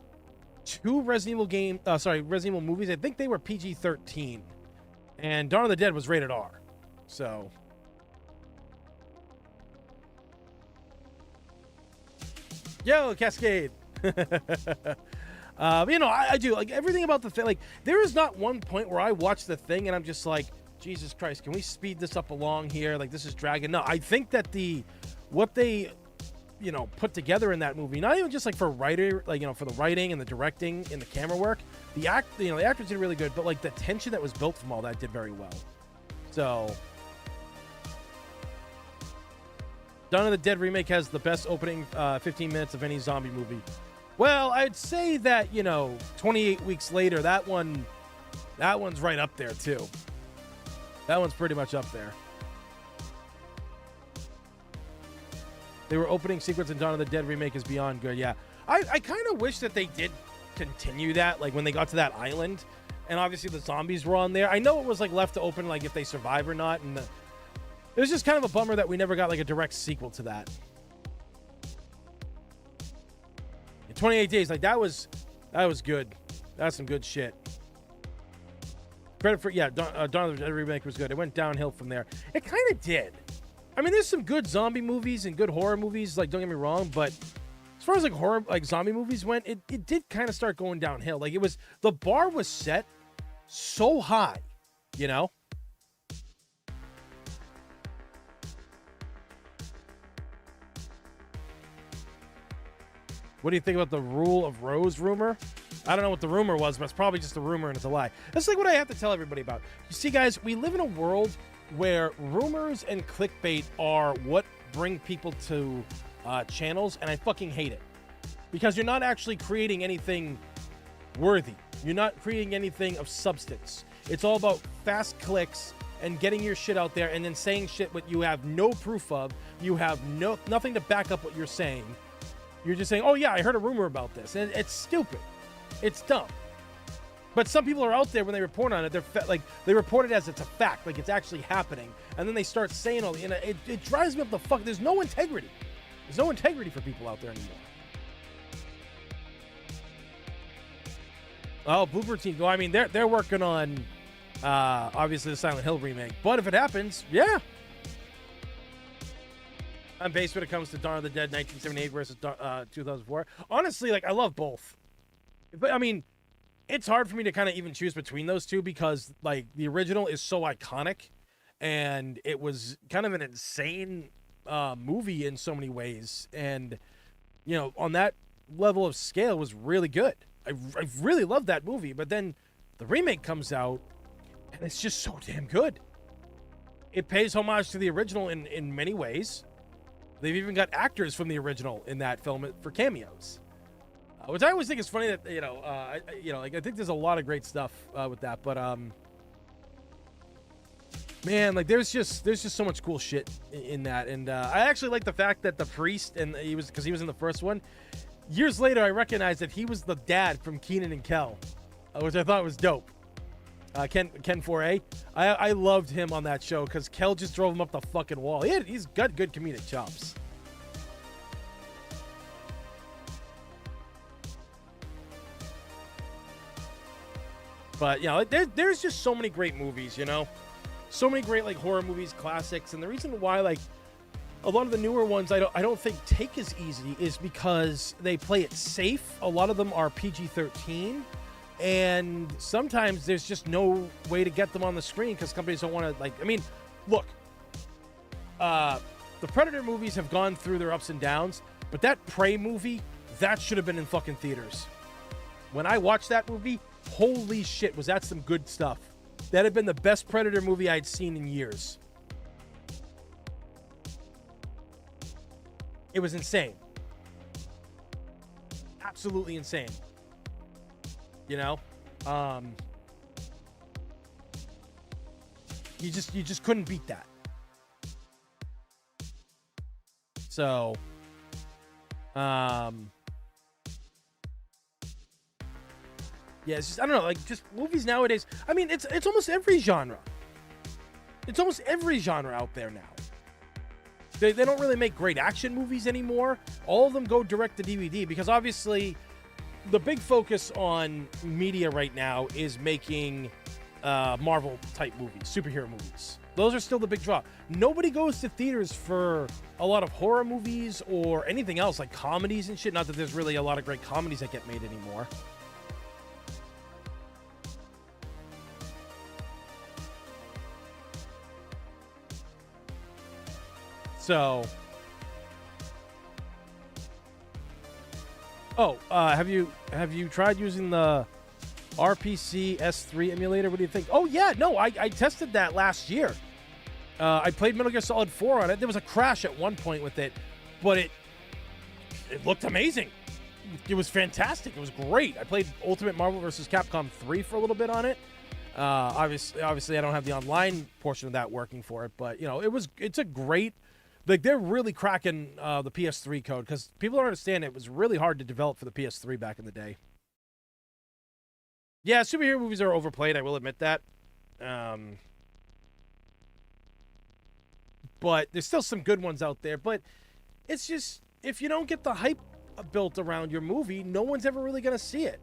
S1: 2 Resident Evil movies, I think they were PG-13, and Dawn of the Dead was rated R. So, yo, Cascade. I do like everything about the thing. Like, there is not one point where I watch the thing and I'm just like, Jesus Christ, can we speed this up along here? Like, this is dragging. No, I think that what they put together in that movie, not even just like for for the writing and the directing and the camera work, the actors did really good, but like the tension that was built from all that did very well. So, Dawn of the Dead remake has the best opening 15 minutes of any zombie movie. Well, I'd say that 28 weeks later, that one's right up there too. That one's pretty much up there. They were opening sequence in Dawn of the Dead remake is beyond good. Yeah, I kind of wish that they did continue that, like when they got to that island, and obviously the zombies were on there. I know it was like left to open, like if they survive or not, and it was just kind of a bummer that we never got like a direct sequel to that. In 28 days, like that was good. That's some good shit. Credit for Dawn of the Dead remake was good. It went downhill from there. It kind of did. I mean, there's some good zombie movies and good horror movies, like, don't get me wrong, but as far as like horror, like zombie movies went, it did kind of start going downhill. Like, the bar was set so high, What do you think about the Rule of Rose rumor? I don't know what the rumor was, but it's probably just a rumor and it's a lie. That's like what I have to tell everybody about. You see, guys, we live in a world where rumors and clickbait are what bring people to channels, and I fucking hate it. Because you're not actually creating anything worthy. You're not creating anything of substance. It's all about fast clicks and getting your shit out there and then saying shit what you have no proof of. You have nothing to back up what you're saying. You're just saying, oh yeah, I heard a rumor about this. And it's stupid. It's dumb. But some people are out there when they report on it, they report it as it's a fact, like it's actually happening, and then they start saying all, it drives me up the fuck. There's no integrity. There's no integrity for people out there anymore. Oh, Blooper Team. Well, I mean, they're working on obviously the Silent Hill remake, but if it happens, yeah. I'm based when it comes to Dawn of the Dead 1978 versus 2004. Honestly, like, I love both. But I mean, it's hard for me to kind of even choose between those two because, like, the original is so iconic, and it was kind of an insane movie in so many ways. And, on that level of scale was really good. I really loved that movie. But then the remake comes out, and it's just so damn good. It pays homage to the original in many ways. They've even got actors from the original in that film for cameos. Which I always think is funny that, I think there's a lot of great stuff with that, but, man, like, there's just so much cool shit in that, and I actually like the fact that the priest, and because he was in the first one, years later, I recognized that he was the dad from Kenan and Kel, which I thought was dope. Ken 4A. I loved him on that show because Kel just drove him up the fucking wall. He's got good comedic chops. But, you know, there's just so many great movies, you know? So many great, like, horror movies, classics. And the reason why, like, a lot of the newer ones I don't think take as easy is because they play it safe. A lot of them are PG-13. And sometimes there's just no way to get them on the screen because companies don't want to, like, I mean, look. The Predator movies have gone through their ups and downs. But that Prey movie, that should have been in fucking theaters. When I watched that movie, holy shit, was that some good stuff. That had been the best Predator movie I'd seen in years. It was insane. Absolutely insane. You know? You just couldn't beat that. So, yeah, it's just, I don't know, like, just movies nowadays. I mean, it's almost every genre. It's almost every genre out there now. They don't really make great action movies anymore. All of them go direct to DVD because obviously the big focus on media right now is making Marvel type movies, superhero movies. Those are still the big draw. Nobody goes to theaters for a lot of horror movies or anything else, like comedies and shit. Not that there's really a lot of great comedies that get made anymore. So, have you tried using the RPC S3 emulator? What do you think? Oh yeah, no, I tested that last year. I played Metal Gear Solid 4 on it. There was a crash at one point with it, but it looked amazing. It was fantastic. It was great. I played Ultimate Marvel vs. Capcom 3 for a little bit on it. Obviously, I don't have the online portion of that working for it, but you know, it's a great. Like, they're really cracking the PS3 code because people don't understand it was really hard to develop for the PS3 back in the day. Yeah, superhero movies are overplayed. I will admit that. But there's still some good ones out there. But it's just, if you don't get the hype built around your movie, no one's ever really going to see it.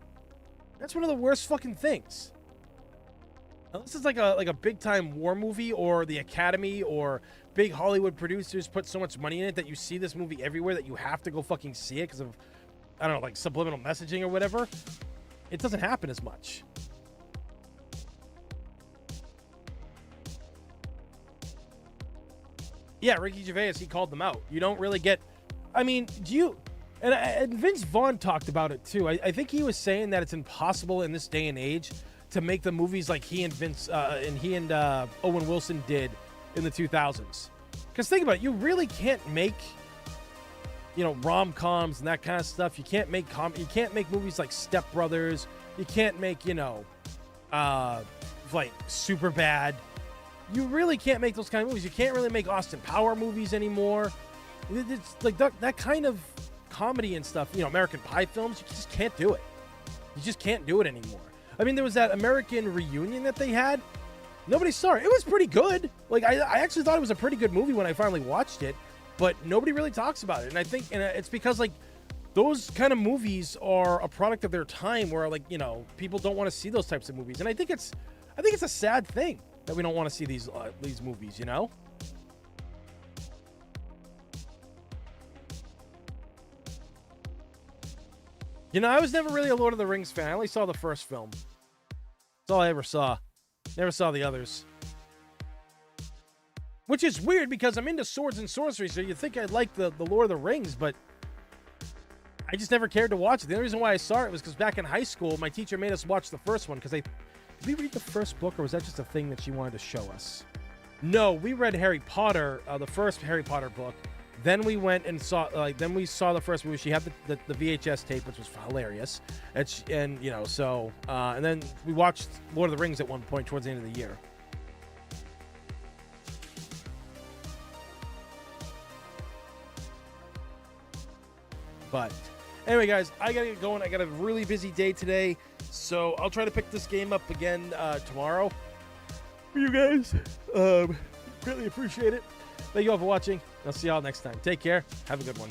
S1: That's one of the worst fucking things. Unless it's like a big-time war movie or the Academy or big Hollywood producers put so much money in it that you see this movie everywhere that you have to go fucking see it because of, I don't know, like subliminal messaging or whatever. It doesn't happen as much. Yeah, Ricky Gervais, he called them out. You don't really get, I mean, and Vince Vaughn talked about it too. I think he was saying that it's impossible in this day and age to make the movies like he and Owen Wilson did in the 2000s. Because think about it, you really can't make, you know, rom-coms and that kind of stuff. You can't make movies like Step Brothers. You can't make, you know, like Superbad. You really can't make those kind of movies. You can't really make Austin Power movies anymore. It's like that kind of comedy and stuff, you know, American Pie films, you just can't do it. You just can't do it anymore. I mean, there was that American Reunion that they had. Nobody saw it. It was pretty good. Like, I actually thought it was a pretty good movie when I finally watched it, but nobody really talks about it. And I think it's because, like, those kind of movies are a product of their time where, like, you know, people don't want to see those types of movies. And I think it's a sad thing that we don't want to see these movies, you know? You know, I was never really a Lord of the Rings fan. I only saw the first film. That's all I ever saw. Never saw the others. Which is weird because I'm into swords and sorcery, so you'd think I'd like the Lord of the Rings, but I just never cared to watch it. The only reason why I saw it was because back in high school, my teacher made us watch the first one because did we read the first book, or was that just a thing that she wanted to show us? No, we read Harry Potter, the first Harry Potter book. Then we went and saw, then we saw the first movie. She had the VHS tape, which was hilarious. And you know, so, and then we watched Lord of the Rings at one point towards the end of the year. But Anyway, guys, I gotta get going. I got a really busy day today, so I'll try to pick this game up again tomorrow for you guys. Greatly appreciate it. Thank you all for watching. I'll see y'all next time. Take care. Have a good one.